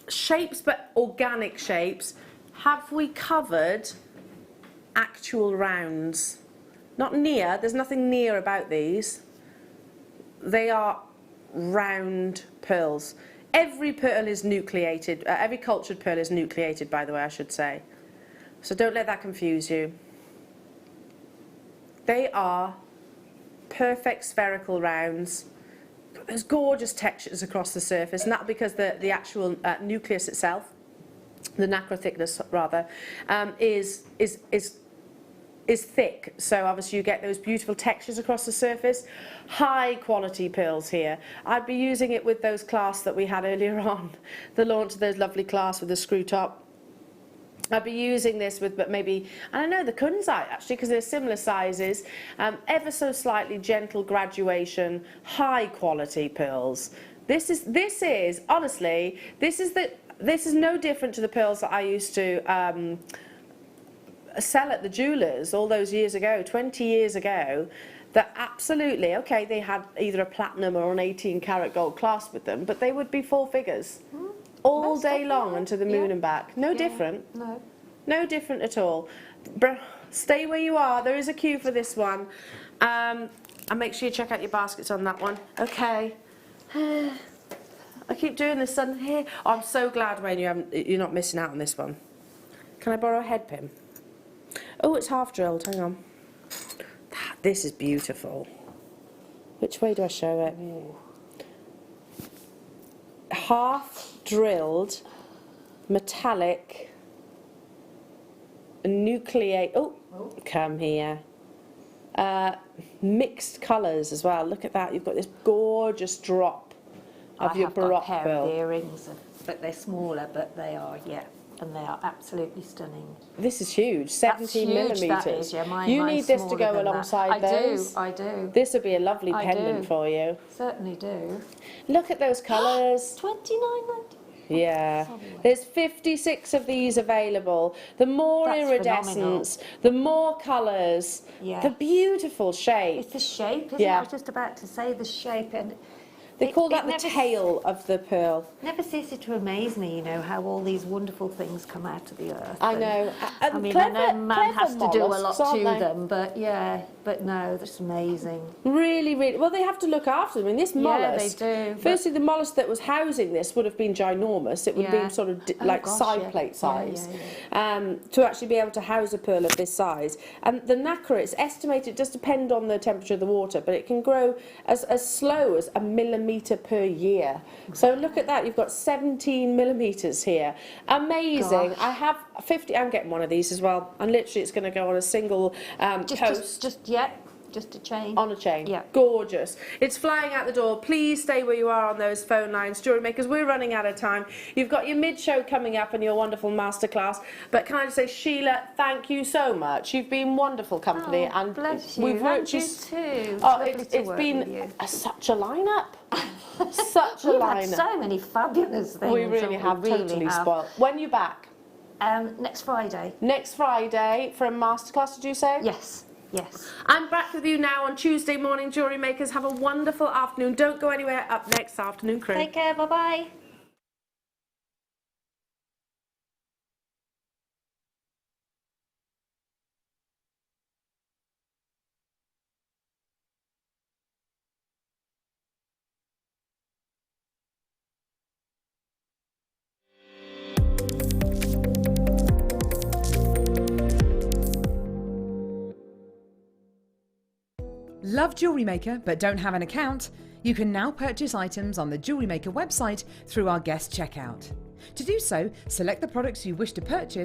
shapes, but organic shapes. Have we covered actual rounds? Not near, there's nothing near about these. They are round pearls. Every pearl is nucleated, every cultured pearl is nucleated, by the way, I should say. So don't let that confuse you. They are perfect spherical rounds. There's gorgeous textures across the surface, and that's because the actual nucleus itself, the nacre thickness rather, is thick. So obviously you get those beautiful textures across the surface. High quality pearls here. I'd be using it with those clasps that we had earlier on, the launch of those lovely clasps with the screw top. I'd be using this with, but maybe, and I know the kunzite actually, because they're similar sizes, ever so slightly gentle graduation, high quality pearls. This is honestly, this is no different to the pearls that I used to sell at the jewellers all those years ago, 20 years ago, that absolutely, okay, they had either a platinum or an 18 karat gold clasp with them, but they would be 4 figures all day long and to the moon and back. No different. No. No different at all. Stay where you are. There is a queue for this one. And make sure you check out your baskets on that one. Okay. I keep doing this on here. Oh, I'm so glad, Wayne, you're not missing out on this one. Can I borrow a head pin? Oh, it's half drilled. Hang on. This is beautiful. Which way do I show it? Ooh. Half drilled, metallic, nucleate. Oh, come here. Mixed colours as well. Look at that. You've got this gorgeous drop of your Baroque got a pair pearl. of earrings, but they're smaller, but they are, and they are absolutely stunning. This is huge, 17 millimetres. That is, yeah. You need this to go alongside those. I do. This would be a lovely pendant for you. Certainly do. Look at those colours. $29.90. Yeah, there's 56 of these available. The more That's iridescence, phenomenal. the more colours, the beautiful shape. It's the shape, isn't it? I was just about to say the shape. And they call that the tail of the pearl. Never ceases to amaze me, you know, how all these wonderful things come out of the earth. I know. I mean, I know man has to do a lot to them, but but no, that's amazing. Really, really. Well, they have to look after them. I mean, this mollusk. Yeah, they do. Firstly, the mollusk that was housing this would have been ginormous. It would have been sort of like side plate size. To actually be able to house a pearl of this size. And the nacre, it's estimated, it does depend on the temperature of the water, but it can grow as slow as a millimetre per year. So look at that. You've got 17 millimetres here. Amazing. I have 50. I'm getting one of these as well. And literally, it's going to go on a single post. Just a chain. On a chain. Yeah. Gorgeous. It's flying out the door. Please stay where you are on those phone lines. Jewellery Makers, we're running out of time. You've got your mid-show coming up and your wonderful masterclass. But can I just say, Sheila, thank you so much. You've been wonderful company. And bless you. We've worked you too. Oh, it's been such a lineup. Such a lineup. Had so many fabulous things. We really have, totally spoiled. When are you back? Next Friday. Next Friday for a masterclass, did you say? Yes. Yes. I'm back with you now on Tuesday morning, Jewellery Makers. Have a wonderful afternoon. Don't go anywhere. Up next, Afternoon Crew. Take care. Bye-bye. Love Jewellery Maker but don't have an account? You can now purchase items on the Jewellery Maker website through our guest checkout. To do so, select the products you wish to purchase